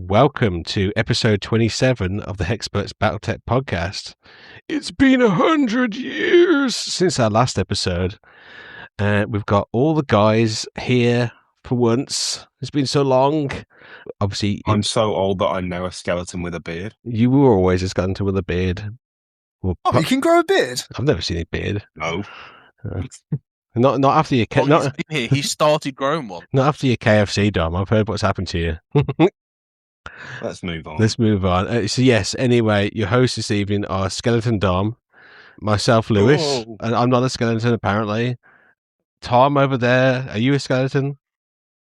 welcome to episode 27 of the Hexperts BattleTech podcast. It's been 100 years since our last episode. We've got all the guys here for once. It's been so long. Obviously, I'm so old that I'm now a skeleton with a beard. You were always a skeleton with a beard. Well, you can grow a beard? I've never seen a beard. No. Not after your he started growing one. Not after your KFC, Dom. I've heard what's happened to you. Let's move on. Let's move on. So yes, anyway, your hosts this evening are Skeleton Dom, myself, Lewis, and I'm not a skeleton apparently. Tom over there, are you a skeleton?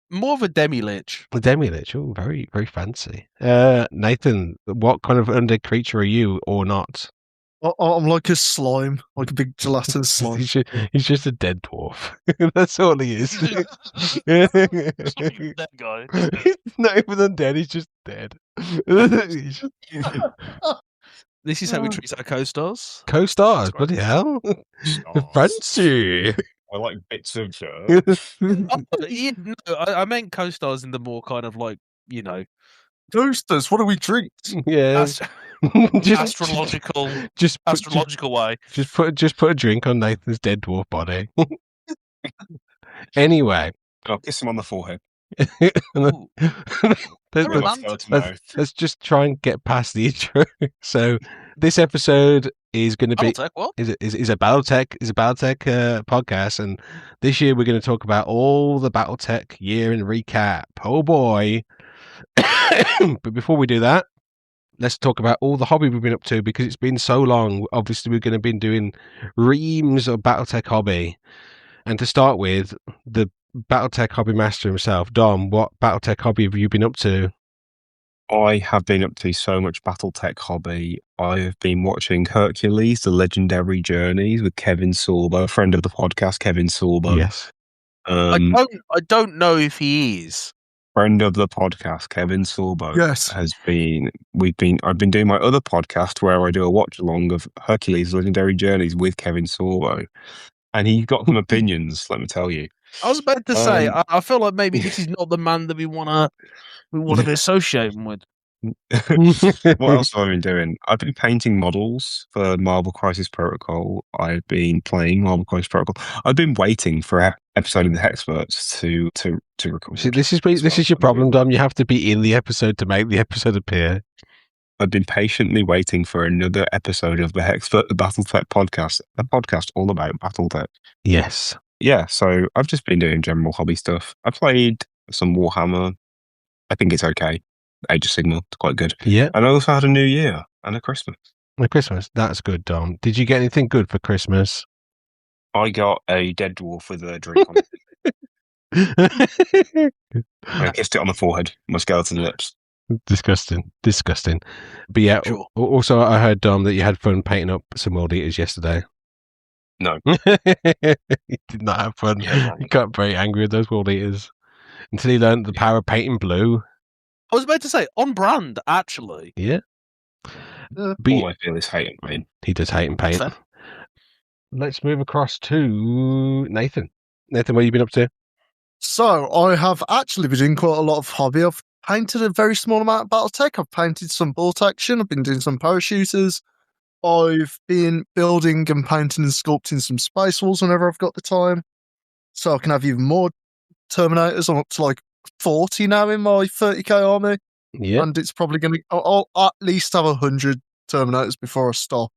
More of a demi-lich. A demi-lich, oh, very, very fancy. Nathan, what kind of undead creature are you or not? I'm like a slime, like a big gelatinous slime. He's just a dead dwarf. That's all he is. That guy. He's not even undead, he's just dead. This is how we treat our co-stars. Co-stars, bloody hell. Fancy. I like bits of dirt. I meant co-stars in the more kind of like, you know. Toasters, what do we drink? Yeah. Astrological way. Just put a drink on Nathan's dead dwarf body. Anyway, I'll kiss him on the forehead. Let's just try and get past the intro. So this episode is going to be is a BattleTech podcast, and this year we're going to talk about all the BattleTech year in recap. Oh boy! But before we do that, let's talk about all the hobby we've been up to, because it's been so long. Obviously, we're going to be doing reams of BattleTech hobby. And to start with, the BattleTech hobby master himself, Dom, what BattleTech hobby have you been up to? I have been up to so much BattleTech hobby. I have been watching Hercules, The Legendary Journeys with Kevin Sorbo, a friend of the podcast, Kevin Sorbo. Yes. I don't know if he is. Friend of the podcast, Kevin Sorbo, yes, has been. I've been doing my other podcast where I do a watch along of Hercules Legendary Journeys with Kevin Sorbo, and he's got some opinions. Let me tell you. I was about to say, I feel like maybe this is not the man that we want to be associating with. What else have I been doing? I've been painting models for Marvel Crisis Protocol. I've been playing Marvel Crisis Protocol. I've been waiting for an episode of the Hexperts to record. See, this is your problem, Dom. You have to be in the episode to make the episode appear. I've been patiently waiting for another episode of the BattleTech podcast, a podcast all about BattleTech. Yes. Yeah, so I've just been doing general hobby stuff. I played some Warhammer. I think it's okay. Age of Sigmar, it's quite good. Yeah. And I also had a New Year and a Christmas. A Christmas, that's good, Dom. Did you get anything good for Christmas? I got a dead dwarf with a drink on it. I kissed it on the forehead, my skeleton lips. Disgusting. But yeah, sure. Also I heard, Dom, that you had fun painting up some world eaters yesterday. No. You did not have fun. Yeah, you got very angry with those world eaters until he learned the power of painting blue. I was about to say, on brand, actually. Yeah. All I feel is hate and pain. He does hate and pain. Let's move across to Nathan. Nathan, what have you been up to? So, I have actually been doing quite a lot of hobby. I've painted a very small amount of BattleTech. I've painted some bolt action. I've been doing some parachuters. I've been building and painting and sculpting some space walls whenever I've got the time. So I can have even more Terminators. I'm up to like 40 now in my 30k army. Yeah. And it's probably going to... I'll at least have 100 Terminators before I stop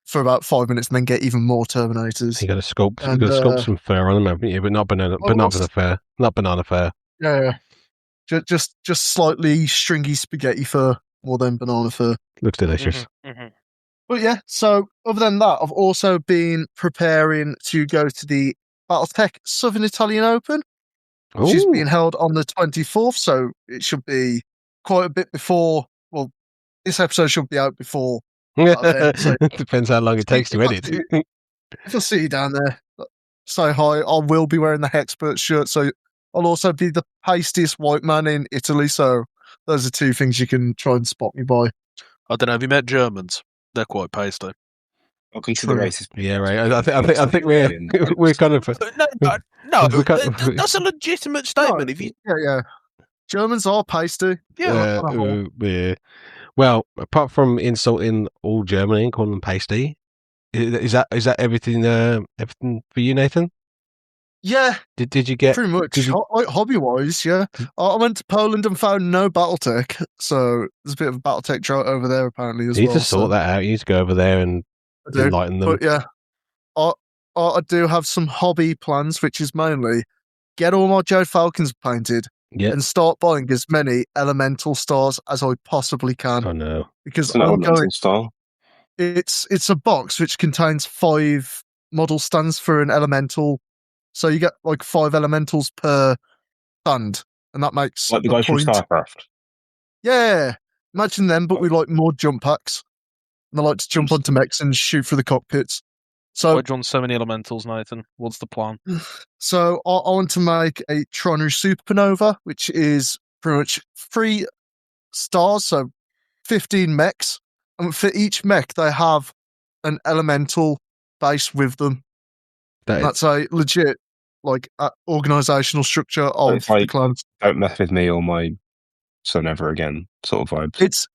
for about 5 minutes and then get even more Terminators. You got to sculpt some fur on them, haven't you? But not banana fur. Not banana fur. Yeah. Just slightly stringy spaghetti fur more than banana fur. Looks delicious. Mm-hmm. But yeah, so other than that, I've also been preparing to go to the BattleTech Southern Italian Open, which is being held on the 24th, so it should be quite a bit before, well, this episode should be out before. So depends how long it takes to edit. If I see you down there, say hi. I will be wearing the Hexperts shirt, so I'll also be the pastiest white man in Italy, so those are two things you can try and spot me by. I don't know, have you met Germans? They're quite pasty. Welcome to the racist. Yeah, right. I think we're kind of no. That's a legitimate statement. If you, yeah, Germans are pasty. Yeah. Well, apart from insulting all Germany and calling them pasty, is that everything? Everything for you, Nathan? Yeah. Did you get pretty much hobby wise? Yeah, I went to Poland and found no BattleTech, so there's a bit of a BattleTech drought over there apparently as well. You well. need to sort that out. You need to go over there and enlighten them. But yeah, I do have some hobby plans, which is mainly get all my Jade Falcons painted and start buying as many elemental stars as I possibly can. Oh no, because it's an elemental star. It's a box which contains 5 model stands for an elemental. So you get like 5 elementals per stand, and that makes like the guys from StarCraft. Yeah, imagine them, but with like more jump packs. And they like to jump onto mechs and shoot through the cockpits. So why do you want so many elementals, Nathan? What's the plan? So I want to make a Trinary Supernova, which is pretty much 3 stars, so 15 mechs, and for each mech they have an elemental base with them. That's a legit organizational structure of the clans. Don't mess with me or my son ever again, sort of vibes.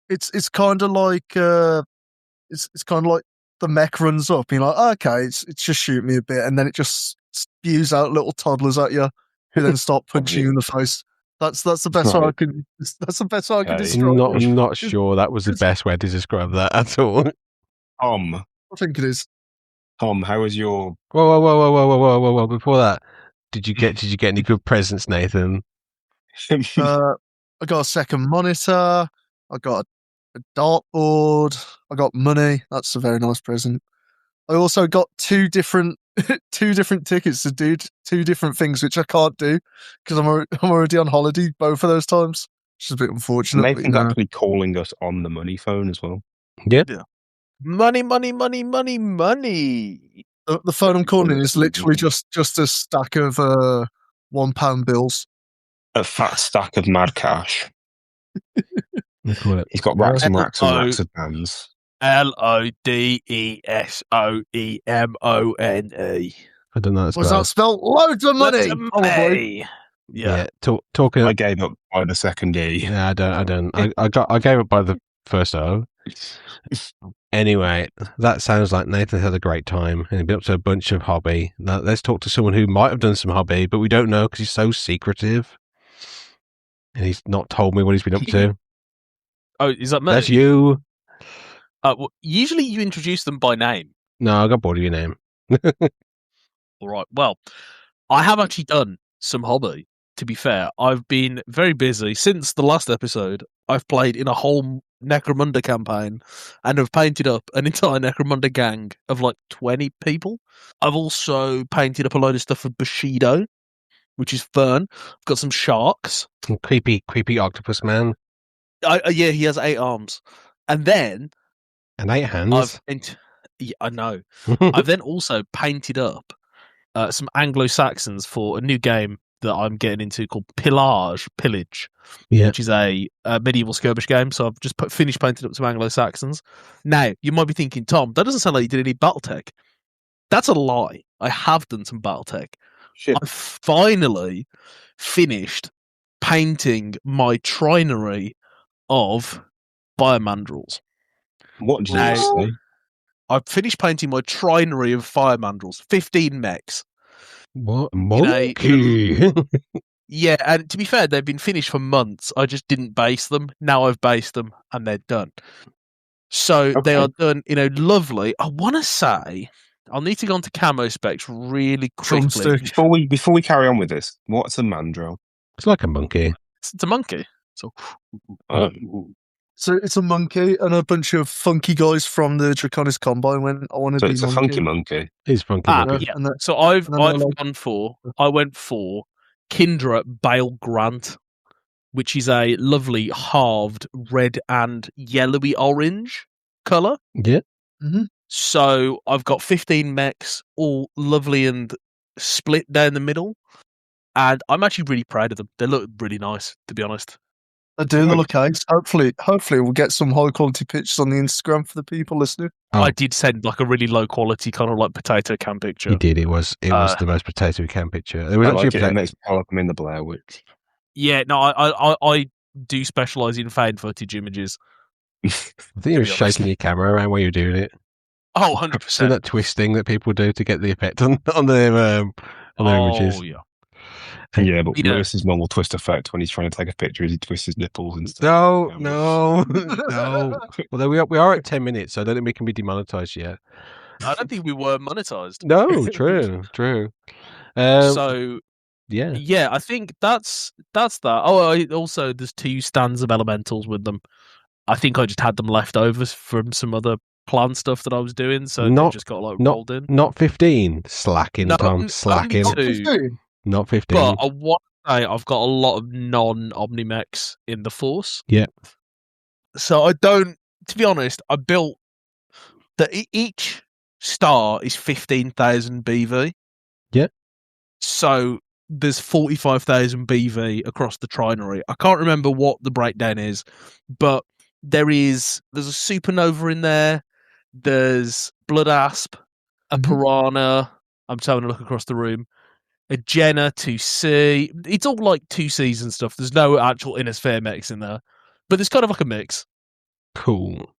It's kind of like it's kind of like the mech runs up, and you're like, okay, it's just shoot me a bit, and then it just spews out little toddlers at you, who then start punching you in the face. That's the best way I can. That's the best way I can describe. I'm not sure that was the best way to describe that at all. I think it is. Tom, how was your? Whoa! Before that, did you get any good presents, Nathan? I got a second monitor. I got a dartboard. I got money. That's a very nice present. I also got 2 different tickets to do 2 different things, which I can't do because I'm already on holiday both of those times, which is a bit unfortunate. Nathan's actually calling us on the money phone as well. Yeah. Money. The phone I'm calling is literally just a stack of £1 bills. A fat stack of mad cash. He's got racks and racks and racks of bands. LODESOEMONE. I don't know. Was that spelled? Loads of money. Probably. Yeah. Talking. I gave up by the second E. Yeah, I don't. I gave up by the first O. Anyway, that sounds like Nathan had a great time and he's been up to a bunch of hobby. Now, let's talk to someone who might have done some hobby, but we don't know because he's so secretive. And he's not told me what he's been up to. Oh, is that me? That's you. Well, usually you introduce them by name. No, I got bored of your name. All right. Well, I have actually done some hobby, to be fair. I've been very busy. Since the last episode, I've played in a whole Necromunda campaign and have painted up an entire Necromunda gang of like 20 people. I've also painted up a load of stuff for Bushido, which is fun. I've got some sharks. Creepy octopus man. Yeah, he has 8 arms. And then... And 8 hands. Yeah, I know. I've then also painted up some Anglo-Saxons for a new game that I'm getting into called Pillage, which is a medieval skirmish game. So I've just finished painting up some Anglo-Saxons. Now, you might be thinking, Tom, that doesn't sound like you did any BattleTech. That's a lie. I have done some BattleTech. I finally finished painting my trinary of biomandrels. What did you say? I've finished painting my trinary of fire mandrels, 15 mechs. What? Monkey? Yeah, and to be fair, they've been finished for months. I just didn't base them. Now I've based them, and they're done. So they are done, lovely. I want to say, I'll need to go on to camo specs really quickly. Before we carry on with this, what's a mandrel? It's like a monkey. It's a monkey. So it's a monkey, and a bunch of funky guys from the Draconis Combine went, I want to be it's a funky monkey. It's funky monkey. Yeah. So I went for Kindra Bale Grant, which is a lovely halved red and yellowy orange colour. Yeah. Mm-hmm. So I've got 15 mechs, all lovely and split down the middle. And I'm actually really proud of them. They look really nice, to be honest. I do look nice. Hopefully we'll get some high quality pictures on the Instagram for the people listening. Oh. I did send like a really low quality kind of like potato can picture. You did. It was the most potato can picture. It was actually it makes me look in the Blair Witch. Yeah, no, I do specialise in found footage images. I think you were shaking your camera around while you were doing it. Oh, 100%. So that twisting that people do to get the effect on their images. Oh, yeah. Yeah, but Lewis's mum will twist effect when he's trying to take a picture as he twists his nipples and stuff. No. Although we are at 10 minutes, so I don't think we can be demonetized yet. I don't think we were monetized. No, true. So yeah, I think that's that. Oh, also there's 2 stands of elementals with them. I think I just had them left over from some other plan stuff that I was doing, so they just got rolled in. Not 15. Slacking, Tom. Slacking. Not 15. But I want to say I've got a lot of non-Omnimex in the Force. Yeah. So I don't. To be honest, I built that each star is 15,000 BV. Yeah. So there's 45,000 BV across the trinary. I can't remember what the breakdown is, but there's a supernova in there. There's blood asp, a piranha. I'm just having a look across the room. A Jenna 2C. It's all like 2Cs and stuff. There's no actual inner sphere mix in there, but there's kind of like a mix. Cool.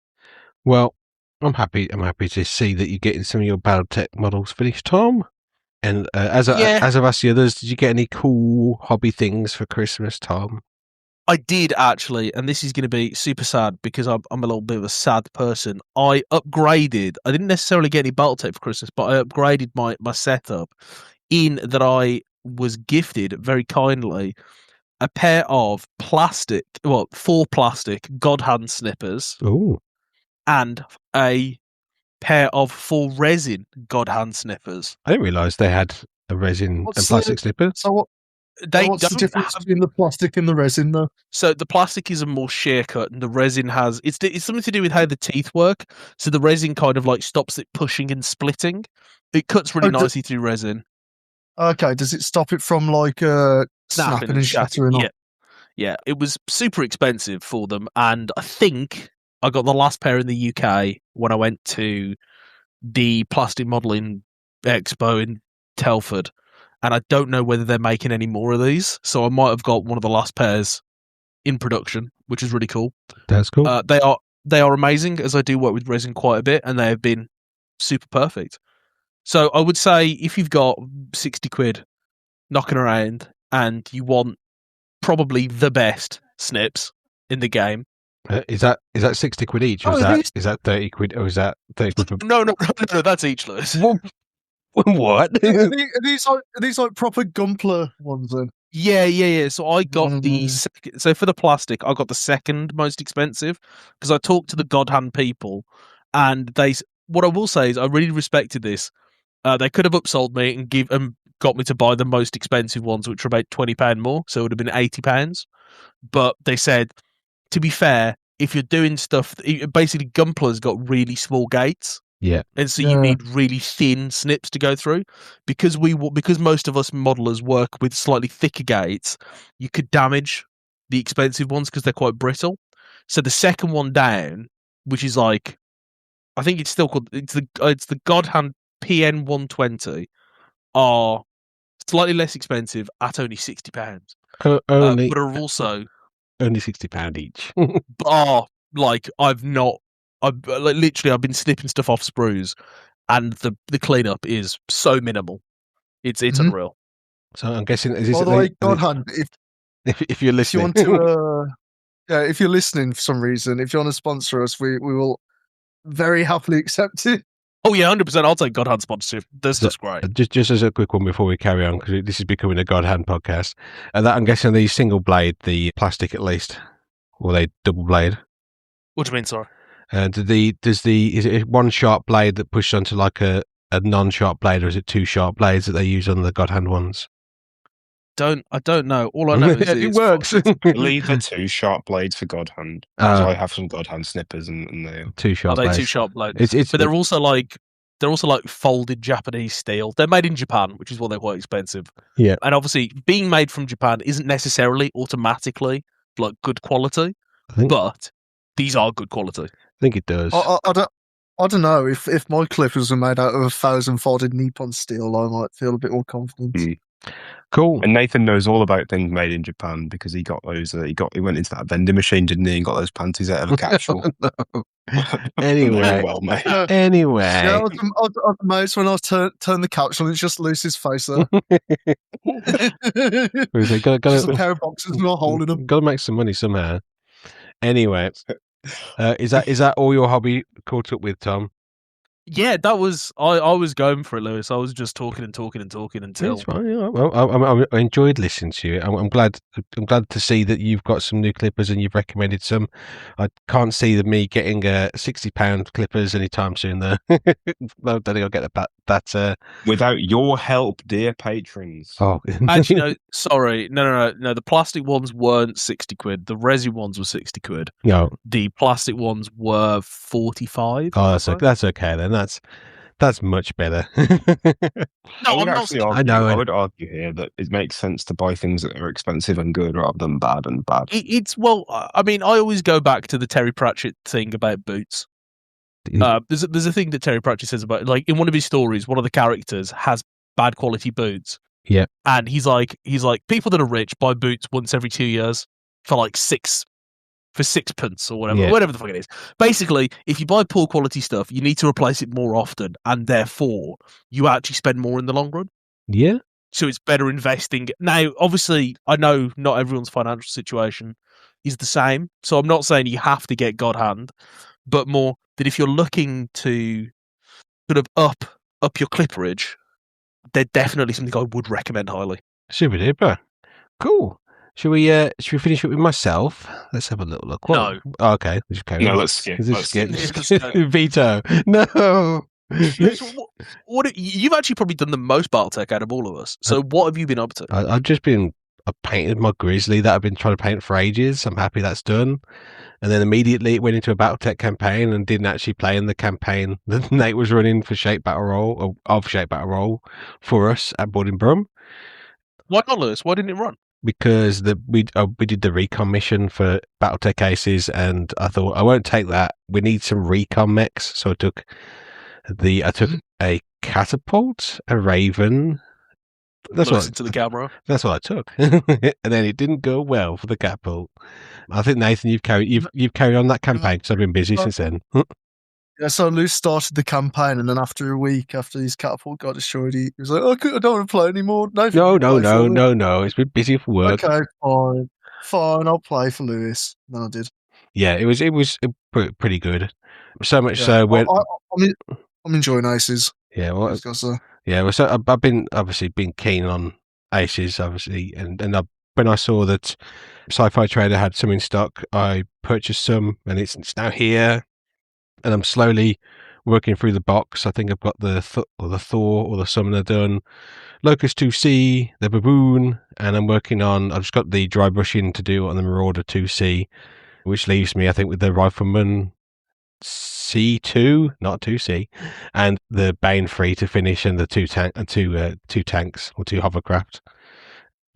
Well, I'm happy to see that you're getting some of your BattleTech models finished, Tom. And as of us the others, did you get any cool hobby things for Christmas, Tom? I did actually, and this is going to be super sad because I'm a little bit of a sad person. I upgraded. I didn't necessarily get any BattleTech for Christmas, but I upgraded my setup in that I was gifted very kindly a pair of 4 plastic God hand snippers. Ooh. And a pair of 4 resin God hand snippers. I didn't realise they had a resin and plastic snipper. So what's the difference between the plastic and the resin, though? So the plastic is a more shear cut, and the resin has it's something to do with how the teeth work. So the resin kind of like stops it pushing and splitting. It cuts really nicely through resin. Okay, does it stop it from like snapping and shattering? Yeah. It was super expensive for them, and I think I got the last pair in the UK when I went to the plastic modelling expo in Telford. And I don't know whether they're making any more of these, so I might have got one of the last pairs in production, which is really cool. That's cool. They are amazing, as I do work with resin quite a bit, and they have been super perfect. So I would say if you've got 60 quid knocking around and you want probably the best snips in the game. Is that 60 quid each, or is that 30 quid, or is that 30 quid? No, that's each, Lewis. What? Are these like proper Gumpler ones then? Yeah. So I got so for the plastic, I got the second most expensive because I talked to the God Hand people, and what I will say is I really respected this. They could have upsold me and got me to buy the most expensive ones, which were about £20 more, so it would have been £80. But they said, to be fair, if you're doing stuff, basically Gumpler's got really small gates. Yeah, and so you need really thin snips to go through because most of us modelers work with slightly thicker gates. You could damage the expensive ones because they're quite brittle. So the second one down, which is like, I think it's still called it's the God Hand PN 120, are slightly less expensive at only £60. But are also only £60 each. But are like I've been snipping stuff off sprues, and the cleanup is so minimal. It's unreal. So I'm guessing. Is this by the way, God Hand, if you're listening, if you want to, if you're listening for some reason, if you want to sponsor us, we will very happily accept it. Oh yeah, 100%. I'll take God Hand sponsorship. That's just great. Just as a quick one before we carry on, because this is becoming a God Hand podcast. That I'm guessing the single blade, the plastic at least, or they double blade. What do you mean? Sorry. Is it one sharp blade that pushes onto like a non-sharp blade, or is it 2 sharp blades that they use on the God Hand ones? I don't know. All I know is it works. I believe they're 2 sharp blades for God Hand. I have some God Hand snippers, and they're 2 sharp blades. Are they 2 sharp blades? But they're also like folded Japanese steel. They're made in Japan, which is why they're quite expensive. Yeah, and obviously being made from Japan isn't necessarily automatically like good quality, but these are good quality. I think it does. I don't know if my clippers were made out of 1,000 folded Nippon steel, I might feel a bit more confident. Cool. And Nathan knows all about things made in Japan because he got those. He went into that vending machine, didn't he? And got those panties out of a capsule. No. Anyway, well, mate. Anyway, yeah, I was amazed when I turned the capsule and it's just Lucy's face there. Just a pair of boxes and not holding them. Got to make some money somehow. Anyway, is that all your hobby caught up with, Tom? Yeah, that was. I was going for it, Lewis. I was just talking until. It's fine. Yeah. Well, I enjoyed listening to you. I'm glad to see that you've got some new clippers and you've recommended some. I can't see me getting £60 clippers anytime soon, though. I don't think I'll get that. Without your help, dear patrons. Oh, actually, no. Sorry, no. The plastic ones weren't £60. The resin ones were £60. No, the plastic ones were 45. Oh, that's okay then. That's much better. No, I would argue here that it makes sense to buy things that are expensive and good rather than bad and bad. I mean, I always go back to the Terry Pratchett thing about boots. There's a thing that Terry Pratchett says about, like, in one of his stories, one of the characters has bad quality boots. Yeah. And he's like, people that are rich buy boots once every 2 years for like £6 or whatever the fuck it is. Basically, if you buy poor quality stuff, you need to replace it more often, and therefore you actually spend more in the long run. Yeah. So it's better investing. Now, obviously, I know not everyone's financial situation is the same, so I'm not saying you have to get God hand, but more that if you're looking to sort of up your clipperage, they're definitely something I would recommend highly. Super duper. Cool. Should we finish it with myself? Let's have a little look. No. Oh, okay. Let's skip. Veto. No. What you've actually probably done the most BattleTech out of all of us. So what have you been up to? I've just been. I painted my grizzly that I've been trying to paint for ages. I'm happy that's done. And then immediately it went into a BattleTech campaign and didn't actually play in the campaign that Nate was running for Shape Battle Roll for us at Boarding Brum. Why not, Lewis? Why didn't it run? Because we did the recon mission for BattleTech Aces, and I thought I won't take that. We need some recon mechs, so I took a catapult, a raven. That's what to the camera. That's what I took, and then it didn't go well for the catapult. I think Nathan, you've carried on that campaign because I've been busy since then. Yeah, so Luce started the campaign, and then after a week, after his catapult got destroyed, he was like, I don't want to play anymore. No. It's been busy for work. Okay, fine, I'll play for Lewis. And then I did. Yeah, it was pretty good. So much so when I'm enjoying Aces. Yeah, well, so I've been keen on Aces, obviously, and when I saw that Sci-Fi Trader had some in stock, I purchased some, and it's now here. And I'm slowly working through the box. I think I've got the Thor or the Summoner done, Locust 2C, the Baboon, and I've just got the dry brushing to do on the Marauder 2C, which leaves me, I think, with the Rifleman C2, not 2C, and the Bane 3 to finish, and the two tanks or two hovercraft.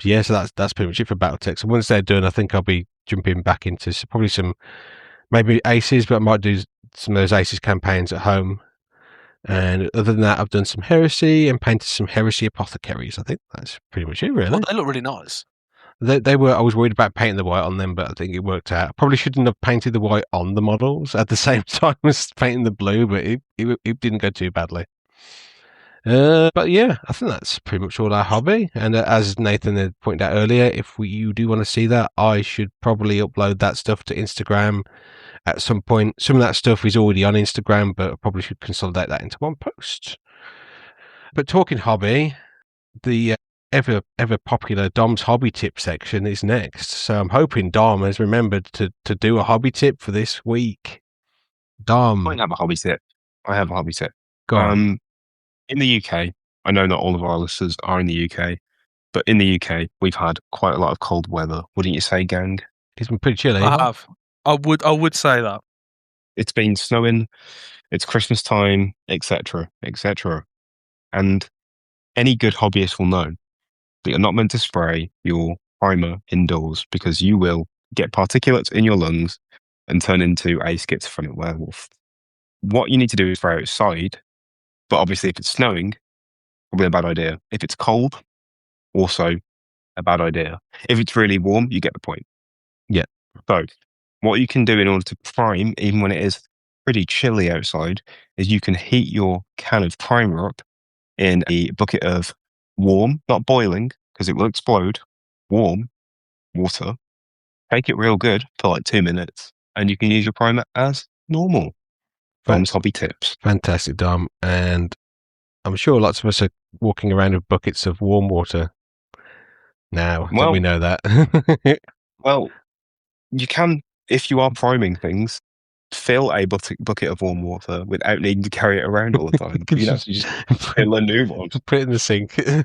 Yeah, so that's pretty much it for BattleTech. So once they're done, I think I'll be jumping back into probably some maybe Aces, but I might do some of those Aces campaigns at home. And other than that, I've done some Heresy and painted some Heresy Apothecaries. I think that's pretty much it, really. Well, they look really nice. They were. I was worried about painting the white on them, but I think it worked out. I probably shouldn't have painted the white on the models at the same time as painting the blue, but it didn't go too badly. But yeah, I think that's pretty much all our hobby. And as Nathan had pointed out earlier, if you do want to see that, I should probably upload that stuff to Instagram at some point. Some of that stuff is already on Instagram, but I probably should consolidate that into one post. But talking hobby, the ever popular Dom's hobby tip section is next. So I'm hoping Dom has remembered to do a hobby tip for this week. Dom, I have a hobby tip. Go on. In the UK, I know not all of our listeners are in the UK, but in the UK, we've had quite a lot of cold weather. Wouldn't you say, gang? It's been pretty chilly. I have. I would say that. It's been snowing, it's Christmas time, etc., etc. And any good hobbyist will know that you're not meant to spray your primer indoors because you will get particulates in your lungs and turn into a schizophrenic werewolf. What you need to do is spray outside, but obviously if it's snowing, probably a bad idea. If it's cold, also a bad idea. If it's really warm, you get the point. Yeah. So what you can do in order to prime, even when it is pretty chilly outside, is you can heat your can of primer up in a bucket of warm, not boiling, because it will explode, warm water. Take it real good for like 2 minutes, and you can use your primer as normal. Dom's hobby tips. Fantastic, Dom. And I'm sure lots of us are walking around with buckets of warm water now that we know that. Well, you can, if you are priming things, fill a bucket of warm water without needing to carry it around all the time. You know, just fill a new one. Put it in the sink. You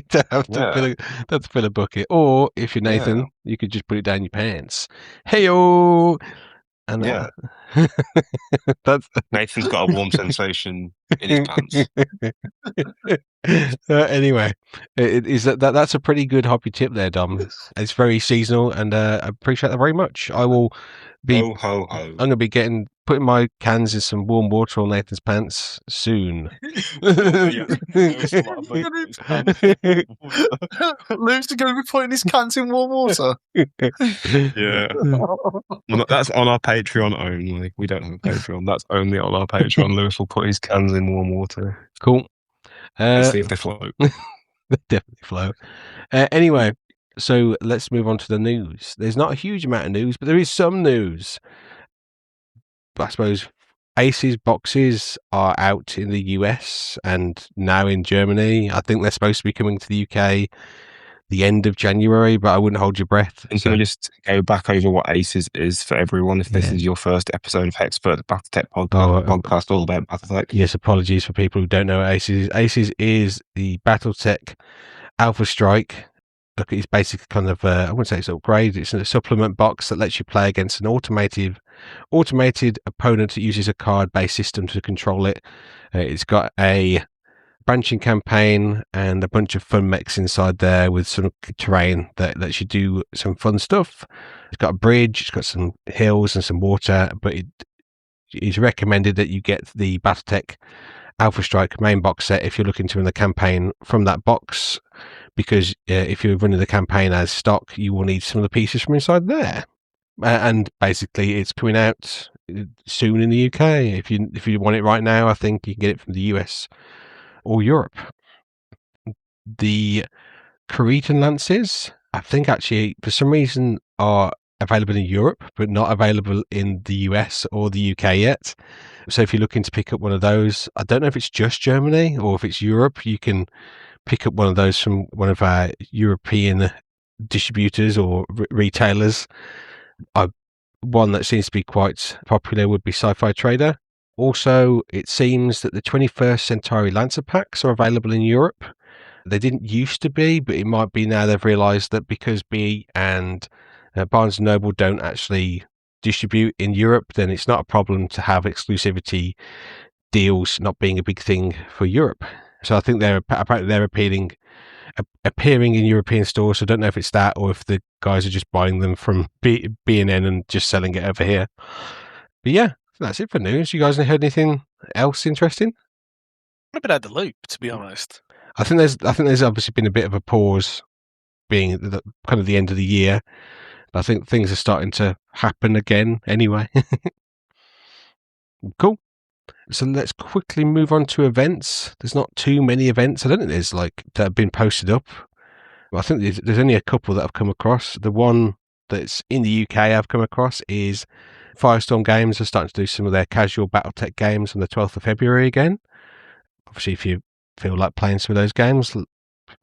don't have to fill a bucket. Or if you're Nathan, you could just put it down your pants. Hey-o! And Nathan's got a warm sensation in his pants. Anyway, that's a pretty good hobby tip there, Dom. It's very seasonal, and I appreciate that very much. I will be. Ho ho ho! I'm gonna be putting my cans in some warm water on Nathan's pants soon. Luke's going to be putting his cans in warm water. Yeah. That's on our Patreon only. We don't have a Patreon. That's only on our Patreon. Lewis will put his cans in warm water. Cool. Let's see if they float. They definitely float. Anyway, so let's move on to the news. There's not a huge amount of news, but there is some news. I suppose Aces boxes are out in the US and now in Germany. I think they're supposed to be coming to the UK the end of January, but I wouldn't hold your breath. And can we just go back over what Aces is for everyone? If this is your first episode of Hexperts, BattleTech podcast all about BattleTech. Yes, apologies for people who don't know what Aces is. Aces is the BattleTech Alpha Strike. Look, it's basically kind of I wouldn't say it's an upgrade. It's a supplement box that lets you play against an automated opponent that uses a card-based system to control it. It's got a branching campaign and a bunch of fun mechs inside there with some terrain that lets you do some fun stuff. It's got a bridge, it's got some hills and some water, but it is recommended that you get the BattleTech Alpha Strike main box set if you're looking to run the campaign from that box, because if you're running the campaign as stock, you will need some of the pieces from inside there. And basically, it's coming out soon in the UK. If you want it right now, I think you can get it from the US or Europe. The Cretan Lances, I think actually for some reason are available in Europe, but not available in the US or the UK yet. So if you're looking to pick up one of those, I don't know if it's just Germany or if it's Europe, you can pick up one of those from one of our European distributors or retailers. One that seems to be quite popular would be Sci-Fi Trader. Also, it seems that the 21st Centauri Lancer packs are available in Europe. They didn't used to be, but it might be now they've realised that because B and Barnes & Noble don't actually distribute in Europe, then it's not a problem to have exclusivity deals not being a big thing for Europe. So I think they're appearing in European stores. So I don't know if it's that or if the guys are just buying them from B&N and just selling it over here. But yeah, that's it for news. You guys heard anything else interesting? I'm a bit out of the loop, to be honest. I think there's obviously been a bit of a pause, being kind of the end of the year. I think things are starting to happen again anyway. Cool. So let's quickly move on to events. There's not too many events. I don't think there's that have been posted up. I think there's only a couple that I've come across. The one that's in the UK I've come across is Firestorm Games are starting to do some of their casual BattleTech games on the 12th of February again. Obviously, if you feel like playing some of those games,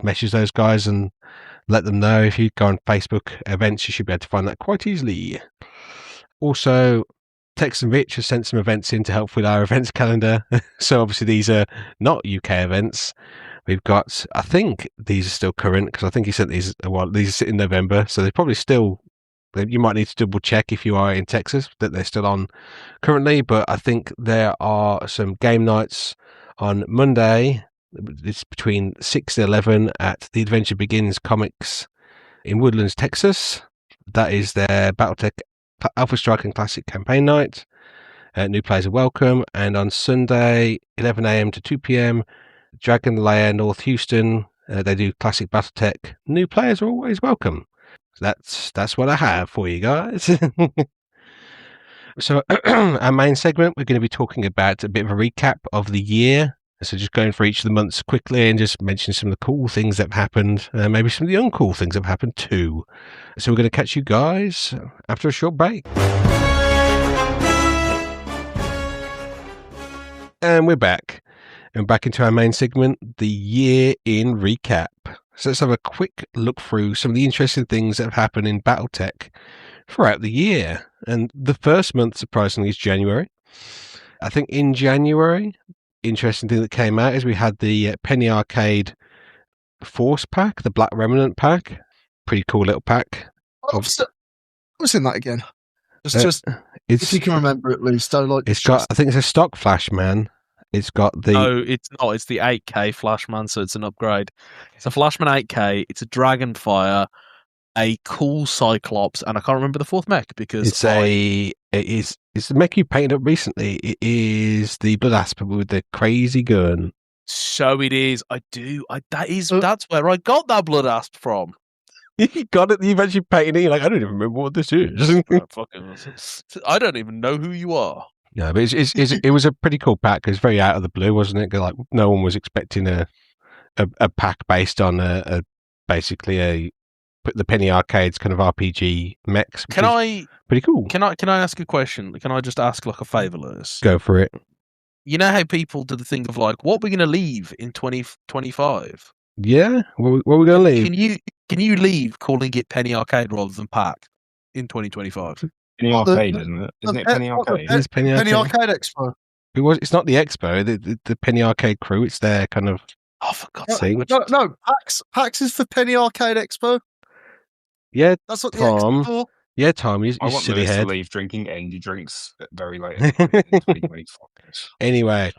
message those guys and let them know. If you go on Facebook events, you should be able to find that quite easily. Also, Tex and Rich has sent some events in to help with our events calendar. So obviously these are not UK events. We've got, I think these are still current because I think he sent these these are in November, so they're probably still. You might need to double check if you are in Texas that they're still on currently. But I think there are some game nights on Monday. It's between 6 and 11 at the Adventure Begins Comics in Woodlands, Texas. That is their BattleTech Alpha Strike and Classic campaign night. New players are welcome. And on Sunday, 11 a.m. to 2 p.m., Dragon Lair, North Houston, They do classic BattleTech. New players are always welcome. That's what I have for you guys. So our main segment, we're going to be talking about a bit of a recap of the year. So just going for each of the months quickly and just mention some of the cool things that have happened, maybe some of the uncool things that have happened too. So we're going to catch you guys after a short break. And we're back. And back into our main segment, the year in recap. So let's have a quick look through some of the interesting things that have happened in BattleTech throughout the year. And the first month, surprisingly, is January. I think in January, interesting thing that came out is we had the Penny Arcade Force Pack, the Black Remnant Pack. Pretty cool little pack. I've seen that again. Just if you can remember at least. I think it's a stock Flashman. It's got the... No, it's not. It's the 8K Flashman, so it's an upgrade. It's a Flashman 8K. It's a Dragonfire, a cool Cyclops, and I can't remember the fourth mech because it's the mech you painted up recently. It is the Blood Asp with the crazy gun. So it is. I do. That's where I got that Blood Asp from. You got it. You've actually painted it. You're like, I don't even remember what this is. I don't even know who you are. Yeah, but it was a pretty cool pack. It was very out of the blue, wasn't it? Like no one was expecting a pack based on basically the Penny Arcade's kind of RPG mechs. Pretty cool. Can I ask a question? Can I just ask like a favour, Lewis? Go for it. You know how people do the thing of like, what we're going to leave in 2025? Yeah, what are we going to leave? Can you leave calling it Penny Arcade rather than Pack in 2025? Penny Arcade, isn't it? Isn't it Penny Arcade? It is Penny Arcade Expo. It's not the Expo. The Penny Arcade crew. It's their kind of. Oh, for God's sake! No. PAX is for Penny Arcade Expo. Yeah, that's what Tom. the Expo. Yeah, Tom. You I want silly head. To leave drinking energy drinks very late in 2024. Anyway,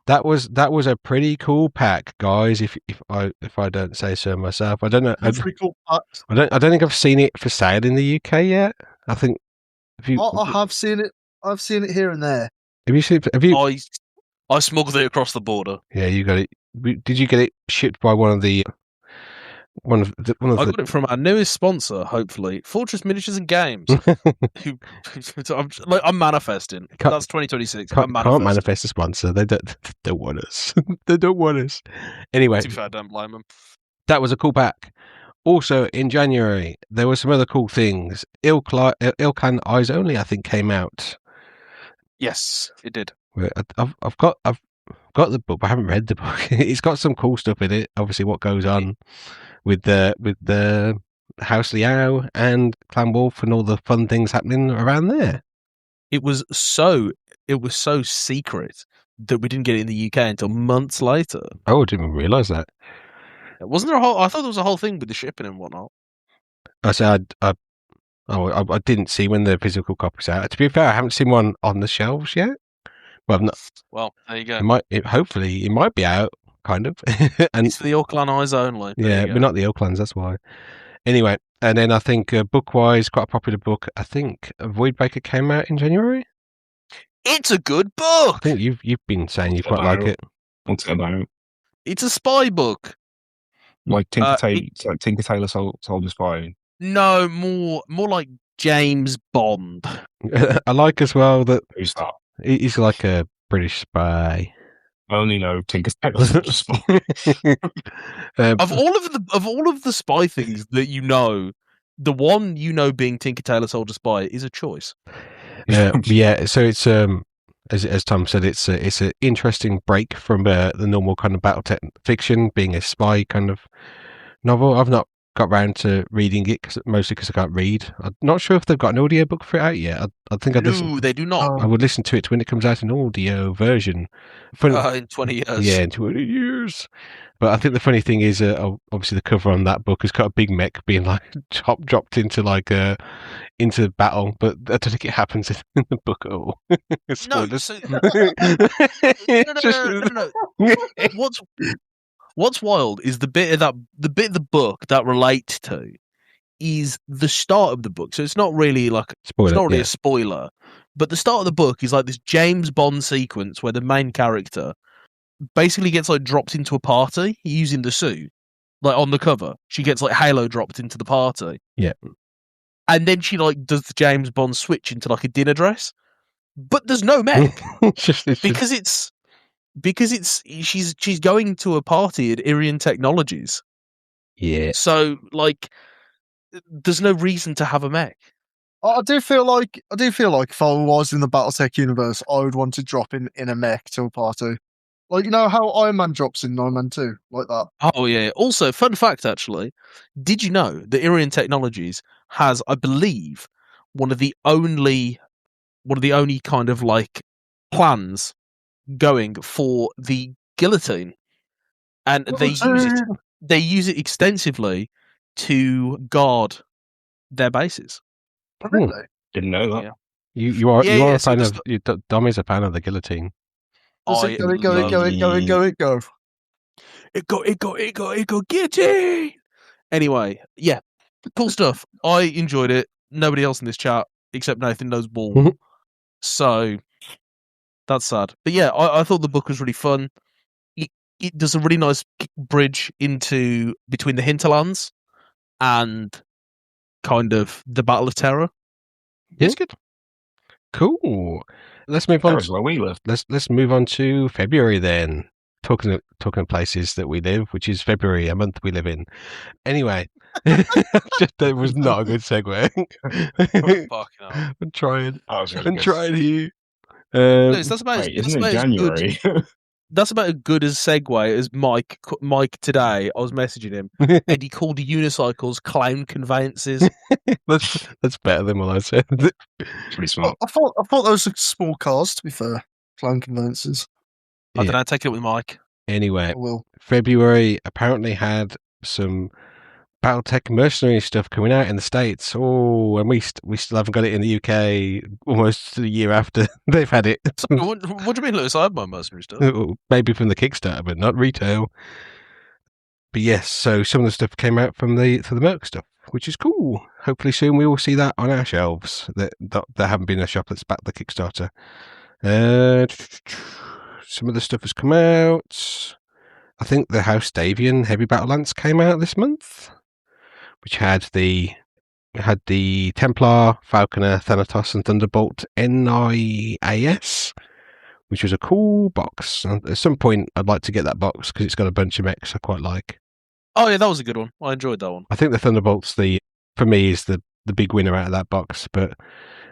that was a pretty cool pack, guys. If I don't say so myself, I don't know. Pretty cool packs. I don't think I've seen it for sale in the UK yet. I think. I have seen it. I've seen it here and there. Have you seen? Have you? I smuggled it across the border. Yeah, you got it. Did you get it shipped by one of the? I got it from our newest sponsor, hopefully, Fortress Miniatures and Games. I'm manifesting. That's 2026. Can't manifest a sponsor. They don't want us. They don't want us. Anyway, to be fair, don't blame them. That was a cool pack. Also, in January, there were some other cool things. Ilkan Eyes Only, I think, came out. Yes, it did. I've got the book, but I haven't read the book. It's got some cool stuff in it. Obviously, what goes on with the House Liao and Clan Wolf and all the fun things happening around there. It was so secret that we didn't get it in the UK until months later. Oh, I didn't even realise that. Wasn't there I thought there was a whole thing with the shipping and whatnot. I said I didn't see when the physical copy's out. To be fair, I haven't seen one on the shelves yet. Well, there you go. Hopefully, it might be out, kind of. And it's for the Ilkan Eyes Only. Yeah, we're not the Ilklans, that's why. Anyway, and then I think book-wise, quite a popular book. I think Voidbreaker came out in January. It's a good book. I think you've been saying you quite like it. What's it about? It's a spy book. Like Tinker Tailor Soldier Spy. No, more like James Bond. I like as well that who's that? He's like a British spy. I only know Tinker Tailor Soldier Spy. Of all of the spy things that you know, the one being Tinker Tailor Soldier Spy is a choice. Yeah. So it's as Tom said, it's an interesting break from the normal kind of BattleTech fiction, being a spy kind of novel. I've not got round to reading it mostly because I can't read. I'm not sure if they've got an audiobook for it out yet. I think they do not. I would listen to it when it comes out in audio version. In 20 years. Yeah, in 20 years. But I think the funny thing is, obviously the cover on that book has got a big mech being like dropped into into battle, but I don't think it happens in the book at all. No. What's wild is the bit of the book that relates to is the start of the book. So it's not really like a spoiler, but the start of the book is like this James Bond sequence where the main character basically gets like dropped into a party using the suit, like on the cover. She gets like Halo dropped into the party. Yeah. And then she like does the James Bond switch into like a dinner dress. But there's no mech. Because she's going to a party at Irian Technologies. Yeah. So like there's no reason to have a mech. I do feel like if I was in the BattleTech universe, I would want to drop in a mech to a party. Like, you know how Iron Man drops in Iron Man 2, like that. Oh yeah. Also, fun fact actually, did you know that Irian Technologies has, I believe, one of the only kind of like plans going for the guillotine, and they use it extensively to guard their bases. Really? Didn't know that. Yeah. You are a fan of Dom is a fan of the guillotine. Go guillotine. Anyway, yeah, cool stuff. I enjoyed it. Nobody else in this chat except Nathan knows ball. So that's sad. But yeah, I thought the book was really fun. It does a really nice bridge into between the hinterlands and kind of the Battle of Terror. It's good. Cool. Let's move on. Where we live. Let's move on to February then. Talking of places that we live, which is February, a month we live in. Anyway, that was not a good segue. I'm trying. I'm trying here. That's about isn't it January? That's about as good a segue as Mike today. I was messaging him, and he called unicycles clown conveyances. That's better than what I said. Pretty smart. I thought those were small cars. To be fair, clown conveyances. I don't know. Take it up with Mike. Anyway, February apparently had some BattleTech mercenary stuff coming out in the States. Oh, and we still haven't got it in the UK almost a year after they've had it. So, what do you mean, Lewis? I have my mercenary stuff. Maybe from the Kickstarter, but not retail. But yes, so some of the stuff came out from the Merc stuff, which is cool. Hopefully soon we will see that on our shelves. That haven't been a shop that's backed the Kickstarter. Some of the stuff has come out. I think the House Davian Heavy Battle Lance came out this month, which had the Templar, Falconer, Thanatos, and Thunderbolt NIAS, which was a cool box. And at some point, I'd like to get that box because it's got a bunch of mechs I quite like. Oh yeah, that was a good one. I enjoyed that one. I think the Thunderbolt's for me is the big winner out of that box, but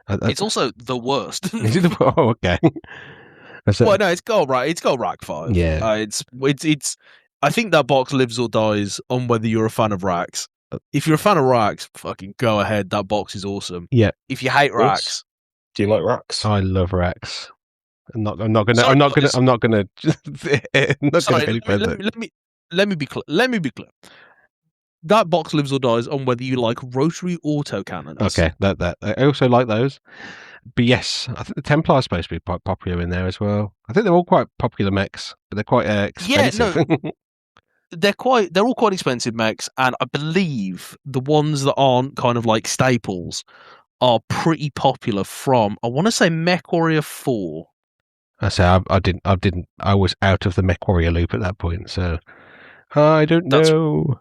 it's also the worst. Is it oh, okay. Well, no, it's got Rack 5. Yeah, it's. I think that box lives or dies on whether you're a fan of racks. If you're a fan of racks, fucking go ahead. That box is awesome. Yeah. If you hate racks, do you like racks? I love racks. I'm not gonna go any further. Let me be clear. That box lives or dies on whether you like rotary autocannons. Okay, that I also like those. But yes, I think the Templar is supposed to be quite popular in there as well. I think they're all quite popular mechs, but they're quite expensive. Yeah, no, they're all quite expensive mechs, and I believe the ones that aren't kind of like staples are pretty popular from, I want to say, Mech Warrior 4. I say I was out of the Mech Warrior loop at that point, so I don't know.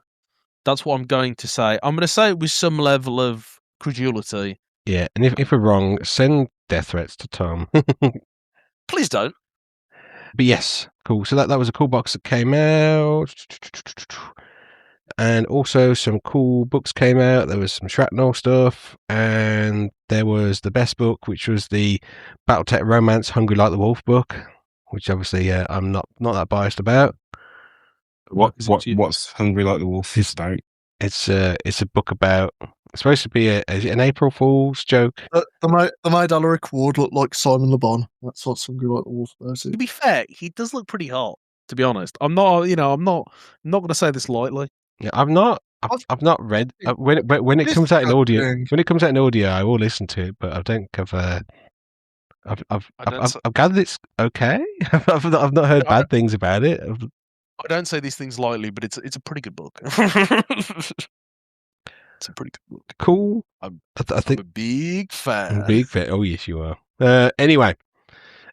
That's what I'm going to say. I'm going to say it with some level of credulity. Yeah, and if we're wrong, send death threats to Tom. Please don't. But yes, cool. So that was a cool box that came out. And also some cool books came out. There was some Shrapnel stuff, and there was the best book, which was the BattleTech Romance Hungry Like the Wolf book, which obviously I'm not that biased about. What's Hungry Like the Wolf about? It's a book about. It's supposed to be is it an April Fool's joke? The Maid Alaric Ward looked like Simon Le Bon. That's what's Hungry Like the Wolf about. To be fair, he does look pretty hot. To be honest, I'm not going to say this lightly. Yeah, I've not read when it comes out in audio. When it comes out in audio, I will listen to it, but I don't think I've gathered it's okay. I've not heard bad things about it. I don't say these things lightly, but it's a pretty good book. It's a pretty good book. Cool. I think I'm a big fan. Big fan. Oh yes, you are. Anyway,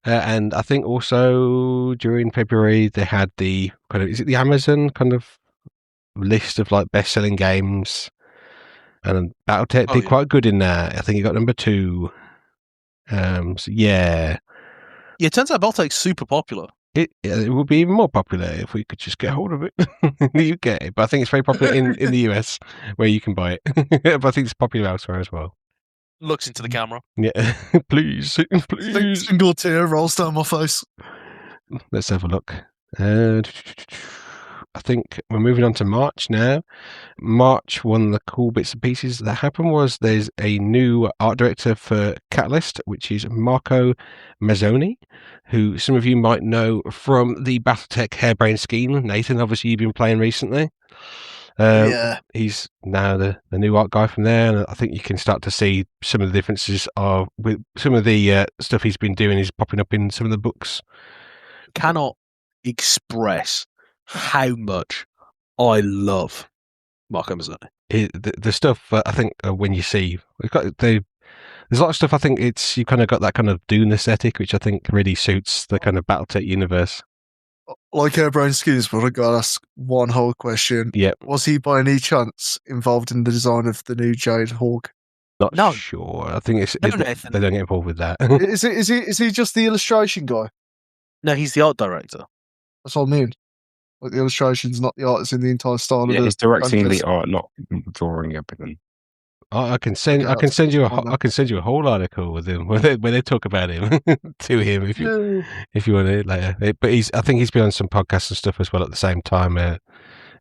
and I think also during February they had the kind of, is it the Amazon kind of list of like best-selling games, and BattleTech did quite good in that. I think it got number 2. So yeah. Yeah, it turns out BattleTech's super popular. It would be even more popular if we could just get hold of it in the UK. But I think it's very popular in the US where you can buy it. But I think it's popular elsewhere as well. Looks into the camera. Yeah, please. Single tear rolls down my face. Let's have a look. I think we're moving on to March now. March, one of the cool bits and pieces that happened was there's a new art director for Catalyst, which is Marco Mazzoni, who some of you might know from the BattleTech Hairbrain scheme. Nathan, obviously you've been playing recently. Yeah. He's now the new art guy from there, and I think you can start to see some of the differences of with some of the stuff he's been doing is popping up in some of the books. Cannot express how much I love Marco Mazzoni. The stuff I think when you see there's a lot of stuff. I think it's you kind of got that kind of Dune aesthetic, which I think really suits the kind of BattleTech universe. Like Hairbrain schemes, but I gotta ask one whole question. Yeah, was he by any chance involved in the design of the new Jade Hawk? Not sure. I think they don't get involved with that. Is he just the illustration guy? No, he's the art director. That's what I mean. Like the illustration's not the art; it's in the entire style. Yeah, he's directing the art, not drawing everything. I can send you a whole article with him where they talk about him to him if you want to later. But I think he's been on some podcasts and stuff as well at the same time.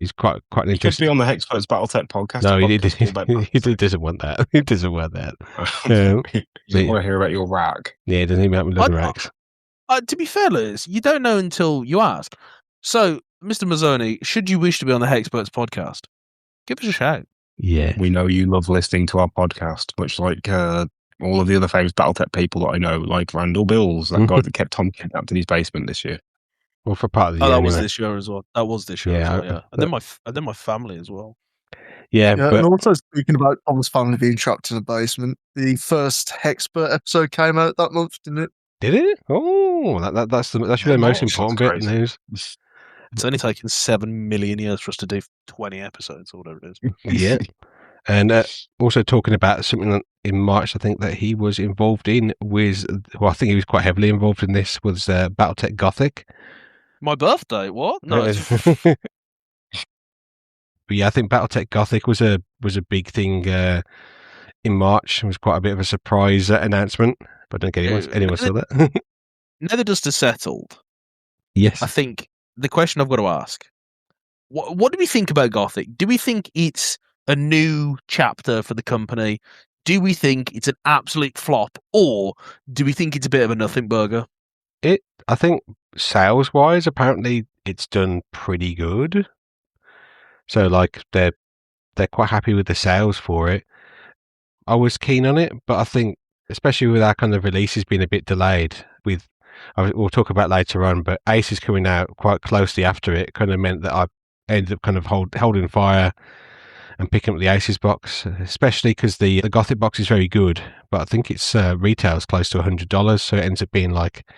He's quite an interesting. He could be on the Hexperts BattleTech podcast. No, he doesn't want that. He doesn't want that. You want to hear about your rack? Yeah, he doesn't even have leather racks. To be fair, Liz, you don't know until you ask. So, Mr. Mazzoni, should you wish to be on the Hexperts podcast, give us a shout. Yeah. We know you love listening to our podcast, much like all of the other famous BattleTech people that I know, like Randall Bills, that guy that kept Tom kidnapped in his basement this year. Well, for part of the year. That was this year as well. That was this year as well, yeah. And then my family as well. Yeah, but... And also speaking about Tom's family being trapped in a basement, the first Hexpert episode came out that month, didn't it? Did it? Oh, that should be the most important bit of news. It's only taken 7 million years for us to do 20 episodes or whatever it is. Yeah. And also talking about something in March, I think that he was involved in I think he was quite heavily involved in this, was BattleTech Gothic. My birthday? What? No. But yeah, I think BattleTech Gothic was a big thing in March. It was quite a bit of a surprise announcement, but I don't think anyone saw that. Neither does the Settled. Yes. I think the question I've got to ask, what do we think about Gothic? Do we think it's a new chapter for the company? Do we think it's an absolute flop, or do we think it's a bit of a nothing burger? I think sales-wise, apparently it's done pretty good. So like they're quite happy with the sales for it. I was keen on it, but I think especially with our kind of releases being a bit delayed, we'll talk about later on, but Ace is coming out quite closely after it. Kind of meant that I ended up kind of holding fire and picking up the Aces box, especially because the Gothic box is very good, but I think it's retails close to $100, so it ends up being like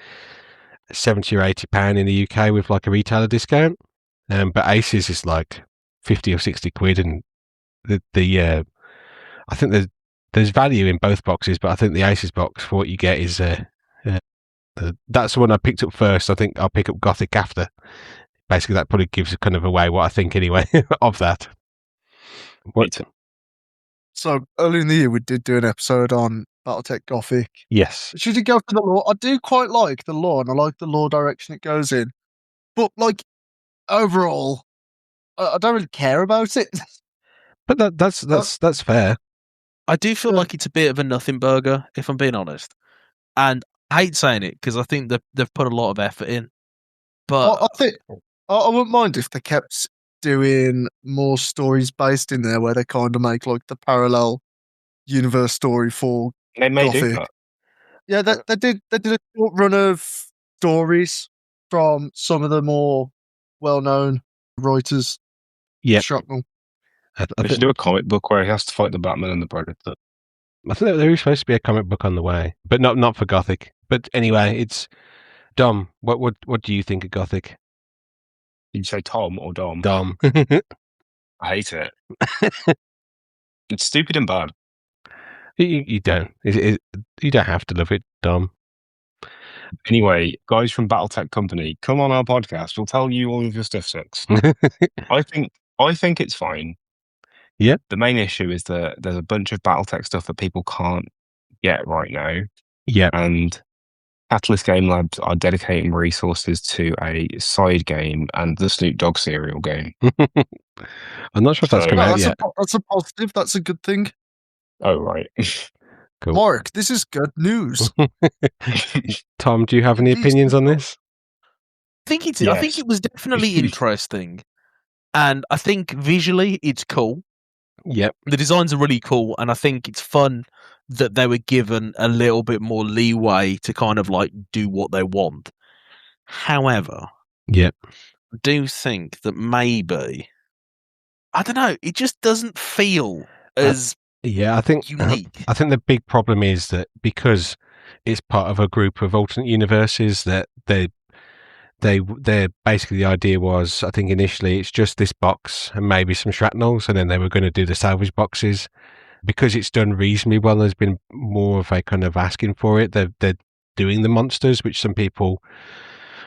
£70 or £80 in the UK with like a retailer discount. But Aces is like 50 or 60 quid, and I think there's value in both boxes, but I think the Aces box for what you get is that's the one I picked up first. I think I'll pick up Gothic after. Basically, that probably gives kind of away what I think anyway of that. What? So earlier in the year, we did do an episode on BattleTech Gothic. Yes. Should you go for the lore? I do quite like the lore, and I like the lore direction it goes in. But like overall, I don't really care about it. But that's fair. I do feel like it's a bit of a nothing burger, if I'm being honest. And I hate saying it because I think they've put a lot of effort in. But I think I wouldn't mind if they kept doing more stories based in there, where they kind of make like the parallel universe story for they may Gothic. do that. Yeah, they did a short run of stories from some of the more well-known writers. Yeah, Shrapnel. They should do a comic book where he has to fight the Batman and the Predator. I think there was supposed to be a comic book on the way, but not for Gothic. But anyway, it's Dom. What do you think of Gothic? Did you say Tom or Dom? Dom. I hate it. It's stupid and bad. You don't. You don't have to love it, Dom. Anyway, guys from BattleTech Company, come on our podcast. We'll tell you all of your stuff sucks. I think it's fine. Yeah. The main issue is that there's a bunch of BattleTech stuff that people can't get right now. Yeah. And Catalyst Game Labs are dedicating resources to a side game and the Snoop Dogg cereal game. I'm not sure if that's come out yet. That's a positive. That's a good thing. Oh, right. Cool. Mark, this is good news. Tom, do you have any opinions on this? I think it was definitely interesting. And I think visually it's cool. Yep. The designs are really cool, and I think it's fun that they were given a little bit more leeway to kind of like do what they want. However, yep, I do think that maybe, I don't know, it just doesn't feel as I think unique. I think the big problem is that because it's part of a group of alternate universes, that they're basically, the idea was, I think initially it's just this box and maybe some shrapnels, and then they were going to do the salvage boxes. Because it's done reasonably well, there's been more of a kind of asking for it. They're doing the monsters, which some people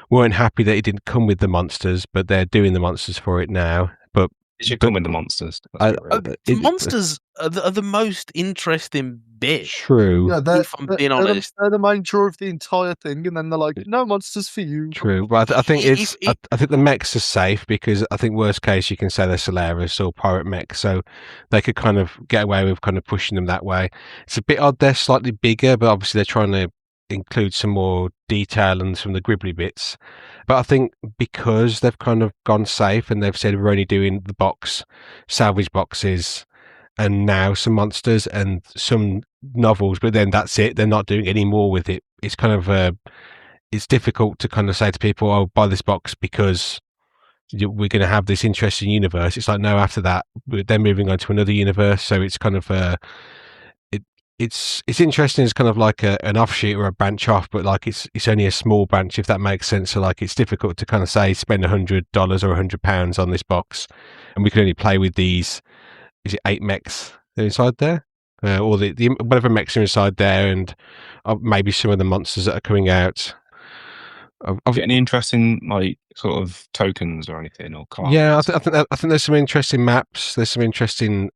weren't happy that it didn't come with the monsters, but they're doing the monsters for it now. But it should come with the monsters. The monsters are the most interesting bit. True. Yeah, if I'm being honest, they're the main draw of the entire thing, and then they're like, "No monsters for you." True, but I think I think the mechs are safe, because I think worst case you can say they're Solaris or pirate mechs, so they could kind of get away with kind of pushing them that way. It's a bit odd they're slightly bigger, but obviously they're trying to include some more detail and some of the gribbly bits. But I think because they've kind of gone safe and they've said we're only doing the salvage boxes, and now some monsters and some novels, but then that's it. They're not doing any more with it. It's kind of it's difficult to kind of say to people, "Oh, buy this box because we're going to have this interesting universe." It's like, no, after that they're moving on to another universe. So it's kind of it's interesting. It's kind of like an offshoot or a branch off, but like it's only a small branch, if that makes sense. So like it's difficult to kind of say spend $100 or £100 on this box, and we can only play with these. Is it 8 mechs that are inside there, or the whatever mechs are inside there, and maybe some of the monsters that are coming out. Any interesting like sort of tokens or anything, or cards? Yeah, I think there's some interesting maps. There's some interesting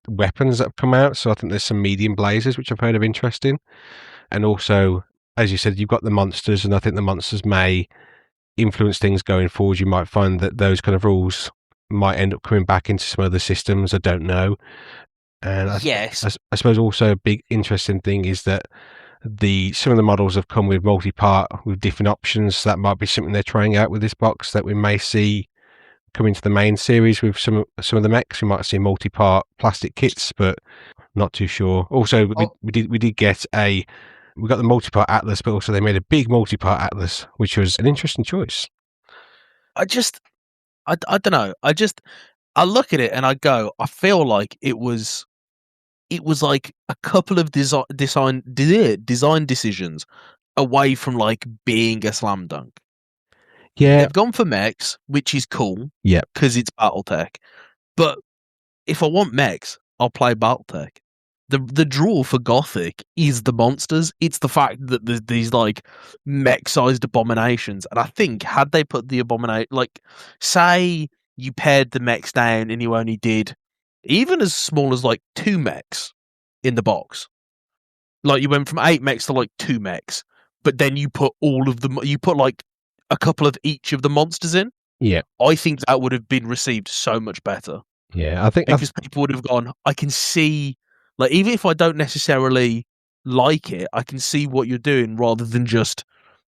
weapons that have come out. So I think there's some medium blazers which I've heard of interesting, and also, as you said, you've got the monsters, and I think the monsters may influence things going forward. You might find that those kind of rules might end up coming back into some other systems. I don't know. And I suppose also a big interesting thing is that some of the models have come with multi-part with different options. So that might be something they're trying out with this box that we may see come into the main series with some of the mechs. We might see multi-part plastic kits, but not too sure. Also, we did get we got the multi-part Atlas, but also they made a big multi-part Atlas, which was an interesting choice. I don't know. I look at it and I go, I feel like it was like a couple of design decisions away from like being a slam dunk. Yeah, they've gone for mechs, which is cool. Yeah, because it's BattleTech. But if I want mechs, I'll play BattleTech. The draw for Gothic is the monsters. It's the fact that there's these like mech-sized abominations, and I think had they put the abomination, like say you pared the mechs down and you only did even as small as like 2 mechs in the box, like you went from 8 mechs to like 2 mechs, but then you put all of them, you put like a couple of each of the monsters in. Yeah, I think that would have been received so much better. Yeah, I think because people would have gone, I can see, like, even if I don't necessarily like it, I can see what you're doing rather than just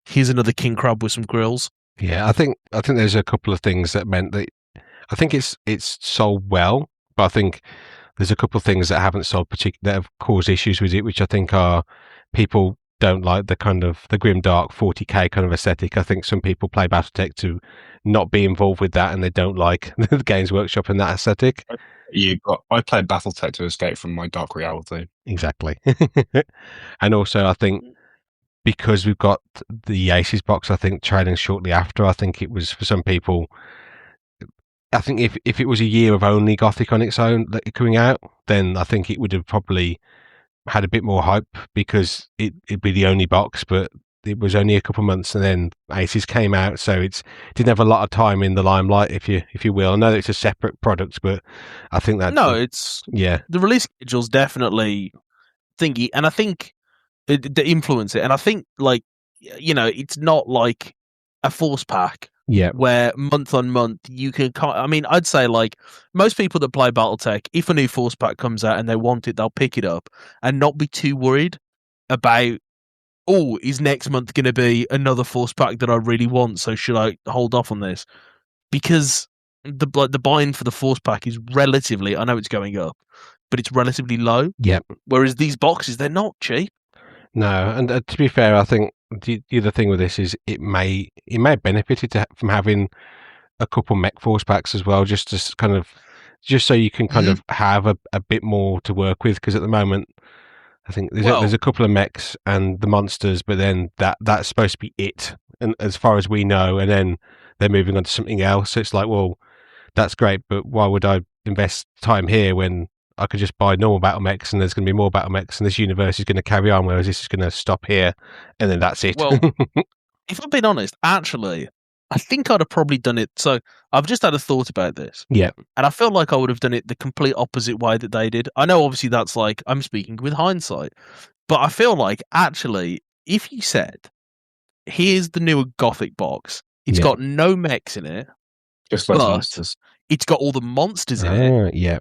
here's another king crab with some grills. Yeah, I think there's a couple of things that meant that I think it's sold well, but I think there's a couple of things that haven't sold that have caused issues with it, which I think are people don't like the kind of the grim dark 40k kind of aesthetic. I think some people play BattleTech to not be involved with that, and they don't like the Games Workshop and that aesthetic. I played BattleTech to escape from my dark reality. Exactly. And also, I think because we've got the Aces box, I think trading shortly after, I think it was for some people. I think if it was a year of only Gothic on its own coming out, then I think it would have probably had a bit more hype because it'd be the only box, but it was only a couple of months and then Aces came out, so it didn't have a lot of time in the limelight, if you will. I know it's a separate product, but I think that the release schedule's definitely thingy, and I think it influence it, and I think it's not like a force pack. Yeah. Where month on month you can. I mean, I'd say most people that play BattleTech, if a new force pack comes out and they want it, they'll pick it up and not be too worried about. Oh, is next month going to be another force pack that I really want? So should I hold off on this? Because the buying for the force pack is relatively. I know it's going up, but it's relatively low. Yeah. Whereas these boxes, they're not cheap. No, and to be fair, I think the other thing with this is it may benefit from having a couple mech force packs as well, just so you can kind of have a bit more to work with, because at the moment I think there's a couple of mechs and the monsters, but then that's supposed to be it, and as far as we know, and then they're moving on to something else. So it's like, well, that's great, but why would I invest time here when I could just buy normal battle mechs and there's going to be more battle mechs and this universe is going to carry on, whereas this is going to stop here and then that's it. Well, if I'm being honest, actually, I think I'd have probably done it. So I've just had a thought about this. Yeah. And I feel like I would have done it the complete opposite way that they did. I know obviously that's I'm speaking with hindsight, but I feel like actually if you said, here's the newer Gothic box, it's got no mechs in it, just like monsters. It's got all the monsters in it. Yeah.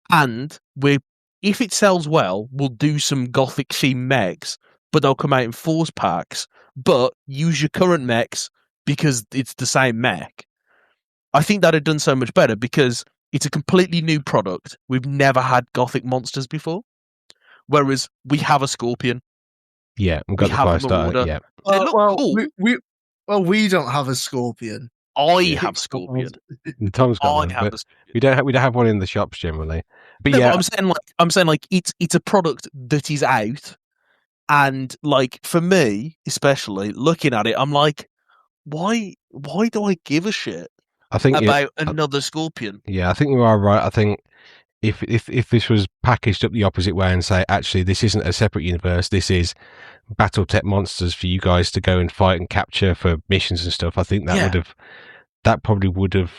And if it sells well, we'll do some Gothic themed mechs, but they'll come out in force packs, but use your current mechs because it's the same mech. I think that'd have done so much better because it's a completely new product. We've never had Gothic monsters before. Whereas we have a Scorpion. Yeah, we've got the fire starter. Yeah. They look cool. We don't have a Scorpion. I have Scorpion. Tom's got one, but we don't have one in the shops generally. But no, but I'm saying it's a product that is out, and for me especially looking at it, I'm like, why do I give a shit about another Scorpion? Yeah, I think you are right. I think if this was packaged up the opposite way and say, actually, this isn't a separate universe, this is BattleTech monsters for you guys to go and fight and capture for missions and stuff, I think that probably would have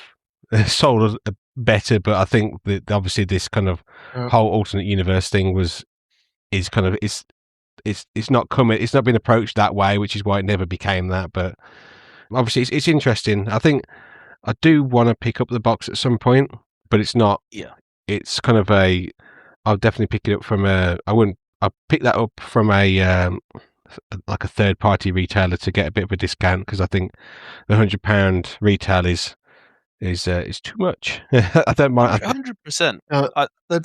sold better. But I think that obviously this kind of whole alternate universe thing it's not coming, it's not been approached that way, which is why it never became that. But obviously it's interesting. I think I do want to pick up the box at some point, but it's not. Yeah. It's kind of I'll definitely pick it up from I'll pick that up from a third party retailer to get a bit of a discount, because I think the £100 retail is too much. I don't mind. 100%. They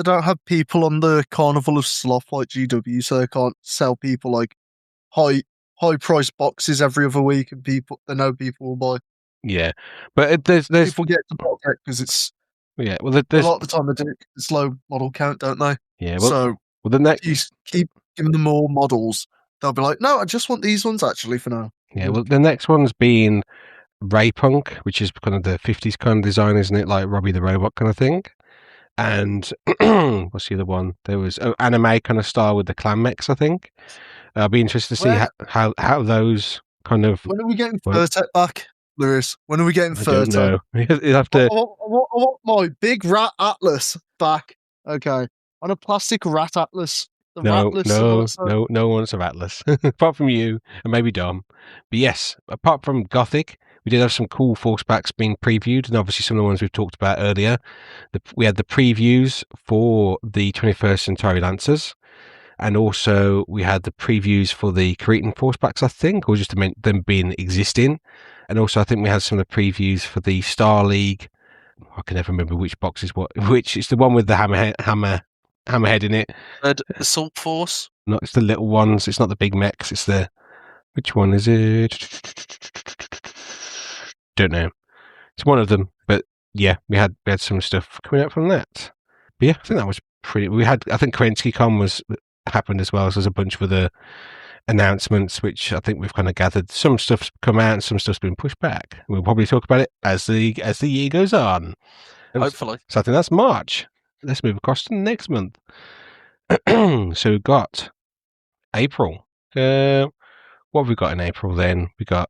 don't have people on the Carnival of Sloth like GW, so they can't sell people high price boxes every other week, and people will buy. Yeah, but there's people get to BattleTech because it's a lot of the time they do it's low model count, don't they? Yeah. So the next, you keep giving them more models, they'll be like, no, I just want these ones actually for now. Yeah. Well, the next one's been Ray Punk, which is kind of the 50s kind of design, isn't it? Like Robbie the Robot kind of thing. And what's the other one? There was anime kind of style with the clan mechs, I think. I'll be interested to see how those kind of. When are we getting Furtek back, Lewis? When are we getting Furtek? No, you have to. I want my big rat atlas back. Okay, on a plastic rat atlas. No one wants a Atlas apart from you and maybe Dom. But yes, apart from Gothic, we did have some cool force packs being previewed, and obviously some of the ones we've talked about earlier. We had the previews for the 21st Centauri Lancers, and also we had the previews for the Cretan force packs, I think, or just them being existing. And also I think we had some of the previews for the Star League. I can never remember which box is which. It's the one with the hammerhead in it. Assault Force? No, it's the little ones. It's not the big mechs. It's the... Which one is it? Don't know. It's one of them. But yeah, we had some stuff coming out from that. But yeah, I think that was pretty... I think KerenskyCon happened as well. So there's a bunch of the announcements, which I think we've kind of gathered. Some stuff's come out and some stuff's been pushed back. We'll probably talk about it as the year goes on. Hopefully. So I think that's March. Let's move across to next month. So we've got April. What have we got in April then? We got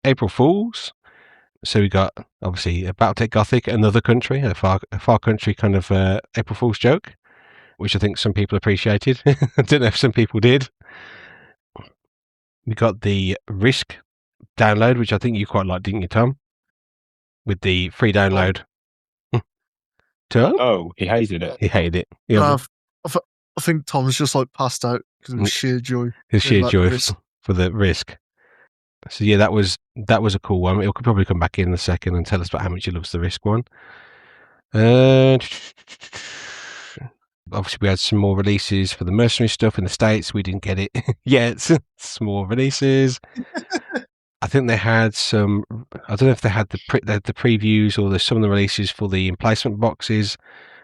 April Fools. So we got obviously BattleTech Gothic, another country, a far country kind of April Fool's joke, which I think some people appreciated. I don't know if some people did. We got the Risk download, which I think you quite liked, didn't you, Tom? With the free download. Tom? Oh, he hated it. He hated it. I think Tom's just like passed out because of sheer joy. His sheer joy for the Risk. So yeah, that was a cool one. It could probably come back in a second and tell us about how much he loves the Risk one. Obviously, we had some more releases for the mercenary stuff in the States. We didn't get it yet. Some more releases. I think they had some. I don't know if they had the previews or some of the releases for the emplacement boxes,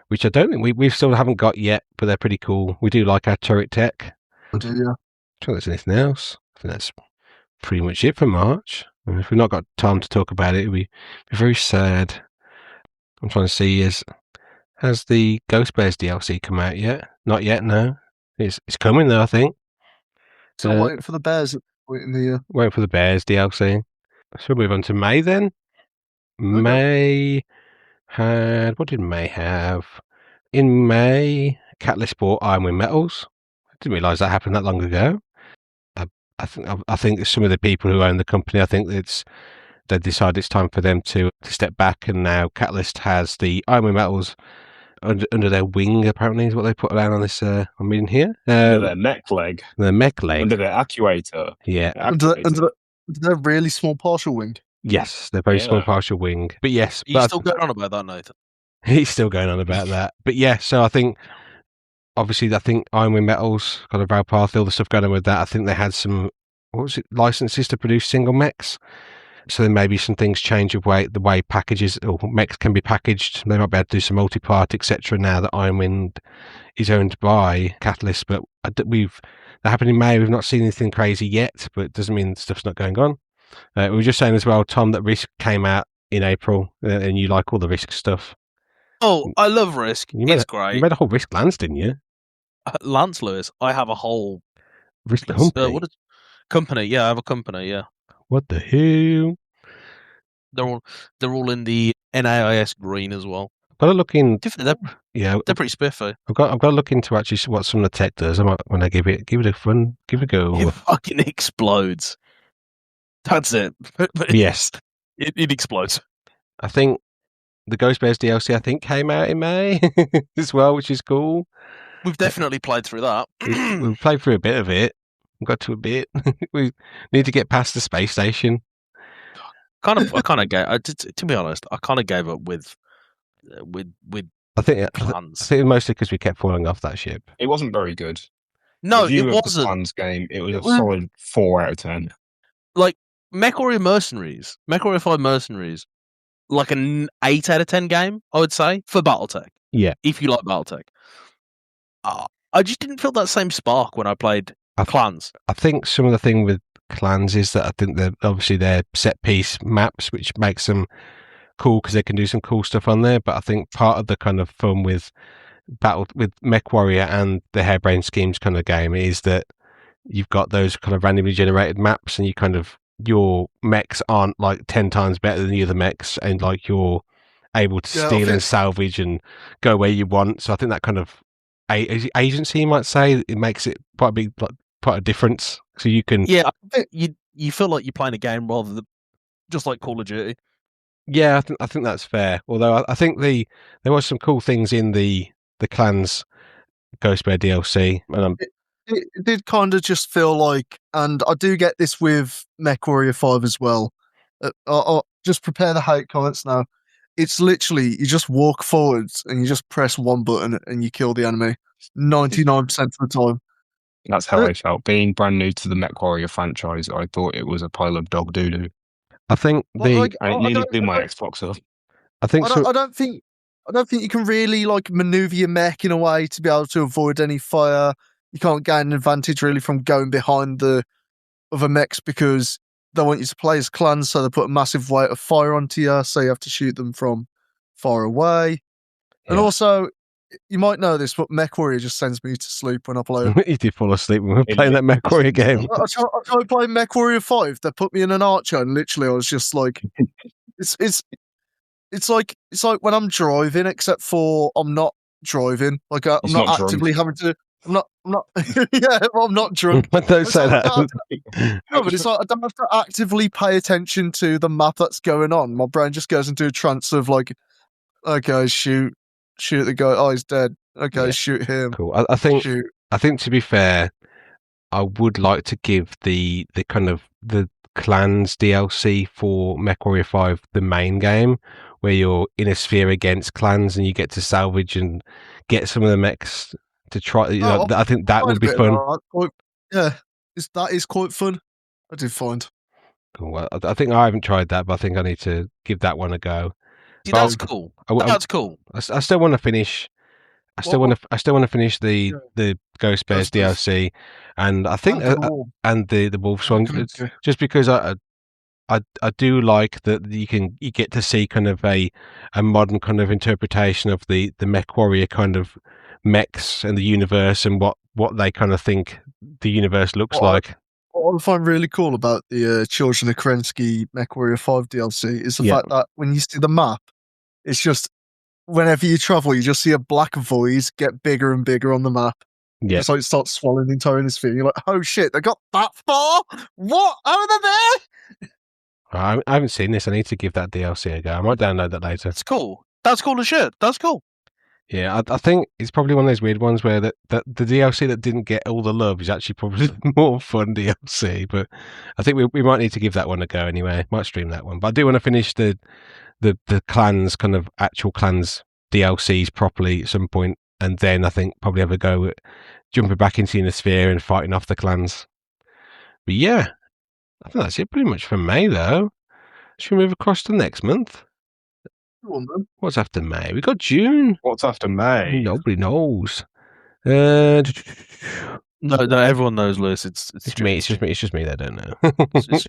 which I don't think we still haven't got yet, but they're pretty cool. We do like our turret tech. I do, yeah. I'm sure there's anything else. I think that's pretty much it for March. And if we've not got time to talk about it, it'll be very sad. I'm trying to see has the Ghost Bears DLC come out yet? Not yet, no. It's coming though, I think. So waiting for the Bears. Waiting for the Bears DLC. So we'll move on to May then. Okay. May had, what did May have? In May, Catalyst bought Ironwind Metals. I didn't realise that happened that long ago. I think some of the people who own the company, I think they decided it's time for them to step back, and now Catalyst has the Ironwind Metals under their wing, apparently, is what they put down on this. I'm reading here. Under their mech leg. Their mech leg. Under their actuator. Yeah. Under their really small partial wing. Yes, they're very small partial wing. But yes. He's still going on about that, Nathan. He's still going on about that. But yeah, so I think, obviously, Ironwind Metals, kind of Valpath, all the stuff going on with that. I think they had some, licenses to produce single mechs. So then maybe some things change of the way packages or mechs can be packaged. They might be able to do some multi-part, etc. now that Ironwind is owned by Catalyst. But that happened in May. We've not seen anything crazy yet, but it doesn't mean stuff's not going on. We were just saying as well, Tom, that Risk came out in April, and you like all the Risk stuff. Oh, I love Risk. It's great. You made a whole Risk Lance, didn't you? Lance Lewis. I have a whole Risk company. Company? Yeah, I have a company. Yeah. What the hell? They're all in the NAIS green as well. I've got to look in. They're pretty spiffy. I've got to look into actually what some of the tech does. I might, when I give it a go. It fucking explodes. That's it. Yes, it explodes. I think the Ghost Bears DLC came out in May as well, which is cool. We've definitely played through that. We've played through a bit of it. We got to a bit. We need to get past the space station. I kind of gave. To be honest, I kind of gave up with I think plans. I think mostly because we kept falling off that ship. It wasn't very good. No, it wasn't. The plans game. It was a solid 4 out of 10. Like MechWarrior 5 Mercenaries, like an 8 out of 10 game, I would say, for BattleTech. Yeah, if you like BattleTech. I just didn't feel that same spark when I played Clans. I think some of the thing with Clans is that I think they're set piece maps, which makes them cool because they can do some cool stuff on there. But I think part of the kind of fun with MechWarrior and the Harebrained Schemes kind of game is that you've got those kind of randomly generated maps, and your mechs aren't like 10 times better than the other mechs, and like you're able to steal and salvage and go where you want. So I think that kind of agency, you might say, it makes it quite a difference. So you can, you feel like you're playing a game rather than just like Call of Duty. Yeah, I think that's fair. Although I think there was some cool things in the Clans Ghost Bear DLC, and it did kind of just feel like, and I do get this with MechWarrior 5 as well. I'll just prepare the hate comments now. It's literally, you just walk forwards and you just press one button and you kill the enemy 99% of the time. That's how I felt. Being brand new to the MechWarrior franchise, I thought it was a pile of dog doo-doo. I think it nearly blew my Xbox up. I don't think you can really like maneuver your mech in a way to be able to avoid any fire. you can't gain an advantage really from going behind the other mechs because they want you to play as clans, so they put a massive weight of fire onto you, so you have to shoot them from far away. And also, you might know this, but MechWarrior just sends me to sleep when I play it. You did fall asleep when we were playing that MechWarrior game. I tried playing MechWarrior 5. They put me in an archer, and literally I was just like, it's like when I'm driving, except for I'm not driving. Like I'm not actively having to. I'm not. Yeah, I'm not drunk. Don't say that. No, but it's like I don't have to actively pay attention to the map that's going on. My brain just goes into a trance of like, okay, shoot the guy. Oh, he's dead. Okay, shoot him. Cool. I think to be fair, I would like to give the kind of the clans DLC for MechWarrior 5 the main game, where you're in a sphere against clans and you get to salvage and get some of the mechs to try. I think that would be fun. That is quite fun. I did find. Cool. Well, I think I haven't tried that, but I think I need to give that one a go. See, that's cool. That's cool. I still want to finish. I still want to finish the Ghost Bears DLC, and I think and the Wolf Swan, just because I do like that you get to see kind of a modern kind of interpretation of the MechWarrior kind of mechs and the universe and what they kind of think the universe looks like. What I find really cool about the Children of Kerensky MechWarrior 5 DLC is the fact that when you see the map, it's just whenever you travel, you just see a black void get bigger and bigger on the map. Yeah. It's like it starts swallowing the entire sphere. You're like, oh shit, they got that far? What? How are they there? I haven't seen this. I need to give that DLC a go. I might download that later. It's cool. That's cool as shit. That's cool. Yeah, I think it's probably one of those weird ones where the DLC that didn't get all the love is actually probably more fun DLC. But I think we might need to give that one a go anyway. Might stream that one. But I do want to finish the clans, kind of actual clans DLCs properly at some point, and then I think probably have a go at jumping back into the sphere and fighting off the clans. But yeah, I think that's it pretty much for May, though. Should we move across to next month? What's after May? We got June. What's after May? Nobody knows. No, everyone knows, Lewis. It's me. It's just me. They don't know.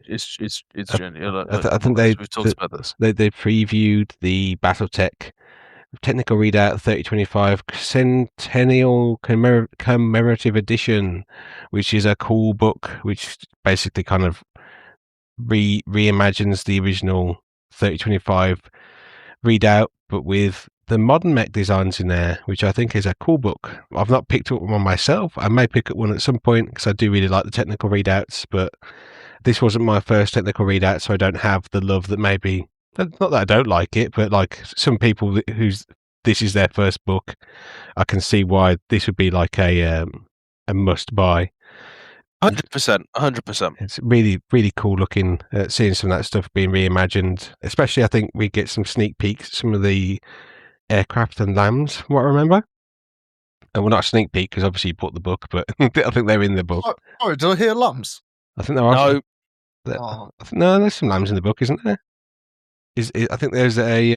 it's June. I think we've talked about this. They previewed the BattleTech Technical Readout 3025 Centennial Commemorative Edition, which is a cool book, which basically kind of reimagines the original 3025 readout, but with the modern mech designs in there, which I think is a cool book. I've not picked up one myself. I may pick up one at some point because I do really like the technical readouts, but this wasn't my first technical readout, so I don't have the love that maybe, not that I don't like it, but like some people this is their first book, I can see why this would be like a must buy. 100%. It's really, really cool looking at seeing some of that stuff being reimagined. Especially, I think we get some sneak peeks at some of the aircraft and lambs, what I remember. And well, not a sneak peek because obviously you bought the book, but I think they're in the book. Oh, did I hear lambs? I think there are. No. No, there's some lambs in the book, isn't there? I think there's a.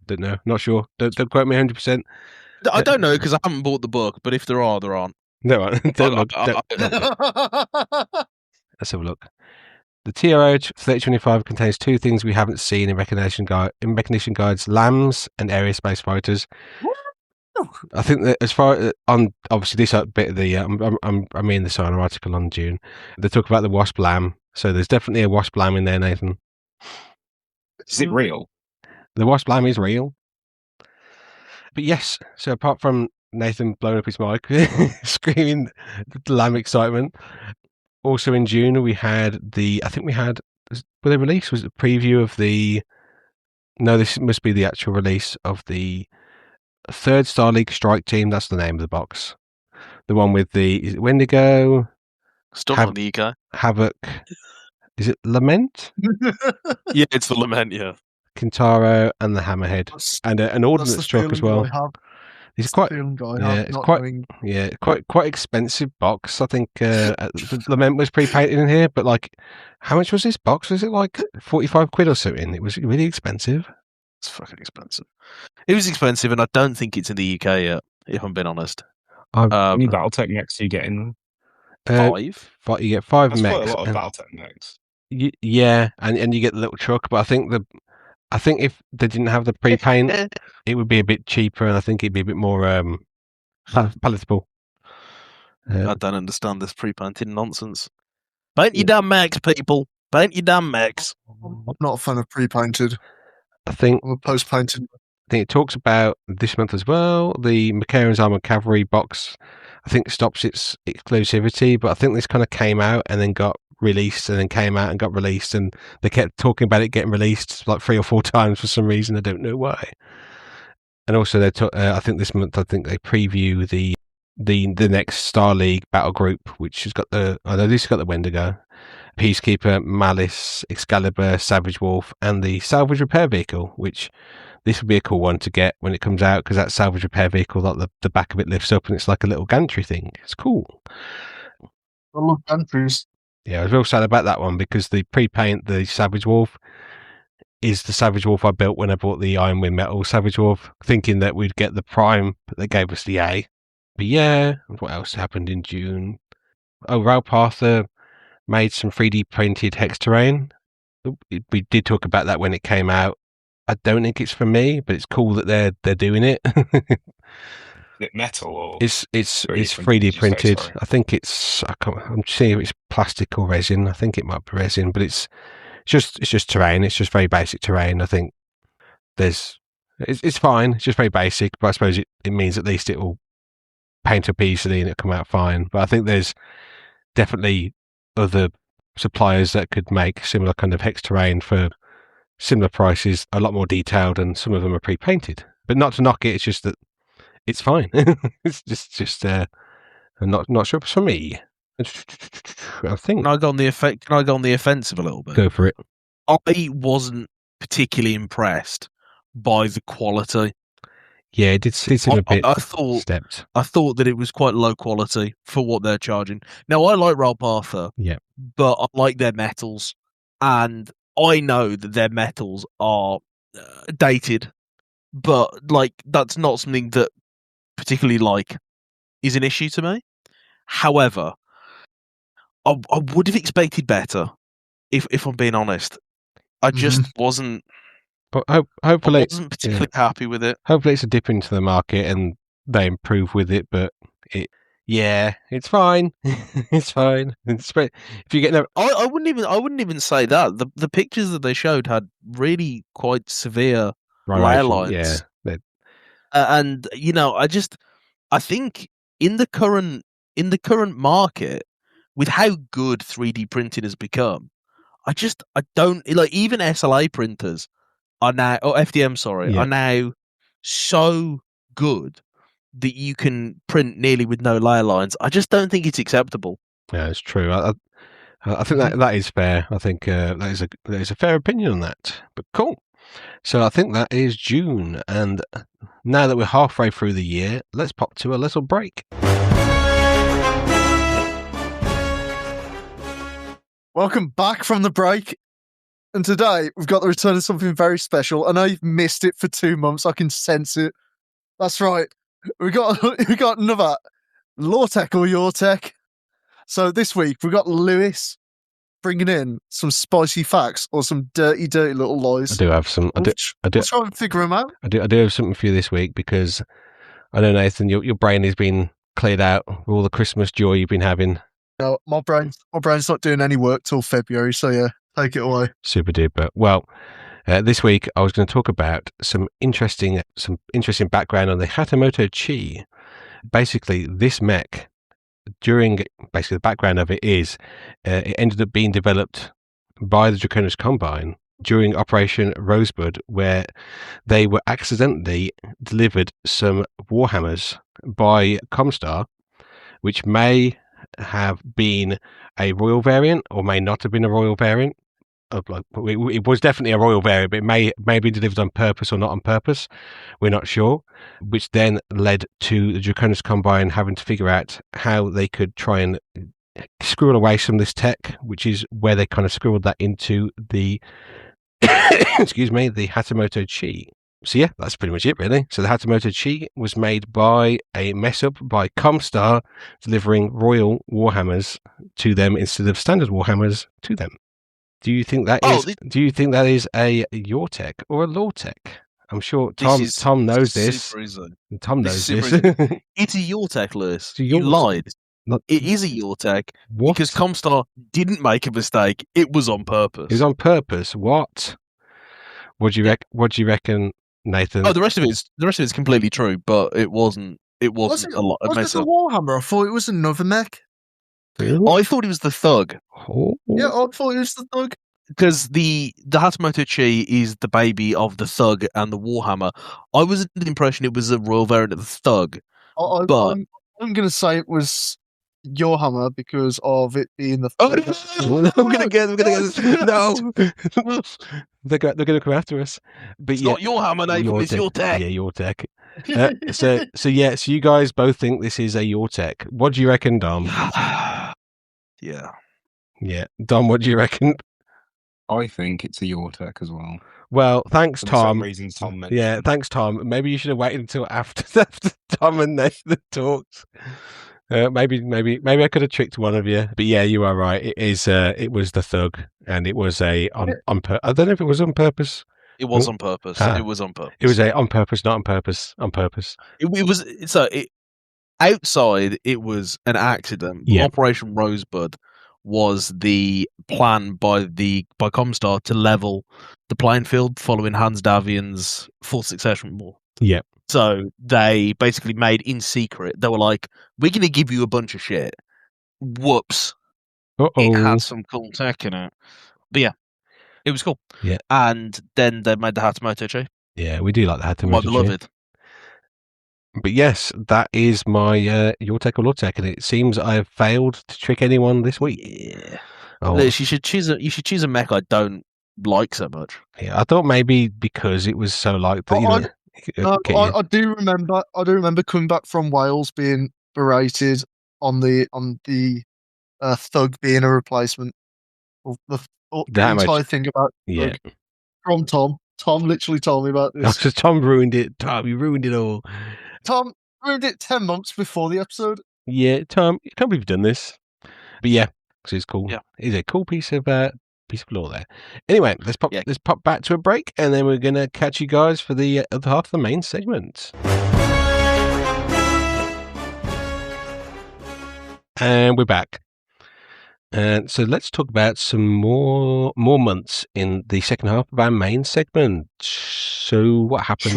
Don't know, not sure. Don't quote me 100%. I don't know because I haven't bought the book, but if there are, there aren't. No, don't look. Let's have a look. The TRO 3025 contains two things we haven't seen in recognition guides: lambs and aerospace fighters. I think that as far on obviously this bit of the I'm reading the Signer article on June. They talk about the wasp lamb, so there's definitely a wasp lamb in there, Nathan. Is it real? The wasp lamb is real. But yes, so apart from Nathan blowing up his mic, screaming lamb excitement. Also in June, were they released? Was it a preview of no, this must be the actual release of the third Star League Strike Team. That's the name of the box. The one with is it Wendigo? Still not the UK. Havoc. Is it Lament? Yeah, it's the Lament, yeah. Kintaro and the Hammerhead. And an ordnance truck as well. It's quite expensive box. I think the Lament was pre-painted in here, but like, how much was this box? Was it like 45 quid or something? It was really expensive. It's fucking expensive. It was expensive, and I don't think it's in the UK yet, if I'm being honest. How many BattleTech mechs do you get in there? 5. You get 5 That's mechs. Quite a lot of BattleTech mechs. Yeah, and you get the little truck, but I think if they didn't have the pre-paint, it would be a bit cheaper, and I think it'd be a bit more palatable. I don't understand this pre-painted nonsense. Paint your damn mechs, people. Paint your damn mechs. I'm not a fan of pre-painted. I'm a post-painted. I think it talks about this month as well. The McCarran's Armored Cavalry box, I think, stops its exclusivity, but I think this kind of came out and then got released and then came out and got released, and they kept talking about it getting released like 3 or 4 times for some reason. I don't know why. And also, I think this month, I think they preview the next Star League battle group, which has got this has got the Wendigo, Peacekeeper, Malice, Excalibur, Savage Wolf, and the Salvage Repair Vehicle, which this would be a cool one to get when it comes out, because that Salvage Repair Vehicle, like the back of it lifts up and it's like a little gantry thing. It's cool. I love gantries. Yeah, I was real sad about that one because the pre-paint, the Savage Wolf, is the Savage Wolf I built when I bought the Iron Wind Metal Savage Wolf, thinking that we'd get the Prime, but they gave us the A. But yeah, what else happened in June? Oh, Rail Parther made some 3D printed hex terrain. We did talk about that when it came out. I don't think it's for me, but it's cool that they're doing it. Is it metal or it's 3D printed. I think I'm seeing if it's plastic or resin. I think it might be resin, but it's just terrain. It's just very basic terrain. I think it's fine. It's just very basic, but I suppose it means at least it will paint up easily and it'll come out fine. But I think there's definitely other suppliers that could make similar kind of hex terrain for similar prices, a lot more detailed, and some of them are pre-painted. But not to knock it, it's just that it's fine. It's just I'm not sure it's for me. I think. Can I go on the offensive a little bit? Go for it. I wasn't particularly impressed by the quality. Yeah, it did seem a bit stepped. I thought that it was quite low quality for what they're charging. Now, I like Rail Parther, but I like their metals, and I know that their metals are dated, but that's not something that particularly is an issue to me. However, I would have expected better, if I'm being honest. I just wasn't. But hopefully, I wasn't particularly happy with it. Hopefully, it's a dip into the market and they improve with it. But it's fine. It's fine. If you get I wouldn't even say that. The pictures that they showed had really quite severe layer lines. Yeah, and I think in the current market, with how good 3D printing has become, I don't even SLA printers are now, FDM, are now so good that you can print nearly with no layer lines. I just don't think it's acceptable. Yeah, it's true. I think that is fair. I think that is a fair opinion on that. But cool. So I think that is June, and now that we're halfway through the year, let's pop to a little break. Welcome back from the break. And today, we've got the return of something very special. I know you've missed it for 2 months. I can sense it. That's right. We got another Law Tech or Your Tech. So this week, we've got Lewis bringing in some spicy facts or some dirty little lies. I do have some. We'll try and figure them out. I do have something for you this week, because I know, Nathan, your brain has been cleared out with all the Christmas joy you've been having. No, my brain's not doing any work till February, so yeah, take it away. Super duper. Well, this week I was going to talk about some interesting background on the Hatamoto Chi. Basically, this mech, the background of it is, it ended up being developed by the Draconis Combine during Operation Rosebud, where they were accidentally delivered some Warhammers by Comstar, which may have been a royal variant or may not have been a royal variant. It was definitely a royal variant, but it may have been delivered on purpose or not on purpose. We're not sure. Which then led to the Draconis Combine having to figure out how they could try and squirrel away some of this tech, which is where they kind of squirreled that into the excuse me, the Hatamoto Chi. So yeah, that's pretty much it, really. So the Hatamoto Chi was made by a mess up by Comstar, delivering royal warhammers to them instead of standard warhammers to them. Do you think that is a Yortech or a Lawtech? I'm sure Tom knows this. Tom knows this. It's a Yortech, Lewis. You lied. It is a Yortech because Comstar didn't make a mistake. It was on purpose. It was on purpose. What? What do you reckon, Nathan? Oh, the rest of it's completely true, but it wasn't. It wasn't a lot. Was it a Warhammer? I thought it was another mech. I thought it was the Thug. Oh. Yeah, I thought it was the Thug. Because the Hatamoto Chi is the baby of the Thug and the Warhammer. I was under the impression it was a royal variant of the Thug. I'm going to say it was your hammer because of it being the. I'm gonna get no. They're gonna come after us. But it's not your hammer, Nathan. It's Yortech. Yeah, Yortech. So you guys both think this is a Yortech. What do you reckon, Dom? Yeah. Dom, what do you reckon? I think it's a Yortech as well. Well, thanks, Tom. Reasons Tom mentioned. Yeah, thanks, Tom. Maybe you should have waited until after Tom and Nathan talked. Maybe I could have tricked one of you, but yeah, you are right. It is. It was the Thug, and it was I don't know if it was on purpose. It was on purpose. It was on purpose. It was on purpose, not on purpose. On purpose. It was. So outside, it was an accident. Yeah. Operation Rosebud was the plan by Comstar to level the playing field following Hans Davian's Fourth Succession War. Yeah. So they basically made in secret. They were like, "We're going to give you a bunch of shit." Whoops! It had some cool tech in it. But yeah, it was cool. Yeah. And then they made the Hatamoto Chi. Yeah, we do like the Hatamoto My beloved. But yes, that is my Yortech or Lawtech, and it seems I have failed to trick anyone this week. Yeah. Liz, you should choose a mech I don't like so much. Yeah, I thought maybe because it was so like that. I do remember coming back from Wales being berated on the Thug being a replacement. The entire thing about Thug from Tom. Tom literally told me about this. Because Tom ruined it. Tom, you ruined it all. Tom ruined it 10 months before the episode. Yeah, Tom, I can't believe you've done this. But yeah, because it's cool. Yeah. It's a cool piece of law there. Anyway, let's pop back to a break, and then we're going to catch you guys for the other half of the main segment. And we're back. And so let's talk about some more months in the second half of our main segment. So what happened?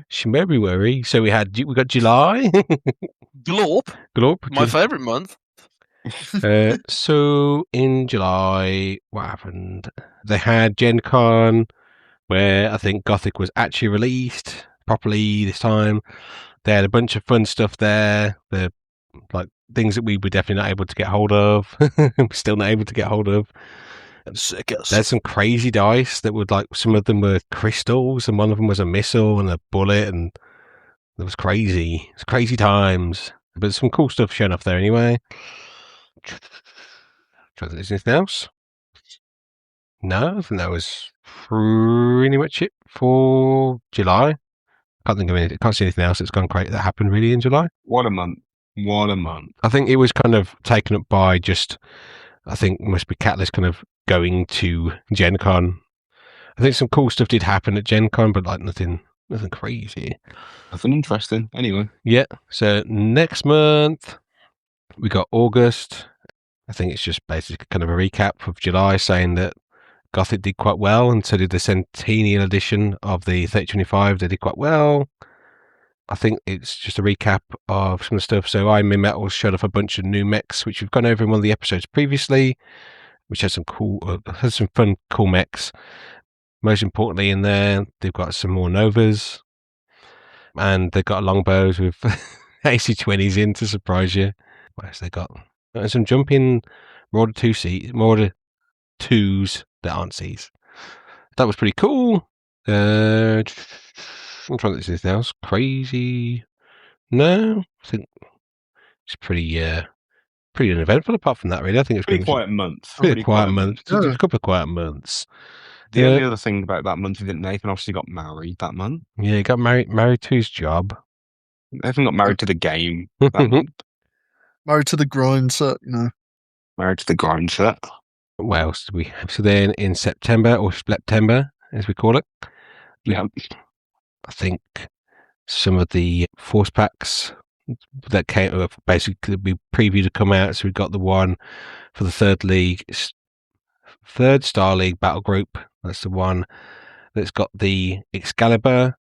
Schmebruary. So we got July. Glorp. My favourite month. So in July, what happened? They had Gen Con, where I think Gothic was actually released properly this time. They had a bunch of fun stuff there. The things that we were definitely not able to get hold of. We're still not able to get hold of. There's some crazy dice that would some of them were crystals, and one of them was a missile and a bullet, and it was crazy. It's crazy times. But some cool stuff shown off there anyway. Trying to think anything else? No, I think that was pretty much it for July. Can't think of anything. Can't see anything else that's gone great that happened really in July. What a month. I think it was kind of taken up by I think it must be Catalyst kind of going to Gen Con. I think some cool stuff did happen at Gen Con, but nothing crazy. Nothing interesting. Anyway. Yeah. So next month we got August. I think it's just basically kind of a recap of July, saying that Gothic did quite well, and so did the Centennial edition of the 3025. They did quite well. I think it's just a recap of some of the stuff. So Iron Man Metal showed off a bunch of new mechs, which we've gone over in one of the episodes previously, which has some fun, cool mechs. Most importantly in there, they've got some more Novas, and they've got longbows with AC-20s in to surprise you. What else they got? And some jumping Marauder 2s that aren't Cs. That was pretty cool. I'm trying to think of anything else crazy. No, I think it's pretty uneventful. Apart from that, really, I think it's pretty quiet month. Pretty quiet month. A couple of quiet months. The only other thing about that month is that Nathan obviously got married that month. Yeah, he got married to his job. Nathan got married to the game that month. Married to the grind set, Married to the grind set. What else did we have? So then in September, or September, as we call it, Yeah. I think some of the force packs that came, basically we previewed to come out. So we got the one for the third Star League battle group. That's the one that's got the Excalibur,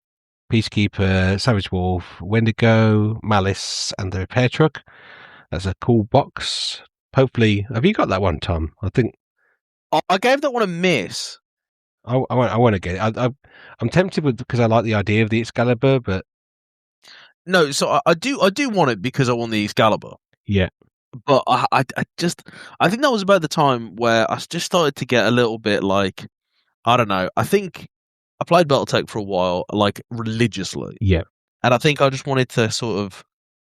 Peacekeeper, Savage Wolf, Wendigo, Malice, and the repair truck. That's a cool box. Hopefully, have you got that one, Tom? I think I gave that one a miss. I want to get it. I'm tempted because I like the idea of the Excalibur, but no. So I do want it because I want the Excalibur. Yeah, but I think that was about the time where I just started to get a little bit like, I don't know. I think I played BattleTech for a while, like religiously. Yeah, and I think I just wanted to sort of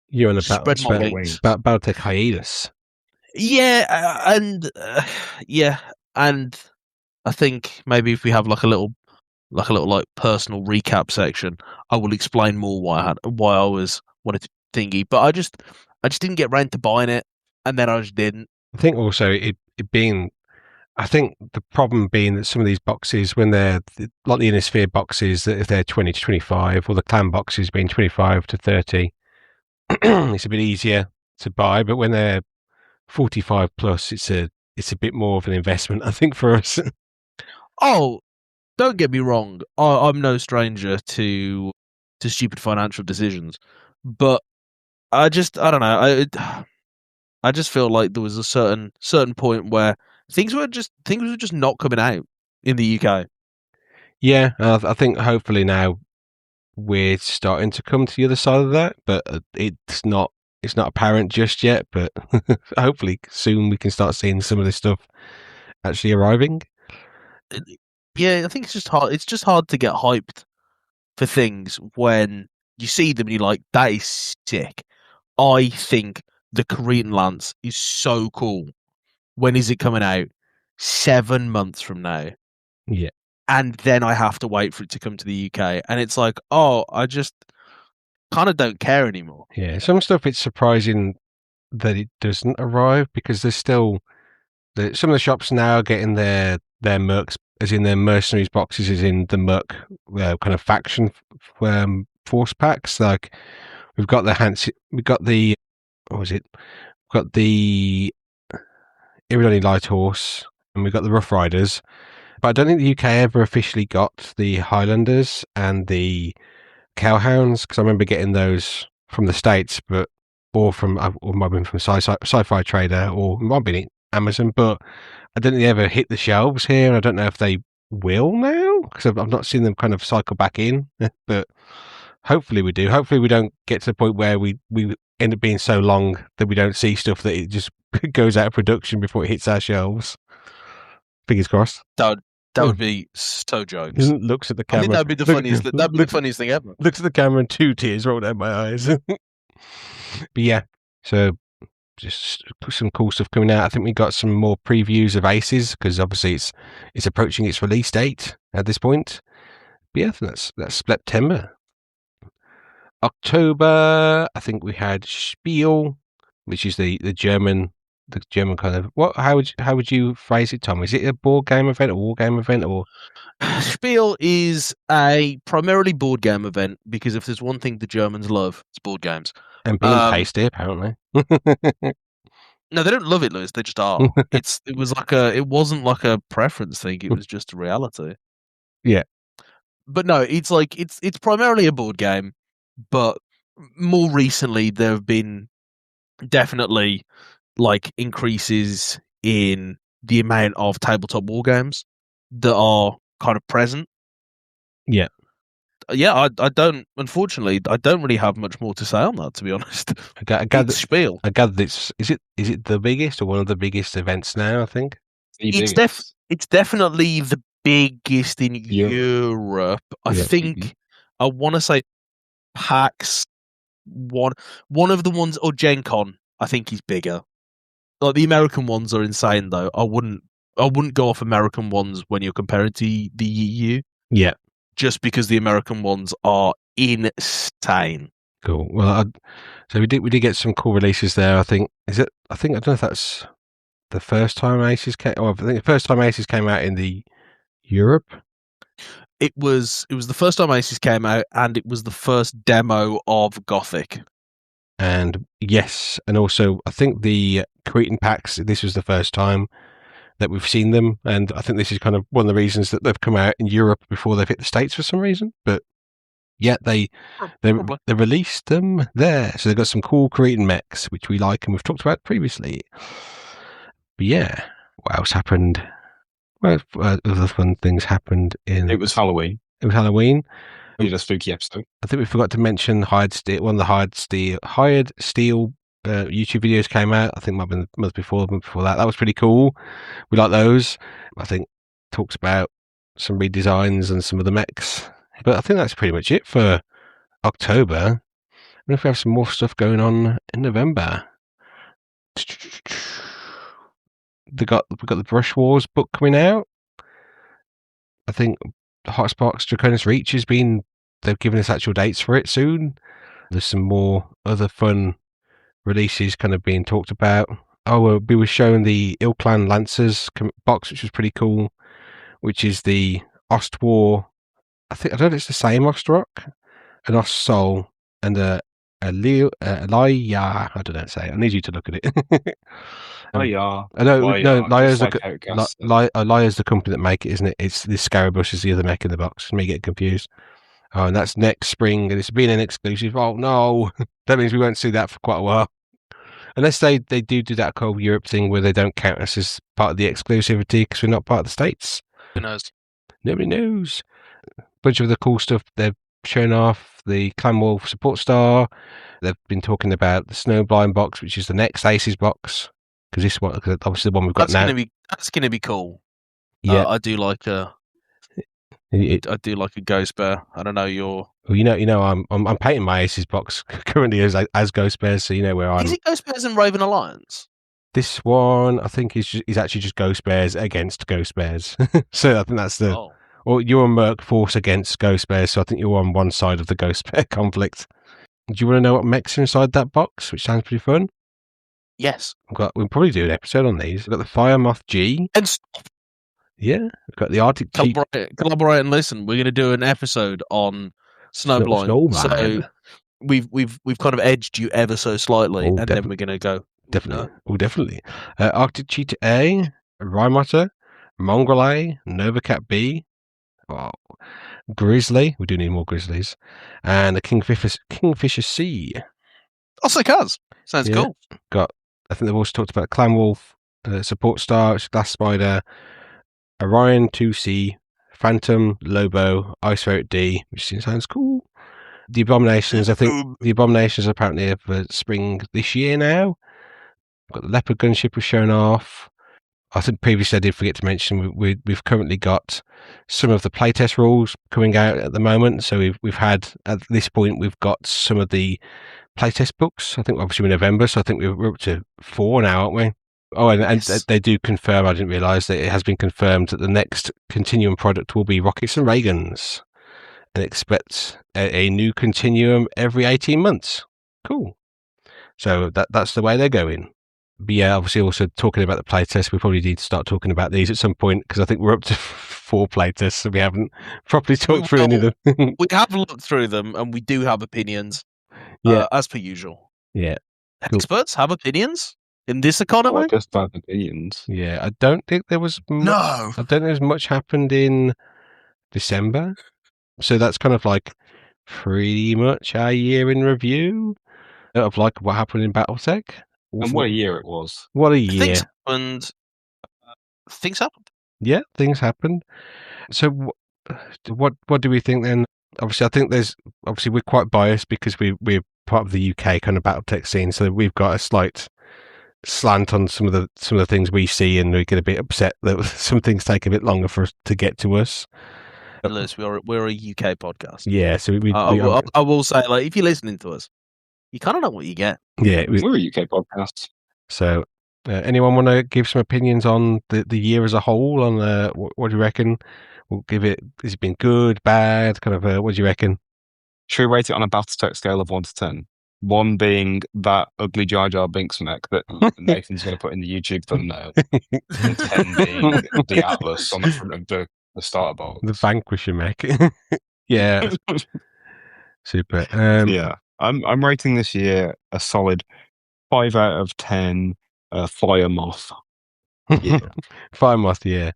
you're on a spread my wings. BattleTech hiatus. Yeah, and I think maybe if we have like a little personal recap section, I will explain more why I was wanted to thingy. But I just didn't get round to buying it, and then I just didn't. I think also it being, I think the problem being that some of these boxes, when they're like the Inner Sphere boxes, that if they're 20 to 25, or the clan boxes being 25 to 30, it's a bit easier to buy. But when they're 45 plus, it's a bit more of an investment, I think, for us. Oh, don't get me wrong. I'm no stranger to stupid financial decisions, but I don't know. I just feel like there was a certain point where things were just not coming out in the UK. Yeah, I think hopefully now we're starting to come to the other side of that, but it's not apparent just yet. But hopefully soon we can start seeing some of this stuff actually arriving. Yeah, I think it's just hard. It's just hard to get hyped for things when you see them and you're like, that is sick. I think the Korean Lance is so cool. When is it coming out? 7 months from now. Yeah. And then I have to wait for it to come to the UK. And it's like, oh, I just kind of don't care anymore. Yeah, some stuff it's surprising that it doesn't arrive, because there's still some of the shops now are getting their mercs, as in their mercenaries boxes, as in the merc kind of faction force packs. Like we've got the what was it? We've got the Iridani Light Horse, and we've got the Rough Riders. But I don't think the UK ever officially got the Highlanders and the Cowhounds, because I remember getting those from the States, but or might have been from Sci-Fi Trader, or it might have been Amazon, but I don't think they ever hit the shelves here. I don't know if they will now, because I've not seen them kind of cycle back in. But hopefully we do. Hopefully we don't get to the point where we end up being so long that we don't see stuff that it just goes out of production before it hits our shelves. Fingers crossed. That would be so jokes. Looks at the camera. I think that'd be the funniest. That'd be the funniest thing ever. Looks at the camera and 2 tears roll down my eyes. But yeah, so just some cool stuff coming out. I think we got some more previews of Aces, because obviously it's approaching its release date at this point. But yeah, that's September. October, I think we had Spiel, which is the German kind of how would you phrase it, Tom? Is it a board game event, a war game event, or? Spiel is a primarily board game event, because if there's one thing the Germans love, it's board games. And being tasty, apparently. No, they don't love it, Lewis. They just are. It wasn't like a preference thing. It was just a reality. Yeah. But no, it's primarily a board game. But more recently, there have been definitely like increases in the amount of tabletop war games that are kind of present. Yeah. Yeah, I don't. Unfortunately, I don't really have much more to say on that, to be honest. I gather Spiel. I gather is it the biggest, or one of the biggest events now? I think it's definitely the biggest in Europe. I think I want to say PAX one of the ones, or Gen Con, I think is bigger. Like the American ones are insane though. I wouldn't wouldn't go off American ones when you're comparing to the EU. Yeah. Just because the American ones are insane. Cool. Well, so we did get some cool releases there. I think I don't know if that's the first time Aces came. I think the first time Aces came out in the Europe. It was the first time Aces came out, and it was the first demo of Gothic. And yes, and also I think the Cretan packs. This was the first time that we've seen them, and I think this is kind of one of the reasons that they've come out in Europe before they've hit the States for some reason. But yeah, they released them there, so they've got some cool Cretan mechs which we like and we've talked about previously. But yeah, what else happened? Well, other fun things happened in. It was Halloween. It was Halloween. We did a spooky episode. I think we forgot to mention Hired Steel. One of the Hired Steel YouTube videos came out. I think it might have been the month before that. That was pretty cool. We like those. I think talks about some redesigns and some of the mechs. But I think that's pretty much it for October. I wonder if we have some more stuff going on in November. We've got the Brush Wars book coming out. I think Hotspark's Draconis Reach they've given us actual dates for it soon. There's some more other fun releases kind of being talked about. We were showing the Ilklan Lancers box, which was pretty cool, which is the Ostwar. I don't know if it's the same Ostrock, an Ostsol, and a Laya. I don't know how to say it. I need you to look at it. Laya's the company that make it, isn't it? It's this Scarabush is the other mech in the box. Me get confused. Oh, and that's next spring, and it's been an exclusive. Oh no, that means we won't see that for quite a while, unless they do that whole Europe thing where they don't count us as part of the exclusivity because we're not part of the States. Who knows? Nobody knows. A bunch of the cool stuff they've shown off. The Clan Wolf Support Star. They've been talking about the Snowblind box, which is the next Aces box. Because this one, obviously the one we've got now. That's gonna be cool. Yeah, I do like a Ghost Bear. I don't know your. Well, you know, I'm painting my Aces box currently as Ghost Bears, so you know where I'm. Is it Ghost Bears and Raven Alliance? This one, I think, is actually just Ghost Bears against Ghost Bears. So I think that's the. Oh. Or you're a Merc Force against Ghost Bears, so I think you're on one side of the Ghost Bear conflict. Do you want to know what mechs are inside that box, which sounds pretty fun? Yes. We'll probably do an episode on these. We've got the Fire Moth G. And stop. Yeah. We've got the Arctic Collaborate and listen. We're going to do an episode on Snowblind. So we've kind of edged you ever so slightly, and then we're going to go. Definitely. Definitely. Arctic Cheetah A, Rhymotter, Mongrel A, Novacat B. Wow. Grizzly. We do need more Grizzlies. And the Kingfisher C. Oh, so it does. Sounds cool. I think they've also talked about Clan Wolf, Support Star, which is Glass Spider, Orion 2C, Phantom, Lobo, Ice Ferret D, which sounds cool. The Abominations, I think the Abominations apparently have spring this year now. Got the Leopard Gunship was shown off. I think previously I did forget to mention we've currently got some of the playtest rules coming out at the moment. So we've had at this point we've got some of the playtest books. I think obviously in November, so I think we're up to 4 now, aren't we? Oh, and yes. They do confirm. I didn't realise that it has been confirmed that the next Continuum product will be Rockets and Reagans, and expect a new Continuum every 18 months. Cool. So that's the way they're going. But yeah, obviously also talking about the playtest, we probably need to start talking about these at some point because I think we're up to 4 playtests, so we haven't properly talked through any of them. We have looked through them and we do have opinions, as per usual. Yeah. Experts have opinions in this economy? I just have opinions. Yeah, I don't think there was I don't think there's much happened in December. So that's kind of like pretty much our year in review of like what happened in BattleTech. And what a year it was. What a year. Things happened. Yeah, things happened. So what do we think then? Obviously, I think we're quite biased because we're part of the UK kind of BattleTech scene, so we've got a slight slant on some of the things we see, and we get a bit upset that some things take a bit longer for us to get to us. Liz, we're a UK podcast. Yeah, so I will say, like, if you're listening to us, you kind of know what you get. Yeah, we're a UK podcast. So Anyone want to give some opinions on the year as a whole? On what do you reckon? We'll give it. Has it been good, bad? Kind of. What do you reckon? Should we rate it on a BattleTech scale of 1 to 10? 1 being that ugly Jar Jar Binks mech that Nathan's going to put in the YouTube thumbnail, and 10 being the Atlas on the front of the starter box. The Vanquisher mech. Yeah. Super. Yeah, I'm rating this year a solid 5 out of 10. Fire Moth. Yeah. Fire Moth. Yeah.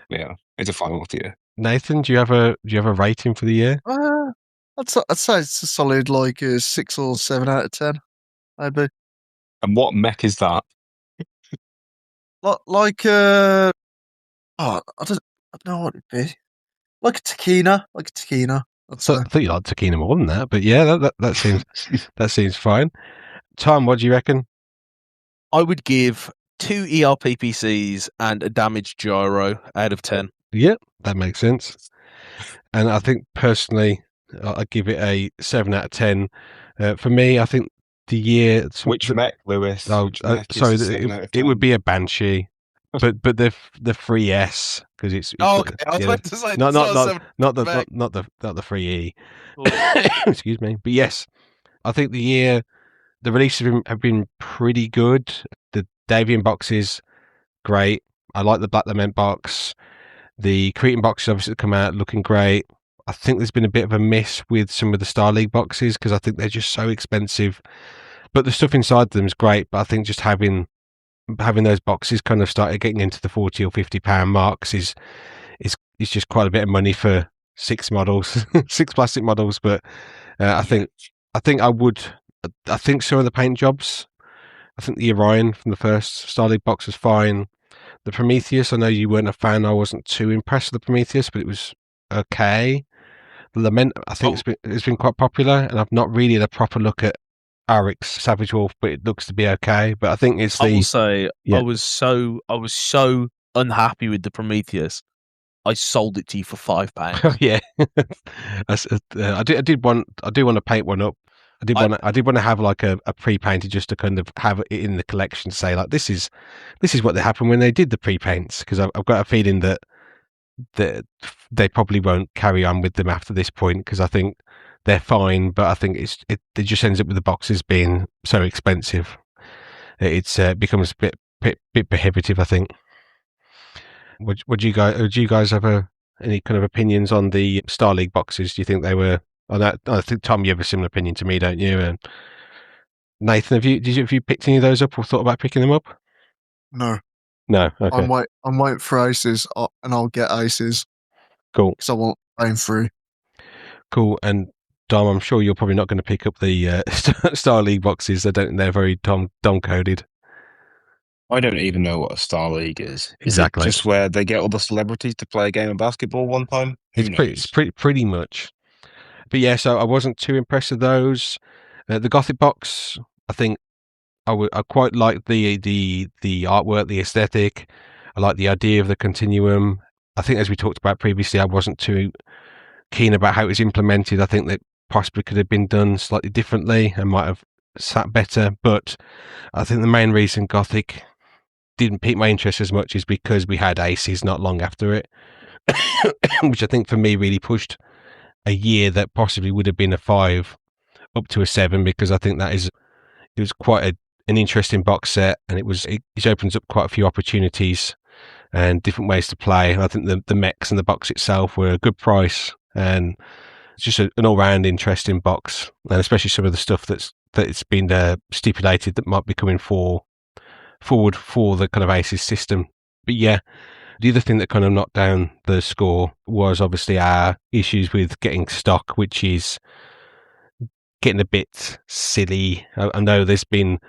Yeah, it's a Fire Moth year. Nathan, do you have a rating for the year? I'd say it's a solid 6 or 7 out of 10, maybe. And what mech is that? I don't know what it'd be. Like a Takina. I thought you liked Takina more than that, but yeah, that seems that seems fine. Tom, what do you reckon? I would give 2 ERPPCs and a damaged gyro out of 10. Yeah, that makes sense. And I think personally, I'd give it a 7 out of 10. For me, I think the year. Which mech, Lewis? Oh, sorry, it would be a Banshee, but the 3S because it's. Okay, I was about to say not the 3E. Excuse me, but yes, I think the releases have been pretty good. The Davian boxes, great. I like the Black Lament box. The Cretan boxes obviously come out looking great. I think there's been a bit of a miss with some of the Star League boxes because I think they're just so expensive. But the stuff inside them is great. But I think just having those boxes kind of started getting into the £40 or £50 marks is just quite a bit of money for 6 models, 6 plastic models. But I think some of the paint jobs. I think the Orion from the first Star League box was fine. The Prometheus, I know you weren't a fan. I wasn't too impressed with the Prometheus, but it was okay. The Lament, I think it's been quite popular, and I've not really had a proper look at Aric's Savage Wolf, but it looks to be okay. But I think it's I will say, yeah. I was so unhappy with the Prometheus. I sold it to you for £5. Yeah, I do want to paint one up. I did want to have like a pre-painted just to kind of have it in the collection to say like this is what happened when they did the pre-paints, because I've got a feeling that they probably won't carry on with them after this point because I think they're fine, but I think it just ends up with the boxes being so expensive. It becomes a bit prohibitive, I think. Would you guys have any kind of opinions on the Star League boxes? Do you think they were? I think Tom, you have a similar opinion to me, don't you? And Nathan, have you picked any of those up or thought about picking them up? No. Okay. I'm waiting for aces, and I'll get aces. Cool. Because I want aim free. Cool. And Dom, I'm sure you're probably not going to pick up the Star League boxes. They're very Dom coded. I don't even know what a Star League is. Exactly. Is it just where they get all the celebrities to play a game of basketball one time? It's pretty much. But yeah, so I wasn't too impressed with those. The Gothic box, I think I quite like the artwork, the aesthetic. I like the idea of the continuum. I think, as we talked about previously, I wasn't too keen about how it was implemented. I think that possibly could have been done slightly differently and might have sat better. But I think the main reason Gothic didn't pique my interest as much is because we had Aces not long after it, which I think for me really pushed a year that possibly would have been a 5 up to a 7, because I think it was quite an interesting box set, and it opens up quite a few opportunities and different ways to play. And I think the mechs and the box itself were a good price, and it's just an all-round interesting box, and especially some of the stuff that's been stipulated that might be coming forward for the kind of Aces system. But yeah, the other thing that kind of knocked down the score was obviously our issues with getting stock, which is getting a bit silly. I know there's been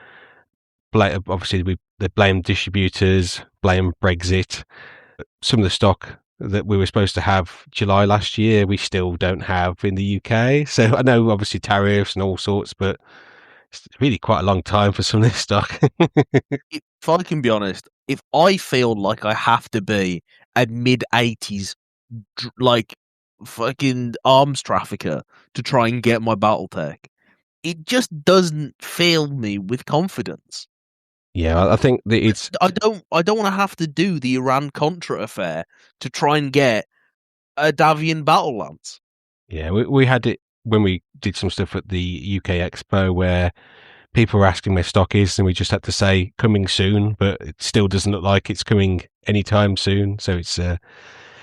obviously they blame distributors, blame Brexit. Some of the stock that we were supposed to have July last year, we still don't have in the UK. So I know obviously tariffs and all sorts, but it's really quite a long time for some of this stock. If I can be honest, if I feel like I have to be a mid-80s like fucking arms trafficker to try and get my BattleTech, it just doesn't fill me with confidence. Yeah, I think that it's. I don't want to have to do the Iran-Contra affair to try and get a Davian battle lance. Yeah, we had it when we did some stuff at the UK Expo where people were asking where stock is, and we just had to say coming soon, but it still doesn't look like it's coming anytime soon. So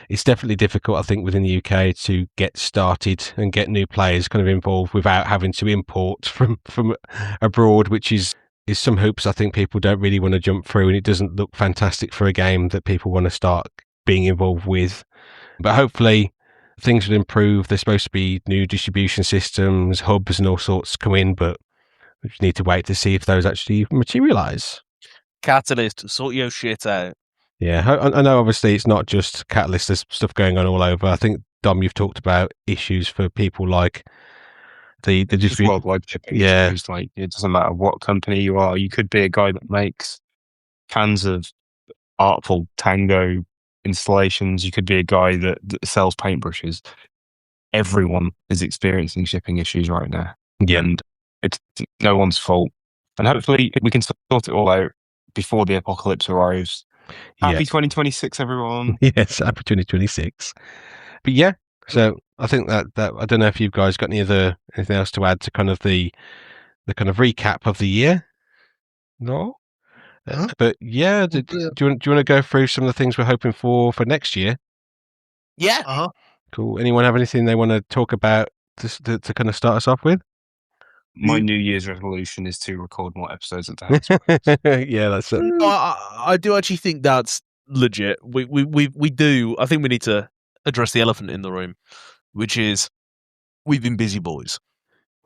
it's definitely difficult, I think, within the UK to get started and get new players kind of involved without having to import from abroad, which is some hoops I think people don't really want to jump through, and it doesn't look fantastic for a game that people want to start being involved with. But hopefully things will improve. There's supposed to be new distribution systems, hubs and all sorts come in, but we just need to wait to see if those actually materialise. Catalyst, sort your shit out. Yeah, I know obviously it's not just Catalyst, there's stuff going on all over. I think, Dom, you've talked about issues for people like the just worldwide shipping issues. Like, it doesn't matter what company you are. You could be a guy that makes cans of Artful Tango installations. You could be a guy that sells paintbrushes. Everyone is experiencing shipping issues right now. Yeah. And it's no one's fault. And hopefully we can sort it all out before the apocalypse arrives. Happy 2026, everyone. Yes, happy 2026. But yeah, so I think that I don't know if you guys got anything else to add to kind of the kind of recap of the year. No? But yeah, do you want to go through some of the things we're hoping for next year? Yeah. Uh-huh. Cool. Anyone have anything they want to talk about to kind of start us off with? My New Year's resolution is to record more episodes of that. Yeah, that's it. I do actually think that's legit. We do. I think we need to address the elephant in the room, which is we've been busy boys.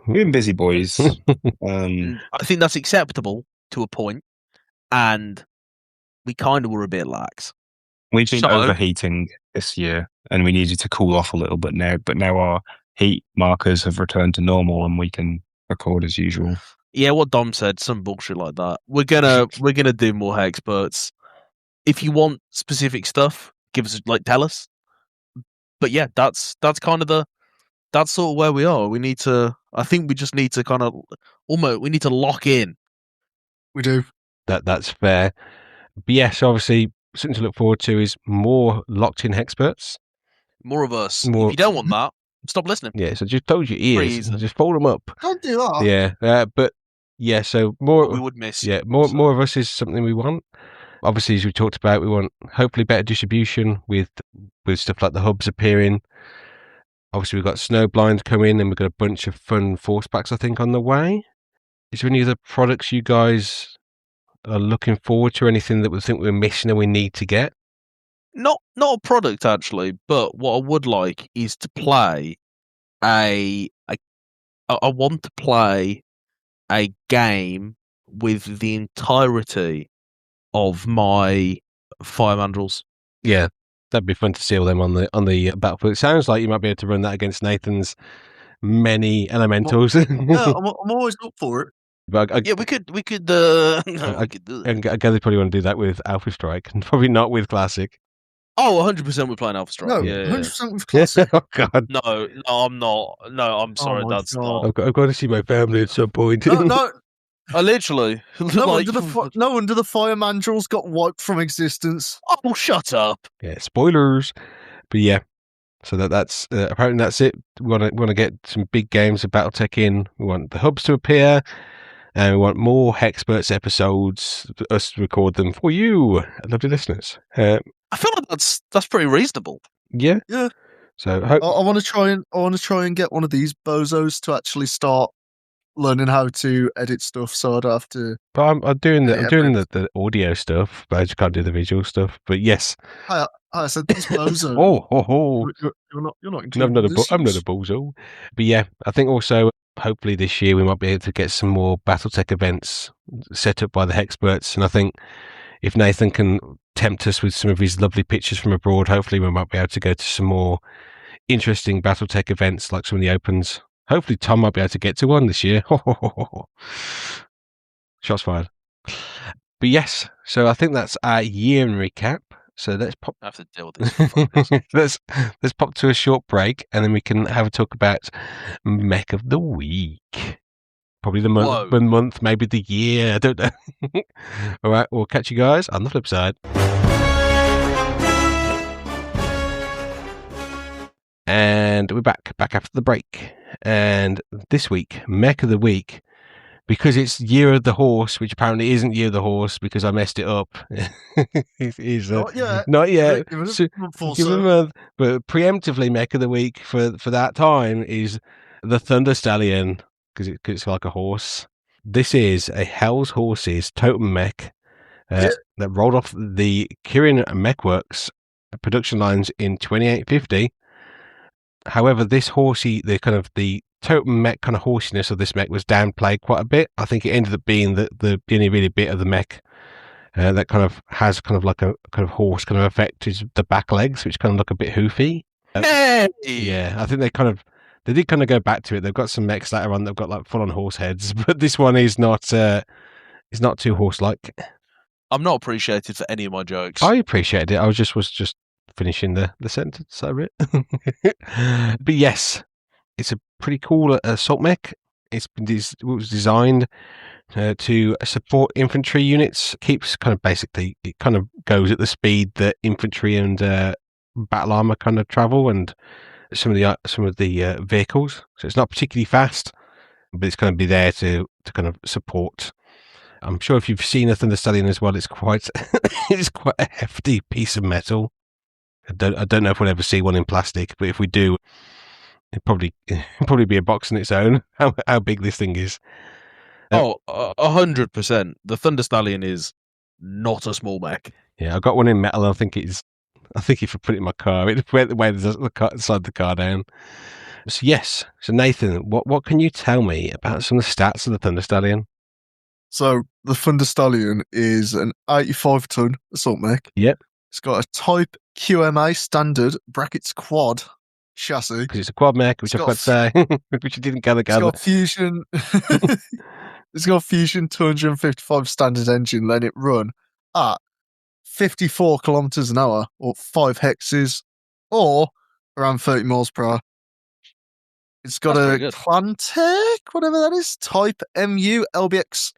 We've been busy boys. I think that's acceptable to a point, and we kind of were a bit lax. We've been overheating this year, and we needed to cool off a little bit now. But now our heat markers have returned to normal, and we can record as usual. Yeah, what Dom said, some bullshit like that. We're gonna do more Hexperts. If you want specific stuff, give us tell us. But yeah, that's kind of that's sort of where we are. I think we just need to kind of we need to lock in. We do. That's fair. But yes, obviously something to look forward to is more locked in Hexperts. More of us. If you don't want that, stop listening. Yeah, so just close your ears and just fold them up. Don't do that. Yeah, but yeah, so more. What we would miss. Yeah, more of us is something we want. Obviously, as we talked about, we want hopefully better distribution with stuff like the hubs appearing. Obviously, we've got Snowblind coming, and we've got a bunch of fun force packs, I think, on the way. Is there any other products you guys are looking forward to, or anything that we think we're missing and we need to get? Not a product actually, but what I would like is to play I want to play a game with the entirety of my fire mandrels. Yeah, that'd be fun to see all them on the battlefield. It sounds like you might be able to run that against Nathan's many elementals. Yeah, I'm always up for it. But we could. I gather you probably want to do that with Alpha Strike, and probably not with Classic. Oh, 100% we're playing Alpha Strike. No, yeah, 100% with Classic. Oh God, no, I'm not. No, I'm sorry, that's God. not. I've got to see my family at some point. No. I literally. No wonder the fire mandrels got wiped from existence. Oh, shut up! Yeah, spoilers. But yeah, so that's apparently that's it. We want to get some big games of BattleTech in. We want the hubs to appear, and we want more Hexperts episodes. Us to record them for you, lovely listeners. I feel like that's pretty reasonable. Yeah. So I want to try and get one of these bozos to actually start learning how to edit stuff, so I don't have to. But I'm doing the audio stuff, but I just can't do the visual stuff. But yes, I said this bozo. You're not. No, I'm not a bozo. But yeah, I think also hopefully this year we might be able to get some more BattleTech events set up by the Hexperts, and I think if Nathan can tempt us with some of his lovely pictures from abroad, hopefully we might be able to go to some more interesting BattleTech events like some of the opens. Hopefully Tom might be able to get to one this year. Shots fired. But yes, so I think that's our year in recap. So let's pop. I have to deal with this. let's pop to a short break, and then we can have a talk about Mech of the Week. probably the month, maybe the year. I don't know. All right, we'll catch you guys on the flip side. And we're back after the break. And this week, Mech of the Week, because it's Year of the Horse, which apparently isn't Year of the Horse because I messed it up. Not yet. Give it a month. But preemptively, Mech of the Week for that time is the Thunder Stallion, because it's like a horse. This is a Hell's Horses totem mech that rolled off the Kirin Mechworks production lines in 2850. However, this horsey, the totem mech kind of horsiness of this mech was downplayed quite a bit. I think it ended up being the only really bit of the mech that kind of has kind of like a kind of horse kind of effect is the back legs, which kind of look a bit hoofy. Yeah, I think they did kind of go back to it. They've got some mechs later on that've got like full on horse heads, but this one is not too horse like. I'm not appreciated for any of my jokes. I appreciated it. I was just finishing the sentence over it. But yes, it's a pretty cool assault mech. It was designed to support infantry units. Keeps kind of basically, it kind of goes at the speed that infantry and battle armor kind of travel, and some of the vehicles. So it's not particularly fast, but it's going to be there to kind of support. I'm sure if you've seen a Thunder Stallion as well, it's quite a hefty piece of metal. I don't know if we'll ever see one in plastic, but if we do, it'd probably be a box in its own. How big this thing is. 100%. The Thunder Stallion is not a small mech. Yeah, I got one in metal. I think if I put it in my car, it went the way slide the car down. So yes. So Nathan, what can you tell me about some of the stats of the Thunder Stallion? So the Thunder Stallion is an 85-ton assault mech. Yep. It's got a Type QMA standard brackets quad chassis. Because it's a quad mech, which I've got to say, which you didn't gather. It's got Fusion. It's got Fusion 255 standard engine, letting it run at 54 kilometers an hour, or 5 hexes, or around 30 miles per hour. It's got a Clantech, whatever that is, Type MU LBX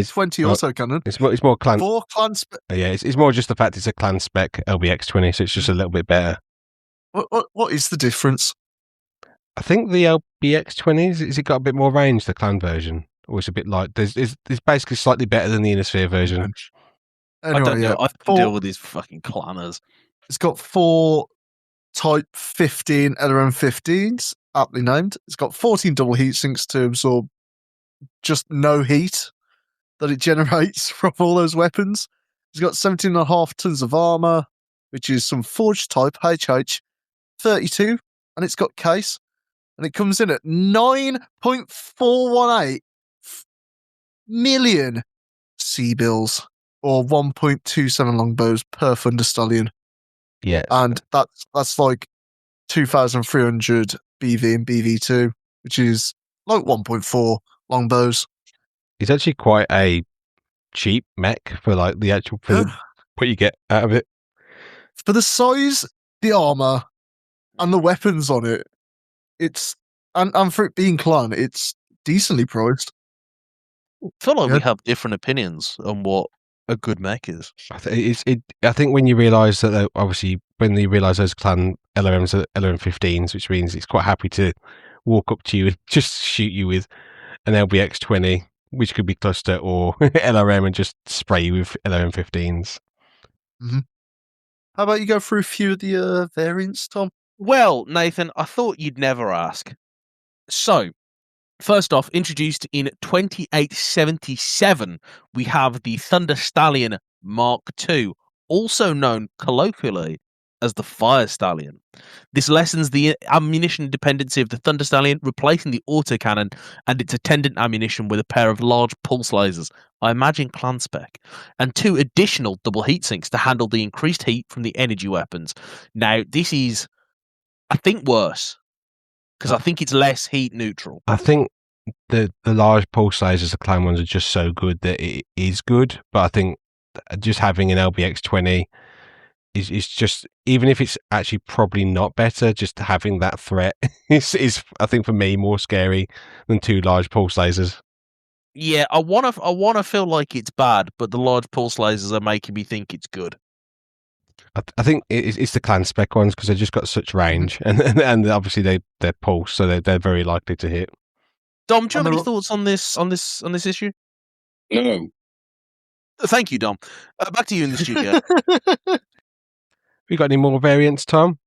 20 autocannon. It's more clan. 4 clan spec. Yeah, it's more just the fact it's a clan spec LBX 20, so it's just a little bit better. What is the difference? I think the LBX 20s, is it got a bit more range, the clan version? Or it's a bit like, it's basically slightly better than the Innosphere version. Anyway, I don't know. I can deal with these fucking clanners. It's got 4 Type 15 LRM-15s, aptly named. It's got 14 double heat sinks to absorb just no heat that it generates from all those weapons. It's got 17.5 tons of armor, which is some forged type HH 32, and it's got case, and it comes in at 9.418 million C-bills, or 1.27 longbows per Thunder Stallion. Yeah, and that's like 2,300 BV and BV2, which is like 1.4 longbows. It's actually quite a cheap mech for like the actual what you get out of it. For the size, the armor, and the weapons on it, it's and for it being clan, it's decently priced. I feel like we have different opinions on what a good mech is. I think when you realise that, obviously, when you realise those clan LRMs are LRM-15s, which means it's quite happy to walk up to you and just shoot you with an LBX 20, which could be cluster or LRM, and just spray you with LRM-15s. Mm-hmm. How about you go through a few of the variants, Tom? Well, Nathan, I thought you'd never ask. So, first off, introduced in 2877, we have the Thunder Stallion Mark II, also known colloquially as the Fire Stallion. This lessens the ammunition dependency of the Thunder Stallion, replacing the autocannon and its attendant ammunition with a pair of large pulse lasers, I imagine clan spec, and 2 additional double heat sinks to handle the increased heat from the energy weapons. Now, this is, I think, worse, because I think it's less heat neutral. I think the large pulse lasers, the clan ones, are just so good that it is good, but I think just having an LBX 20 is just, even if it's actually probably not better, just having that threat is I think for me more scary than 2 large pulse lasers. Yeah, I wanna feel like it's bad, but the large pulse lasers are making me think it's good. I think it's the clan spec ones because they just got such range, and obviously they're pulse, so they're very likely to hit. Dom, do you have any thoughts on this issue? No. Thank you, Dom. Back to you in the studio. We got any more variants, Tom?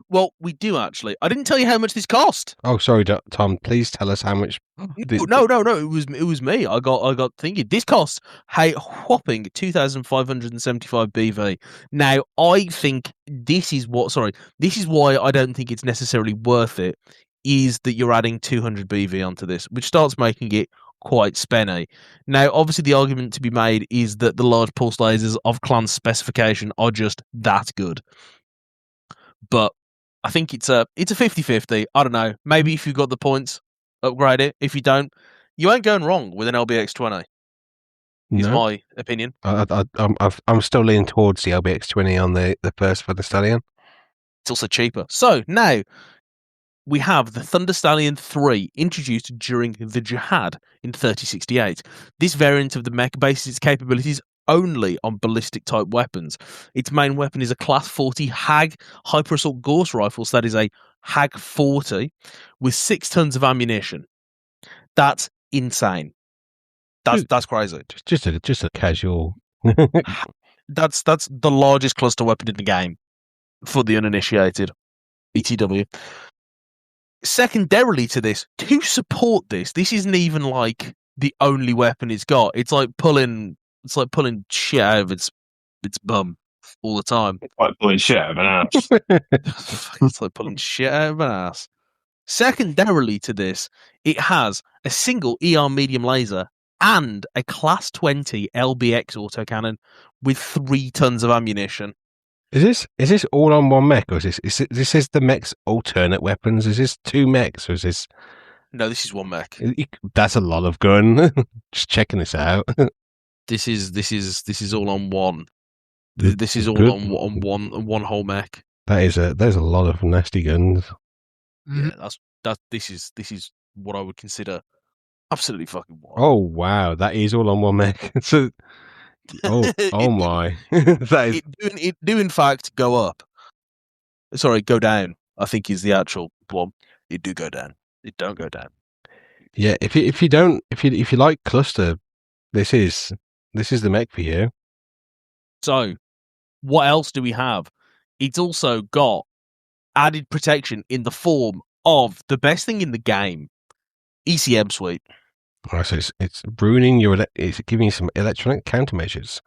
Well, we do actually. I didn't tell you how much this cost. Oh, sorry, Tom. Please tell us how much. No. It was me. I got thinking. This costs a whopping 2,575 BV. Now, I think this is why I don't think it's necessarily worth it. Is that you're adding 200 BV onto this, which starts making it quite spenny. Now, obviously, the argument to be made is that the large pulse lasers of clan specification are just that good. But I think it's a 50-50. I don't know. Maybe if you've got the points, upgrade it. If you don't, you ain't going wrong with an LBX20. Is my opinion. I'm still leaning towards the LBX20 on the first for the Stallion. It's also cheaper. So now we have the Thunder Stallion 3 introduced during the Jihad in 3068. This variant of the mech bases its capabilities only on ballistic type weapons. Its main weapon is a Class 40 HAG Hyper Assault Gauss rifle, so that is a HAG 40 with 6 tons of ammunition. That's insane. That's crazy. Just a casual. That's the largest cluster weapon in the game for the uninitiated. ETW. Secondarily to this, to support this isn't even like the only weapon it's got. It's like pulling shit out of its bum all the time. It's like pulling shit out of an ass. It's like pulling shit out of an ass. Secondarily to this, it has a single ER medium laser and a Class 20 LBX autocannon with 3 tons of ammunition. Is this all on one mech, or is this the mech's alternate weapons? Is this 2 mechs, or is this? No, this is 1 mech. That's a lot of gun. Just checking this out. This is all on one. This is all on one whole mech. There's a lot of nasty guns. Yeah, this is what I would consider absolutely fucking wild. Oh wow, that is all on one mech. So, oh my, that is it do in fact go up. Sorry, go down. I think is the actual one. It do go down. It don't go down. Yeah, if you like cluster, this is the mech for you. So, what else do we have? It's also got added protection in the form of the best thing in the game, ECM suite. Right, so it's ruining it's giving you some electronic countermeasures.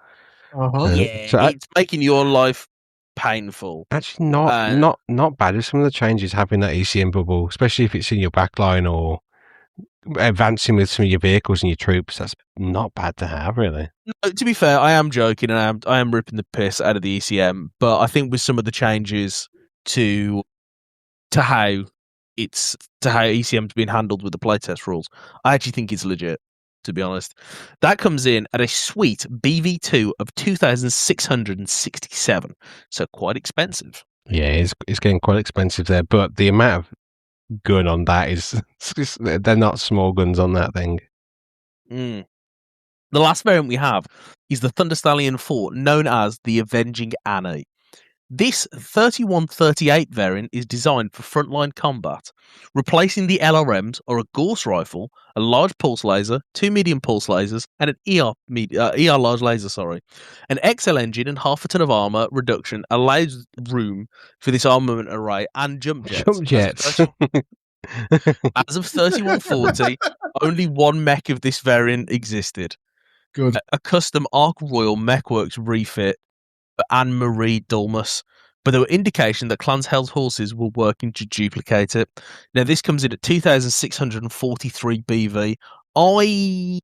Yeah, so it's making your life painful. Actually, not bad with some of the changes having that ECM bubble, especially if it's in your backline or advancing with some of your vehicles and your troops. That's not bad to have, really. No, to be fair, I am joking and I am ripping the piss out of the ECM, but I think with some of the changes to how ECM's been handled with the playtest rules, I actually think it's legit, to be honest. That comes in at a sweet BV2 of 2,667, so quite expensive. Yeah, it's getting quite expensive there, but the amount of gun on that they're not small guns on that thing. The last variant we have is the Thunder Stallion 4, known as the Avenging Annie. This 3138 variant is designed for frontline combat. Replacing the LRMs are a Gauss rifle, a large pulse laser, 2 medium pulse lasers, and an ER large laser. An XL engine and half a ton of armor reduction allows room for this armament array and jump jets. As of 3140, only 1 mech of this variant existed. Good. A custom Ark Royal Mechworks refit for Anne-Marie Dulmus, but there were indications that clans held horses were working to duplicate it. Now, this comes in at 2,643 BV. I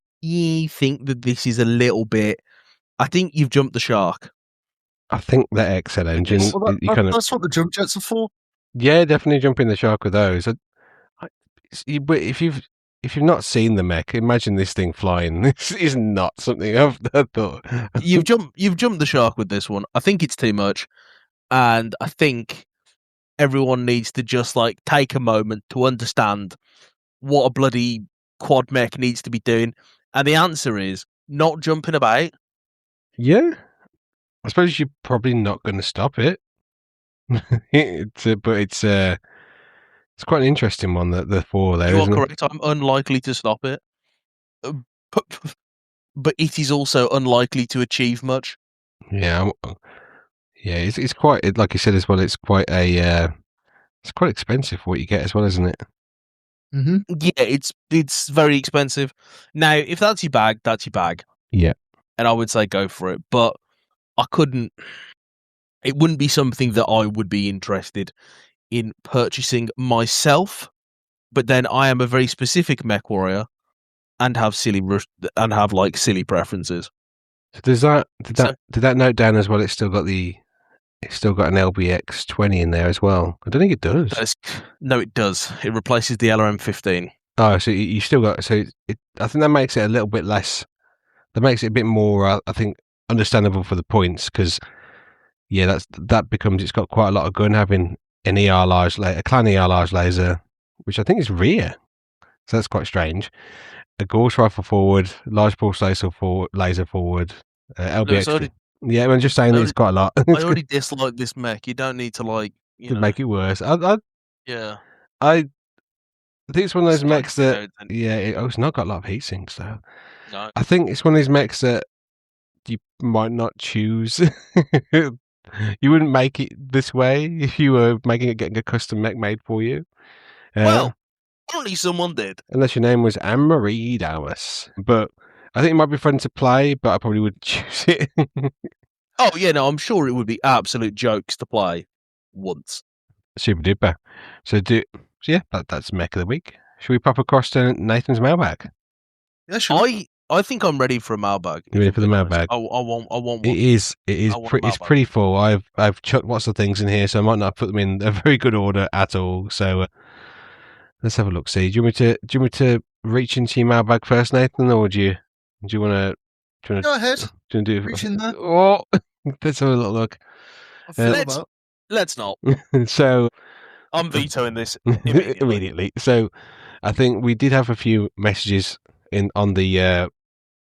think that this is a little bit... I think you've jumped the shark. I think that XL engine... Well, that's what the jump jets are for. Yeah, definitely jumping the shark with those. But if you've not seen the mech, imagine this thing flying. This is not something I've thought. You've jumped the shark with this one. I think it's too much, and I think everyone needs to just take a moment to understand what a bloody quad mech needs to be doing, And the answer is not jumping about. Yeah. I suppose you're probably not going to stop it. But it's quite an interesting one, the 4 there, You are isn't correct. I'm unlikely to stop it. But it is also unlikely to achieve much. Yeah. Yeah, it's quite, like you said as well, it's quite expensive for what you get as well, isn't it? Mm-hmm. Yeah, it's very expensive. Now, if that's your bag, that's your bag. Yeah. And I would say go for it. But it wouldn't be something that I would be interested in purchasing myself. But then I am a very specific mech warrior and have silly preferences. So did that note down as well? It's still got an LBX 20 in there as well. I don't think it does. No, it does. It replaces the LRM 15. Oh, so you still got I think that makes it a little bit less. That makes it a bit more, I think, understandable for the points because that becomes it's got quite a lot of gun having an a clan ER large laser, which I think is rear. So that's quite strange. A Gauss rifle forward, large pulse laser forward, LBX. Yeah, I'm just saying it's quite a lot. I already dislike this mech. You don't need to make it worse. Yeah. I think it's one of those mechs that it's not got a lot of heat sinks though. No. I think it's one of these mechs that you might not choose. You wouldn't make it this way if you were getting a custom mech made for you. Well, only someone did. Unless your name was Anne-Marie Damas. But I think it might be fun to play, but I probably would choose it. Oh, yeah, no, I'm sure it would be absolute jokes to play once. Super duper. So that's Mech of the Week. Should we pop across to Nathan's mailbag? Yeah, sure. I think I'm ready for a mailbag. You ready for the mailbag? I want one. It is it's pretty full. I've chucked lots of things in here, so I might not put them in a very good order at all. So let's have a look. See, do you want me to reach into your mailbag first, Nathan, or do you want to go ahead? Do you do reach in there? Oh, let's have a little look. Let's not. So I'm vetoing this immediately. So I think we did have a few messages on the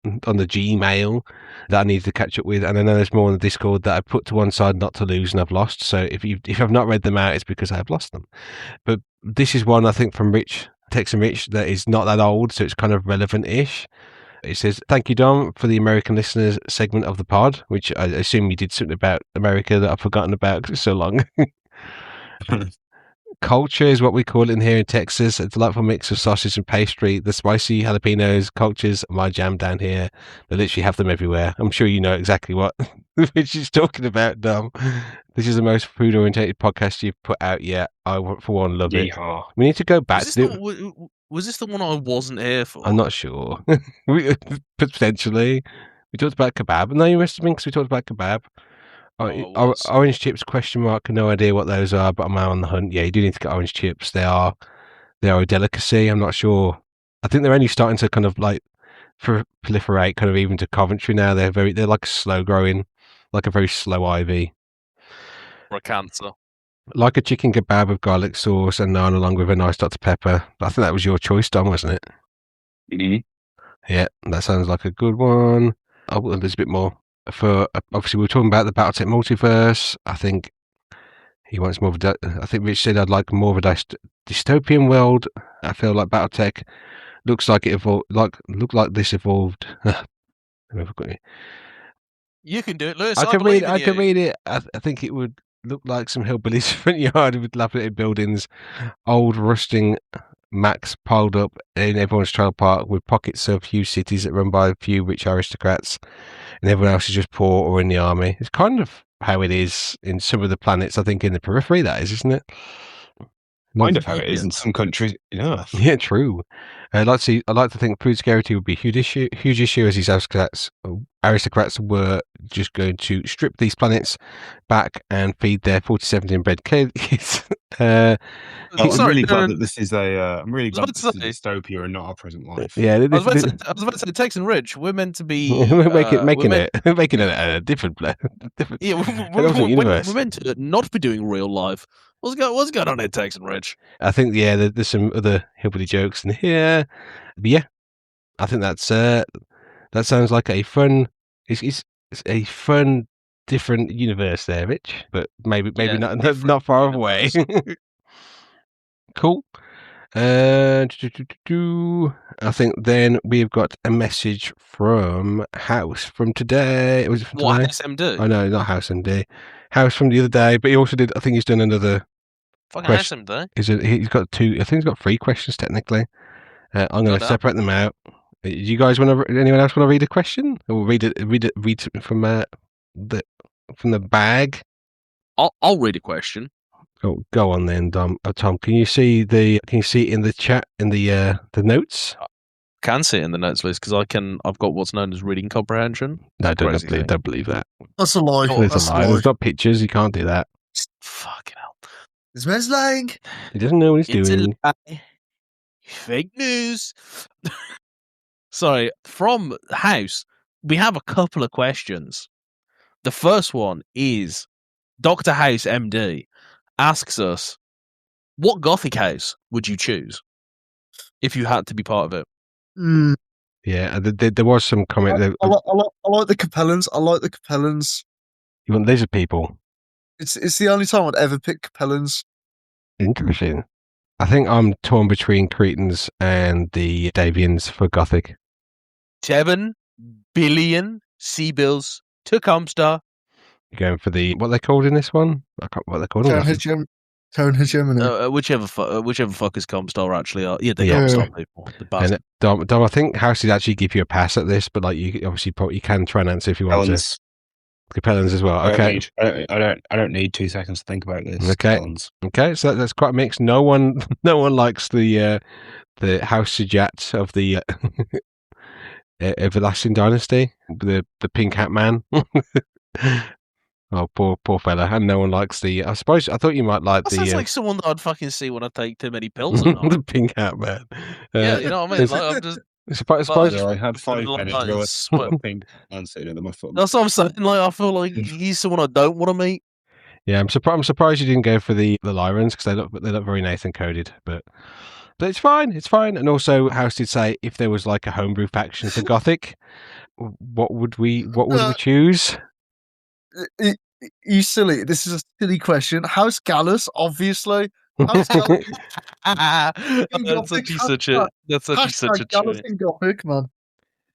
Gmail that I needed to catch up with, and I know there's more on the Discord that I put to one side not to lose and I've lost. So if I've not read them out, it's because I've lost them. But this is one I think from Texan Rich that is not that old, so it's kind of relevant-ish. It says, "Thank you, Dom, for the American listeners segment of the pod," which I assume you did something about America that I've forgotten about because it's so long. Culture is what we call it in here in Texas. A delightful mix of sausage and pastry. The spicy jalapenos, cultures, my jam down here. They literally have them everywhere. I'm sure you know exactly what which is talking about, Dom. This is the most food-oriented podcast you've put out yet. I, for one, love it. We need to go back to... Was this the one I wasn't here for? I'm not sure. Potentially. We talked about kebab. No, you must have been because we talked about kebab. Orange chips, question mark. No idea what those are, but I'm out on the hunt. Yeah, you do need to get orange chips. They are a delicacy. I'm not sure. I think they're only starting to kind of like proliferate kind of even to Coventry now. They're like slow growing, like a very slow ivy. For a cancer. Like a chicken kebab with garlic sauce and naan along with a nice Dr. Pepper. I think that was your choice, Dom, wasn't it? Mm-hmm. Yeah, that sounds like a good one. Oh, there's a bit more. Obviously, we were talking about the BattleTech multiverse. I think he wants more of I think Rich said I'd like more of a dystopian world. I feel like BattleTech looks like it evolved. Look like this evolved. You can do it, Lewis. I can read it. I think it would look like some hillbillies' front yard with dilapidated buildings, old rusting Macs piled up in everyone's trailer park with pockets of huge cities that run by a few rich aristocrats, and everyone else is just poor or in the army. It's kind of how it is in some of the planets, I think, in the periphery, that is, isn't it? Kind of how it is in some countries. Yeah, true. I'd like to think food security would be a huge issue as these aristocrats were just going to strip these planets back and feed their 47 inbred kids. I'm really glad that this is a dystopia and not our present life. Yeah, I was about to say, Texan Rich, we're meant to be making it a different yeah, we're meant to not be doing real life. What's going on here, Texan Rich? I think there's some other hillbilly jokes in here. But yeah, I think that sounds like a fun. It's a fun, different universe there, Rich. But maybe not far away. Cool. I think then we've got a message from House from today. Was it from today? House MD? Oh no, not House MD. House from the other day, but he also did. I think he's done another. Fucking House MD. He's got 2. I think he's got 3 questions technically. I'm going to separate them out. Do you guys want to? Anyone else want to read a question or read it from the bag? I'll read a question. Oh, go on then, Tom. Can you see it in the chat in the notes? I can see it in the notes list because I've got what's known as reading comprehension. No, don't believe that. That's a lie. That's a lie. There's not pictures. You can't do that. Fucking hell. This man's lying. He doesn't know what he's doing. A lie. Fake news. Sorry, from House, we have a couple of questions. The first one is Dr. House MD asks us, what Gothic house would you choose if you had to be part of it? Yeah, there was some comment. I like the Capellans. I like the Capellans. You want lizard people? It's the only time I'd ever pick Capellans. Interesting. I think I'm torn between Cretans and the Davians for Gothic. 7 billion sea bills to Comstar. You're going for the what they called in this one? I can't what they called. Tone hegemony. Whichever fuckers Comstar actually are. Yeah, the Comstar people. The bastard. And Dom, I think House did actually give you a pass at this, but like you obviously you can try and answer if you want to. Capellans as well. Okay. I don't need 2 seconds to think about this. Okay. Capellans. Okay. So that's quite a mix. No one likes the House Sejat of the Everlasting Dynasty. The Pink Hat Man. Oh, poor fella. And no one likes the. I thought you might like that the. Sounds like someone that I'd fucking see when I take too many pills at night. The Pink Hat Man. Yeah, you know what I mean. Like, I'm just. I had 5 minutes. Pink and sitting under my foot. That's what I'm saying. Like, I feel like he's someone I don't want to meet. Yeah, I'm surprised you didn't go for the Lyrans because they look very Nathan coded, but it's fine. It's fine. And also, House did say if there was like a homebrew faction for Gothic, what would we choose? You silly. This is a silly question. House Gallus, obviously. House Gallus. That's such a Gallus in Gothic, man.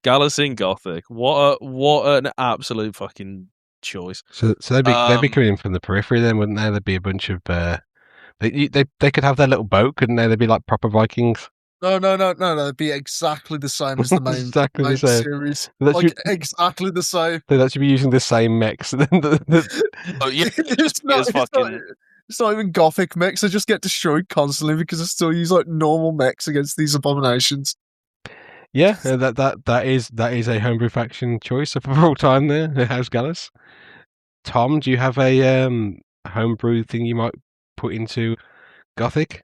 Gallus in Gothic. What an absolute fucking choice. So they'd be coming in from the periphery then, wouldn't they? There'd be a bunch of they could have their little boat, couldn't they? They'd be like proper Vikings. No. It'd be exactly the same as the main, the same series. Exactly the same. They'd actually be using the same mechs. Oh yeah, it's not even Gothic mechs. They just get destroyed constantly because they still use like normal mechs against these abominations. Yeah, that is a homebrew faction choice of all time there, House Gallus. Tom, do you have a homebrew thing you might put into Gothic?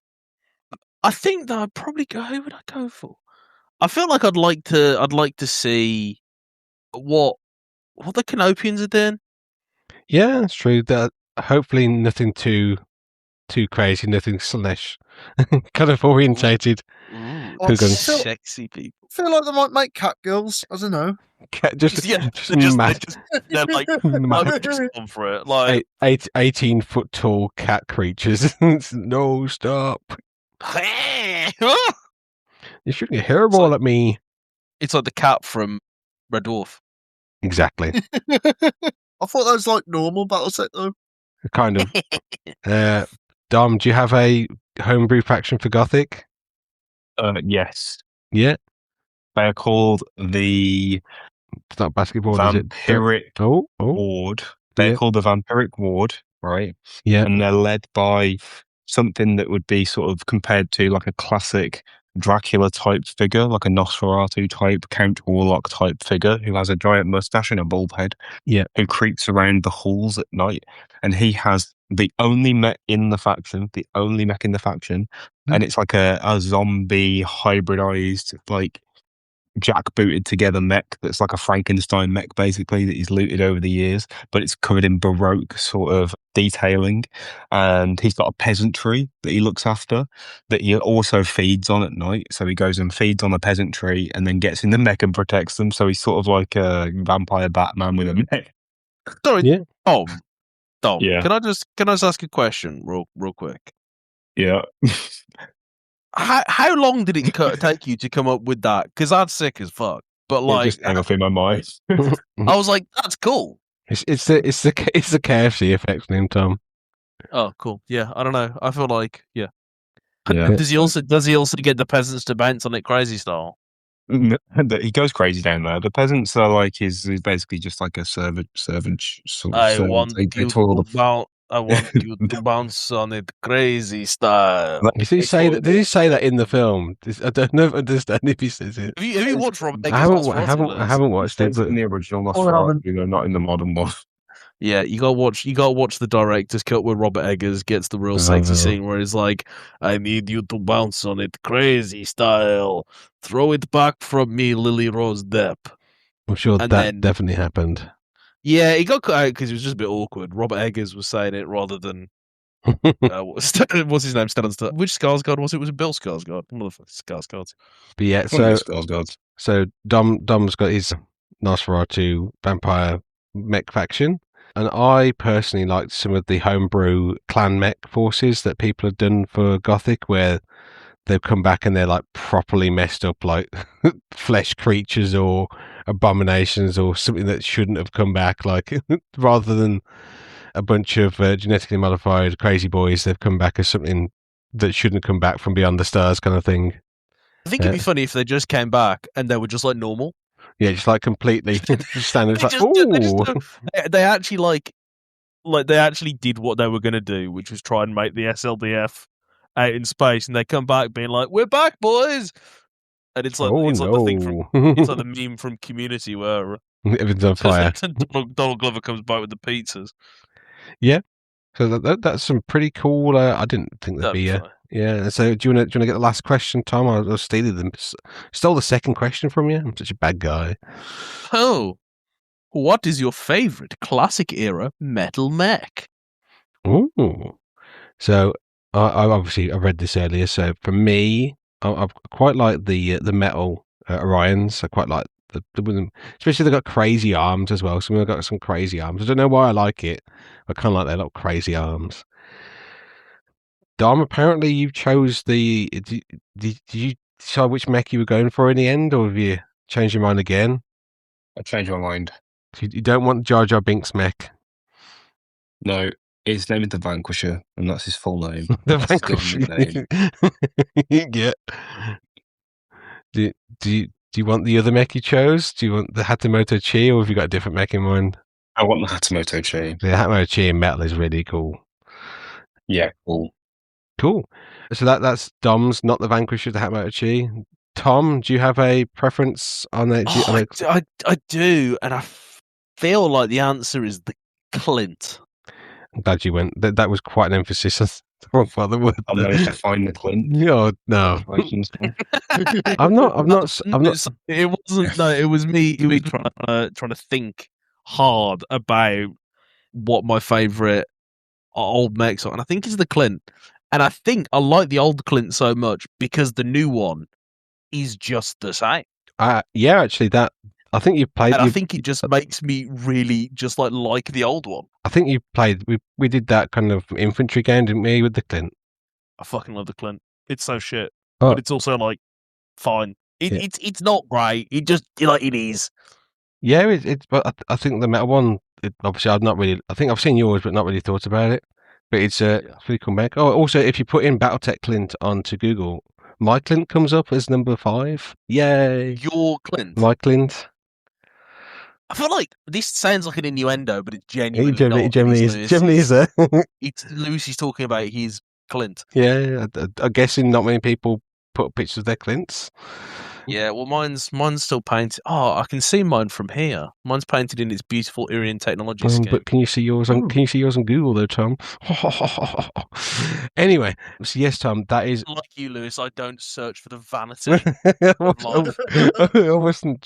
I think that I'd probably go. Who would I go for? I feel like I'd like to see what the Canopians are doing. Yeah, that's true. That hopefully nothing too crazy, nothing slash kind of orientated. Sexy people. I feel like they might make cat girls. I don't know. Just on for it. Like 18-foot tall cat creatures. No, stop. You're shooting a hairball at me. It's like the cat from Red Dwarf. Exactly. I thought that was like normal BattleTech though. Kind of. Dom, do you have a homebrew faction for Gothic? Yes. Yeah. They are called the It's not basketball, Vampiric Ward. They're called the Vampiric Ward, right? Yeah. And they're led by something that would be sort of compared to like a classic Dracula type figure, like a Nosferatu type, Count Warlock type figure who has a giant mustache and a bald head. Yeah. Who creeps around the halls at night. And he has the only mech in the faction, and it's like a zombie hybridized, like jackbooted together mech that's like a Frankenstein mech, basically, that he's looted over the years, but it's covered in Baroque sort of detailing. And he's got a peasantry that he looks after that he also feeds on at night. So he goes and feeds on the peasantry and then gets in the mech and protects them. So he's sort of like a vampire Batman with a mech. Sorry, yeah. Dom. Yeah. Can I just ask a question real quick? Yeah. How long did it take you to come up with that? Because that's sick as fuck. But like, it just came off in my mind. I was like, that's cool. It's the KFC effect name, Tom. Oh, cool. Yeah, I don't know. I feel like Yeah. Does he also get the peasants to bounce on it crazy style? He goes crazy down there. The peasants are like he's basically just like a servant sort of. I want you to bounce on it crazy style. Did he say that? Did he say that in the film? I don't know if I understand if he says it. Have you watched Robert Eggers? I haven't watched it. But in the original, not in the modern one. Yeah, you gotta watch the director's cut where Robert Eggers gets the real sexy scene where he's like, "I need you to bounce on it crazy style. Throw it back from me, Lily Rose Depp." I'm sure that definitely happened. Yeah, he got cut out because it was just a bit awkward. Robert Eggers was saying it rather than what's his name? Which Skarsgård was it? Was it Bill Skarsgård? Motherfucking Skarsgård. But yeah, so Dom's got his Nosferatu vampire mech faction. And I personally liked some of the homebrew clan mech forces that people have done for Gothic, where they've come back and they're like properly messed up, like flesh creatures or abominations or something that shouldn't have come back. Like rather than a bunch of genetically modified crazy boys, they've come back as something that shouldn't come back from beyond the stars, kind of thing. I think it'd be funny if they just came back and they were just like normal. Yeah, just like completely standard. They actually they actually did what they were going to do, which was try and make the SLDF out in space, and they come back being like, "We're back, boys!" And it's like like the thing from it's like the meme from Community where everything's on fire. Donald Glover comes back with the pizzas. Yeah, so that's some pretty cool. I didn't think that'd be. Yeah. So do you want to get the last question, Tom? I stole the second question from you. I'm such a bad guy. Oh, what is your favorite classic era metal mech? Ooh. So I read this earlier. So for me, I quite like the metal Orions. I quite like especially they've got crazy arms as well. Some of them got some crazy arms. I don't know why I like it. I kind of like their little crazy arms. Dom, apparently you chose did you decide which mech you were going for in the end, or have you changed your mind again? I changed my mind. You don't want Jar Jar Binks mech? No, his name is the Vanquisher, and that's his full name. The Vanquisher. Yeah. Do you want the other mech you chose? Do you want the Hatamoto Chi, or have you got a different mech in mind? I want the Hatamoto Chi. The Hatamoto Chi in metal is really cool. Yeah, cool. Cool. So that's Dom's, not the Vanquisher, the Hatamoto Chi. Tom, do you have a preference on it? I do, and I feel like the answer is the Clint. I'm glad you went. That was quite an emphasis on the wrong part of the word. I'm going to find the Clint. No. I'm not. It wasn't. No, it was me. It was trying to think hard about what my favorite old mechs are, and I think it's the Clint. And I think I like the old Clint so much because the new one is just the same. Yeah, actually, I think you've played. And I think it just makes me really just like the old one. I think you played. We did that kind of infantry game, didn't we, with the Clint? I fucking love the Clint. It's so shit, but it's also like fine. It's not great. It just it is. Yeah, it's. But I think the metal one. Obviously, I've not really. I think I've seen yours, but not really thought about it. But it's pretty cool mech. Oh, also, if you put in BattleTech Clint onto Google, my Clint comes up as number 5. Yay! Your Clint. My Clint. I feel like this sounds like an innuendo, but it's genuinely not. Generally is there. It's Lucy's talking about his Clint. Yeah, I'm guessing not many people put up pictures of their Clints. Yeah, well, mine's still painted. Oh, I can see mine from here. Mine's painted in its beautiful Irian technology scheme. But can you see yours on Google though, Tom? Anyway, so yes, Tom, that is like you, Lewis. I don't search for the vanity.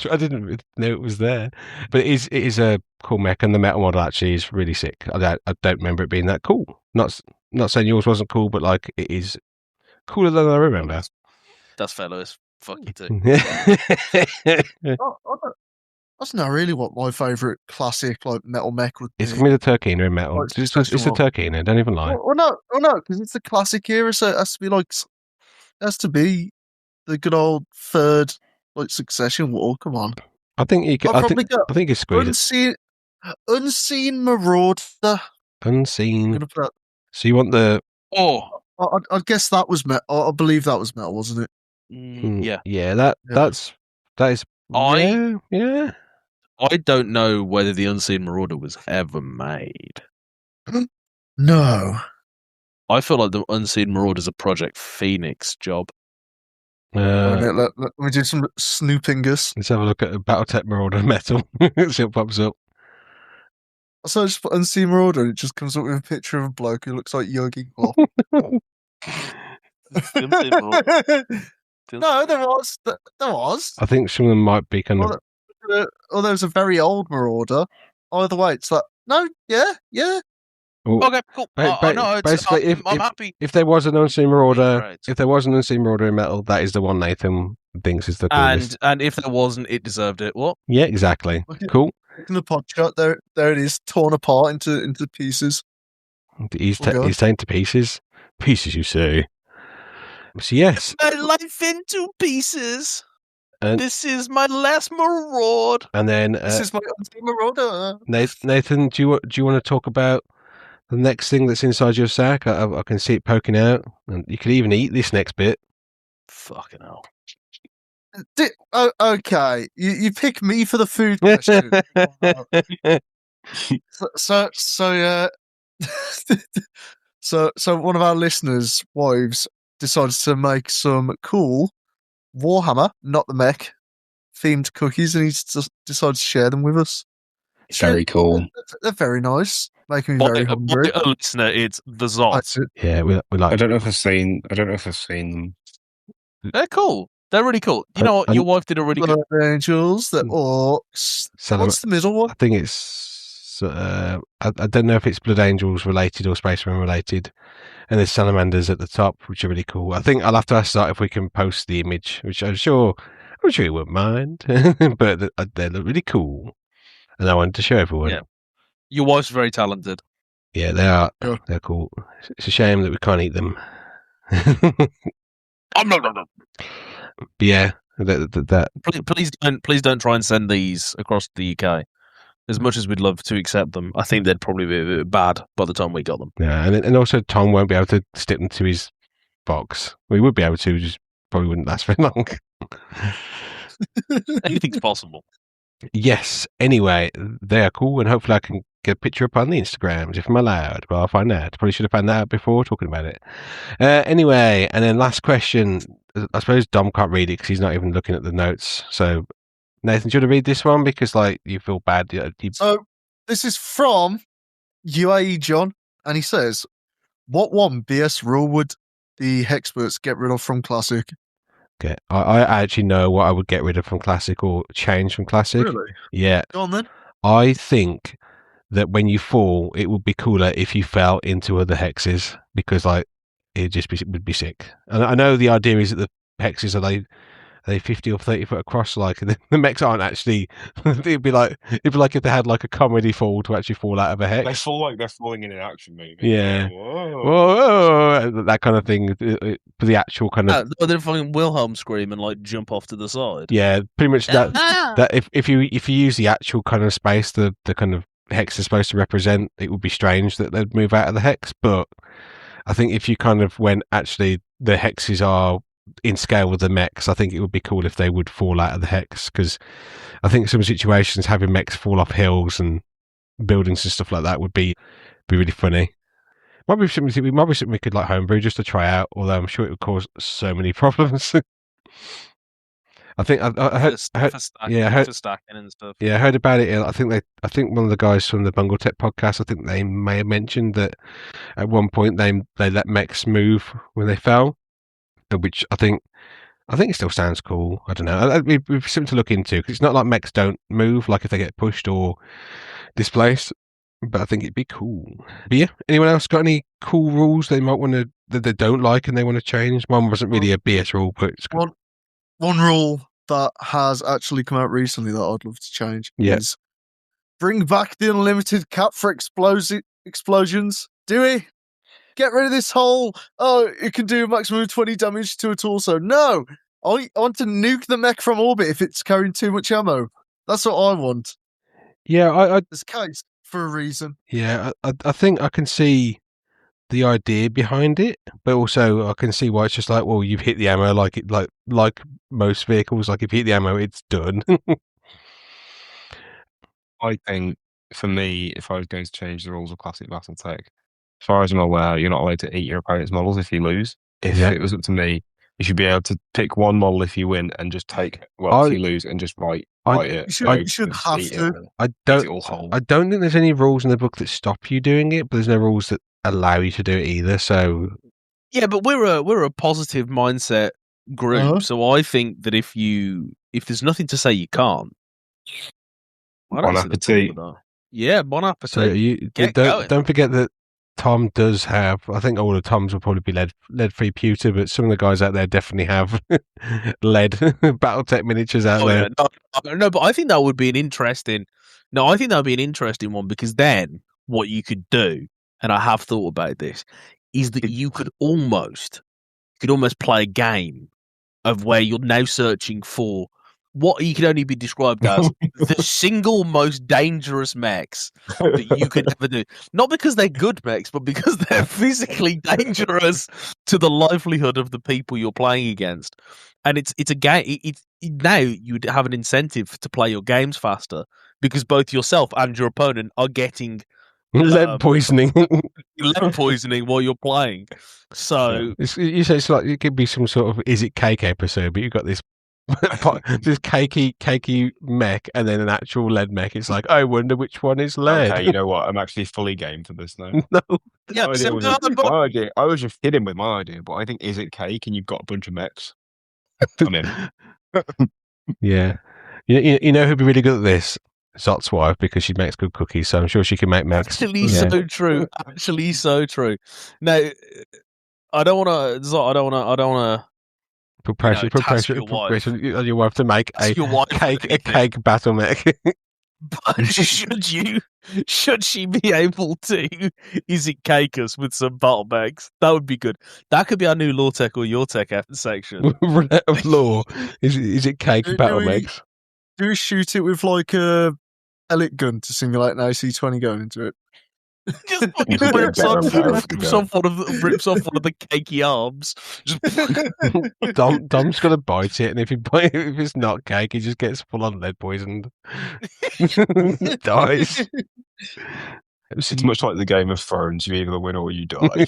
I didn't know it was there, but it is a cool mech, and the metal model actually is really sick. I don't remember it being that cool. Not saying yours wasn't cool, but like it is cooler than I remember. That's fair, Lewis. Fuck you too. That's not really what my favourite classic like metal mech would be. It's gonna be the Turkina in metal. Like, it's the Turkina. Don't even lie. Well, no, because it's the classic era, so it has to be like the good old third like Succession War. Come on. I think you can. I think you squeeze it. Unseen Marauder. Unseen. So you want the? I guess that was metal. I believe that was metal, wasn't it? Yeah. That is. Yeah. I don't know whether the Unseen Marauder was ever made. No. I feel like the Unseen Marauder is a Project Phoenix job. Okay, let me do some snoopingus. Let's have a look at a BattleTech Marauder metal. See what pops up. So I just put Unseen Marauder and it just comes up with a picture of a bloke who looks like Yogi Klopp. No, there was. I think some of them might be kind of. Or there was a very old Marauder. Either way, it's like, no, yeah. Well, okay, cool. Basically, I'm happy. If there was an Unseen Marauder, in metal, that is the one Nathan thinks is the coolest. And if there wasn't, it deserved it. What? Yeah, exactly. Cool. In the pod shot, there it is, torn apart into pieces. He's taken to pieces. Pieces, you say. So yes. My life into pieces. And this is my last Maraud. And then this is my Marauder. Nathan, do you want to talk about the next thing that's inside your sack? I can see it poking out, and you could even eat this next bit. Fucking hell. Okay, you pick me for the food question. So one of our listeners' wives decided to make some cool Warhammer, not the mech, themed cookies, and he decided to share them with us. Very cool. They're very nice, making me very hungry. Listener, it's the Zot. Yeah, we like. I don't know if I've seen them. They're cool. They're really cool. You know what? Your wife did a really good. Angels, the Orcs. What's the middle one? I think it's. I don't know if it's Blood Angels related or Space Marine related. And there's salamanders at the top, which are really cool. I think I'll have to ask that if we can post the image, which I'm sure you wouldn't mind. But they look really cool, and I wanted to show everyone. Yeah, your wife's very talented. Yeah, they are. Yeah. They're cool. It's a shame that we can't eat them. But yeah, please don't try and send these across the UK. As much as we'd love to accept them, I think they'd probably be a bit bad by the time we got them. Yeah, and also Tom won't be able to stick them to his box. We would be able to, just probably wouldn't last very long. Anything's possible. Yes. Anyway, they are cool, and hopefully I can get a picture up on the Instagrams if I'm allowed. But I'll find out. Probably should have found that out before talking about it. Anyway, and then last question. I suppose Dom can't read it because he's not even looking at the notes. So, Nathan, do you want to read this one? Because, like, you feel bad. So, this is from UAE John, and he says, what one BS rule would the Hexperts get rid of from Classic? Okay, I actually know what I would get rid of from Classic or change from Classic. Really? Yeah. Go on, then. I think that when you fall, it would be cooler if you fell into other hexes, because, like, it would be sick. And I know the idea is that the hexes are they 50 or 30 foot across, like the mechs aren't actually. it'd be like if they had like a comedy fall to actually fall out of a hex. They fall like they're falling in an action movie. Yeah, whoa, that kind of thing. For the actual kind of, they're fucking Wilhelm scream and like jump off to the side. Yeah, pretty much that. That if you use the actual kind of space the kind of hex is supposed to represent, it would be strange that they'd move out of the hex. But I think if you kind of went actually the hexes are in scale with the mechs, I think it would be cool if they would fall out of the hex, because I think some situations having mechs fall off hills and buildings and stuff like that would be really funny. Might be something we could like homebrew just to try out. Although I'm sure it would cause so many problems. I think I heard, for stacking and stuff. Yeah, I heard about it. I think one of the guys from the BattleTech podcast, I think they may have mentioned that at one point they let mechs move when they fell, which I think it still sounds cool. I don't know. We've something to look into because it's not like mechs don't move, like if they get pushed or displaced. But I think it'd be cool. But yeah, anyone else got any cool rules they might want to that they don't like and they want to change? One wasn't really a BS rule, but it's cool. One rule that has actually come out recently that I'd love to change is bring back the unlimited cap for explosions. Do we? Get rid of this whole, it can do maximum 20 damage to a torso. No! I want to nuke the mech from orbit if it's carrying too much ammo. That's what I want. Yeah, There's case for a reason. Yeah, I think I can see the idea behind it, but also I can see why it's just like, well, you've hit the ammo like most vehicles, like if you hit the ammo, it's done. I think for me, if I was going to change the rules of classic BattleTech, as far as I'm aware, you're not allowed to eat your opponent's models if you lose. If it was up to me, you should be able to pick one model if you win and just take, if you lose and just write it. You should have to. I don't think there's any rules in the book that stop you doing it, but there's no rules that allow you to do it either. So yeah, but we're a positive mindset group, so I think that if there's nothing to say you can't, bon appetit. Yeah, bon appetit. So don't forget that Tom does have. I think all the Toms will probably be lead-free pewter, but some of the guys out there definitely have lead BattleTech miniatures out there. Yeah. No, but I think that would be an interesting. No, I think that would be an interesting one because then what you could do, and I have thought about this, is that you could almost play a game of where you're now searching for what you can only be described as the single most dangerous mechs that you could ever do. Not because they're good mechs, but because they're physically dangerous to the livelihood of the people you're playing against. And it's a game. Now you'd have an incentive to play your games faster because both yourself and your opponent are getting lead poisoning. Lead poisoning while you're playing. So you say it's like it could be some sort of is it cake episode, but you've got this this cakey mech and then an actual lead mech. It's like I wonder which one is lead. Okay, you know what? I'm actually fully game for this now. No, yeah, my idea. I was just kidding with my idea, but I think is it cake and you've got a bunch of mechs. I'm in. Yeah, you know who'd be really good at this? Zot's wife, because she makes good cookies, so I'm sure she can make mechs. So true. Actually, so true. Now, I don't want to. Put pressure on your wife to make a cake battle mech. But should she be able to? Is it cake us with some battle mechs? That would be good. That could be our new Law Tech or Your Tech section. Roulette of Law. Is it cake battle mechs? Do we shoot it with like a pellet gun to simulate an AC-20 going into it? Just rips off one of the cakey arms. Dom's gonna bite it, and if it's not cake, he just gets full on lead poisoned. Dies. It's much like the Game of Thrones. You either win or you die.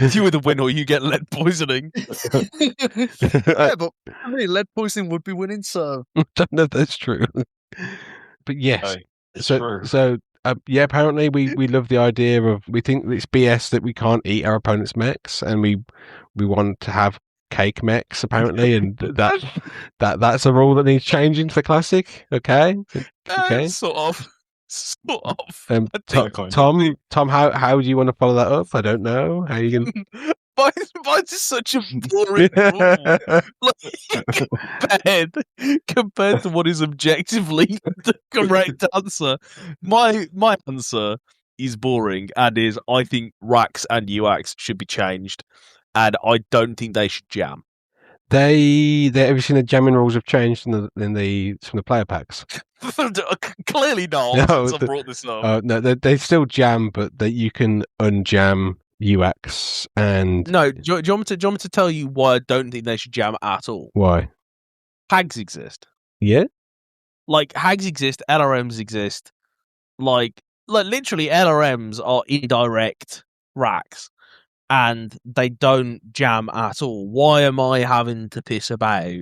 You either win or you get lead poisoning. Yeah, but I mean, lead poisoning would be winning. So I don't know if that's true. But yes, so. Yeah, apparently we love the idea of, we think it's BS that we can't eat our opponent's mechs, and we want to have cake mechs apparently, and that's a rule that needs changing for classic. Okay. Sort of. Tom, how do you want to follow that up? I don't know how you can. Mine's is such a boring rule. Compared to what is objectively the correct answer. My answer is boring and is I think racks and UACs should be changed, and I don't think they should jam. Have you seen the jamming rules have changed from the player packs? Clearly not. No, since I brought this up. No, they still jam, but that you can unjam UACs and no. Do you want me to tell you why I don't think they should jam at all? Why? Hags exist. Yeah, like hags exist. LRMs exist. Like literally, LRMs are indirect racks, and they don't jam at all. Why am I having to piss about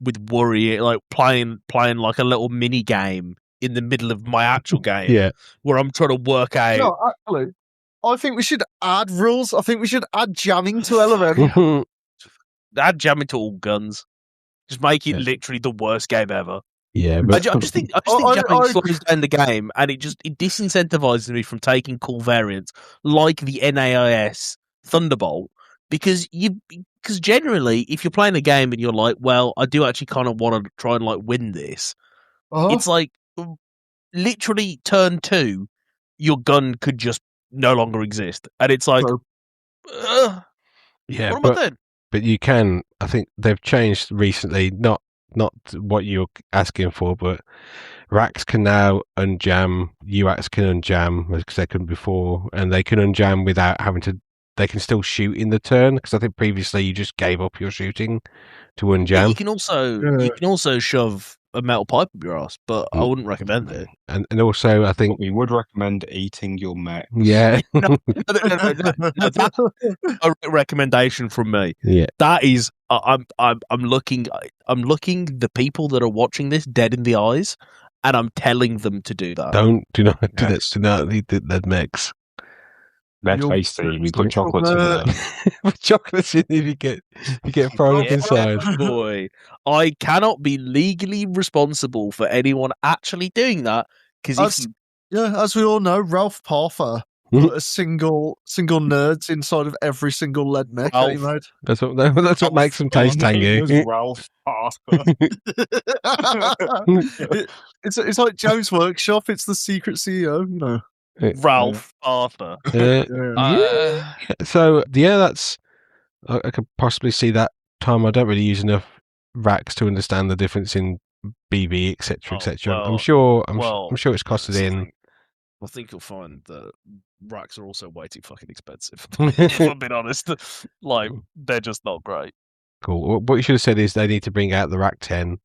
with worry, like playing like a little mini game in the middle of my actual game, where I'm trying to work out? No, actually, I think we should add rules. I think we should add jamming to LRM. Add jamming to all guns. Just make it literally the worst game ever. Yeah, but I just think jamming slows down the game, and it disincentivizes me from taking cool variants like the NAIS Thunderbolt, because generally, if you're playing a game and you're like, well, I do actually kind of want to try and like win this, it's like literally turn 2, your gun could just no longer exist, and it's like, what am I doing? But you can. I think they've changed recently. Not what you're asking for, but racks can now unjam. UACs can unjam because they couldn't before, and they can unjam without having to. They can still shoot in the turn, because I think previously you just gave up your shooting to unjam. Yeah, you can also shove a metal pipe up your ass, but I wouldn't recommend it. And also, I think we would recommend eating your mech. Yeah, no, that's a recommendation from me. Yeah, that is. I'm looking the people that are watching this dead in the eyes, and I'm telling them to do that. Do not eat the mechs. They're tasty. We put chocolates in there. Put chocolates in if you get thrown up inside. Boy, I cannot be legally responsible for anyone actually doing that, because as we all know, Ralph Parfer put a single nerds inside of every single lead mech that he made. That's what makes them taste tangy. Ralph Parfer. It's like Joe's Workshop. It's the secret CEO, you know. Ralph Arthur. So that's. I could possibly see that. Tom, I don't really use enough racks to understand the difference in BB, etc., etc. I'm sure it's costed in. I think you'll find that racks are also way too fucking expensive. If I'm being honest, like they're just not great. Cool. What you should have said is they need to bring out the rack 10.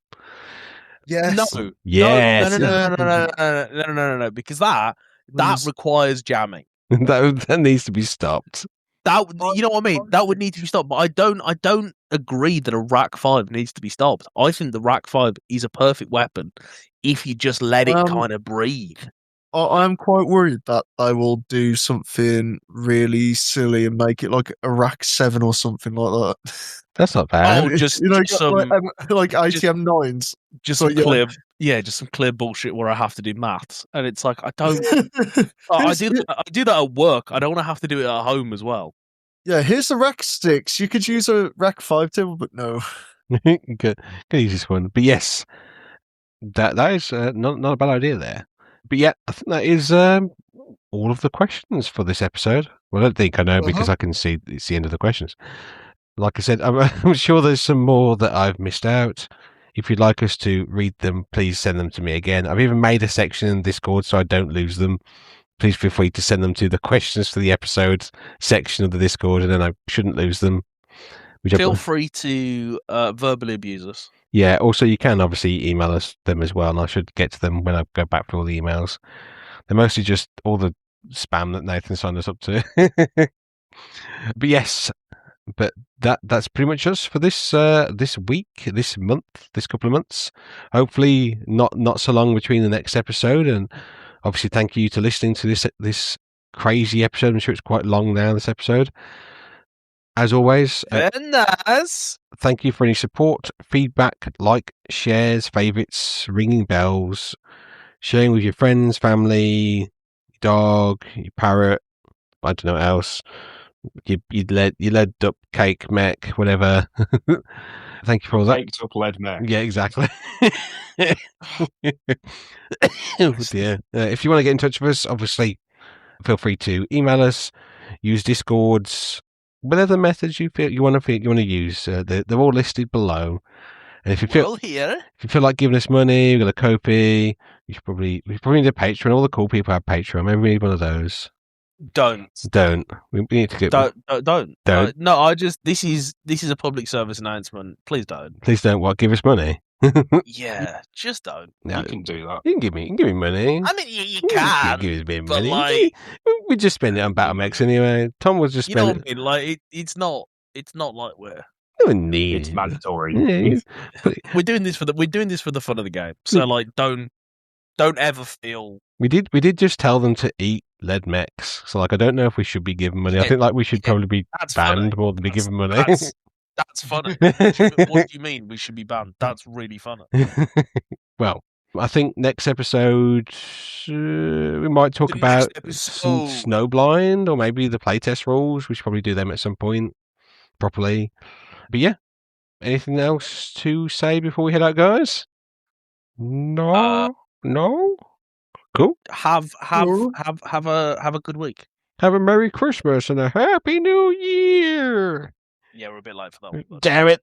Yes. No. Yes. No, because that requires jamming. that needs to be stopped. That, you know what I mean? That would need to be stopped. But I don't agree that a rack 5 needs to be stopped. I think the rack 5 is a perfect weapon if you just let it kind of breathe. I'm quite worried that they will do something really silly and make it like a rack 7 or something like that. That's not bad. Oh, just some like ATM 9s. Just some clear, just some clear bullshit where I have to do maths, and it's like I don't. I do that at work. I don't want to have to do it at home as well. Yeah, here's the rack sticks. You could use a rack 5 table, but no. Good use this one. But yes, that is not a bad idea there. But yeah, I think that is all of the questions for this episode. Well, I don't think I know because I can see it's the end of the questions. Like I said, I'm sure there's some more that I've missed out. If you'd like us to read them, please send them to me again. I've even made a section in Discord so I don't lose them. Please feel free to send them to the questions for the episode section of the Discord, and then I shouldn't lose them. Feel free to verbally abuse us. Yeah, also you can obviously email us them as well, and I should get to them when I go back through all the emails. They're mostly just all the spam that Nathan signed us up to. But yes, that's pretty much us for this week, this month, this couple of months. Hopefully not so long between the next episode, and obviously thank you to listening to this crazy episode. I'm sure it's quite long now, this episode. As always, thank you for any support, feedback, like, shares, favourites, ringing bells, sharing with your friends, family, your dog, your parrot, I don't know what else, your lead up cake mech, whatever. Thank you for all that. Baked up lead mech. Yeah, exactly. Oh dear. If you want to get in touch with us, obviously feel free to email us, use Discords, whatever methods you feel you want to use. They're all listed below. And if you feel like giving us money, we've got a Ko-fi. We probably need a Patreon. All the cool people have Patreon. Maybe we need one of those. Don't. We need to get. Don't. No, this is a public service announcement. Please don't. Please don't. What? Give us money. Yeah, just don't. No, you can do that. You can give me money. I mean, you can. Give us a bit of but money. like, We just spend it on BattleMechs anyway. Tom was just spending. You know what I mean? Like it's not like we're. It's mandatory. Yeah, we're doing this for the fun of the game. So like, don't ever feel. We did just tell them to eat lead mechs. So like, I don't know if we should be giving money. I think like we should probably be banned more than be giving money. That's funny. What do you mean we should be banned? That's really funny. Well, I think next episode we might talk about Snowblind or maybe the playtest rules. We should probably do them at some point properly. But yeah, anything else to say before we head out, guys? No. Cool. Have a good week. Have a Merry Christmas and a Happy New Year. Yeah, we're a bit late for that one. Damn it.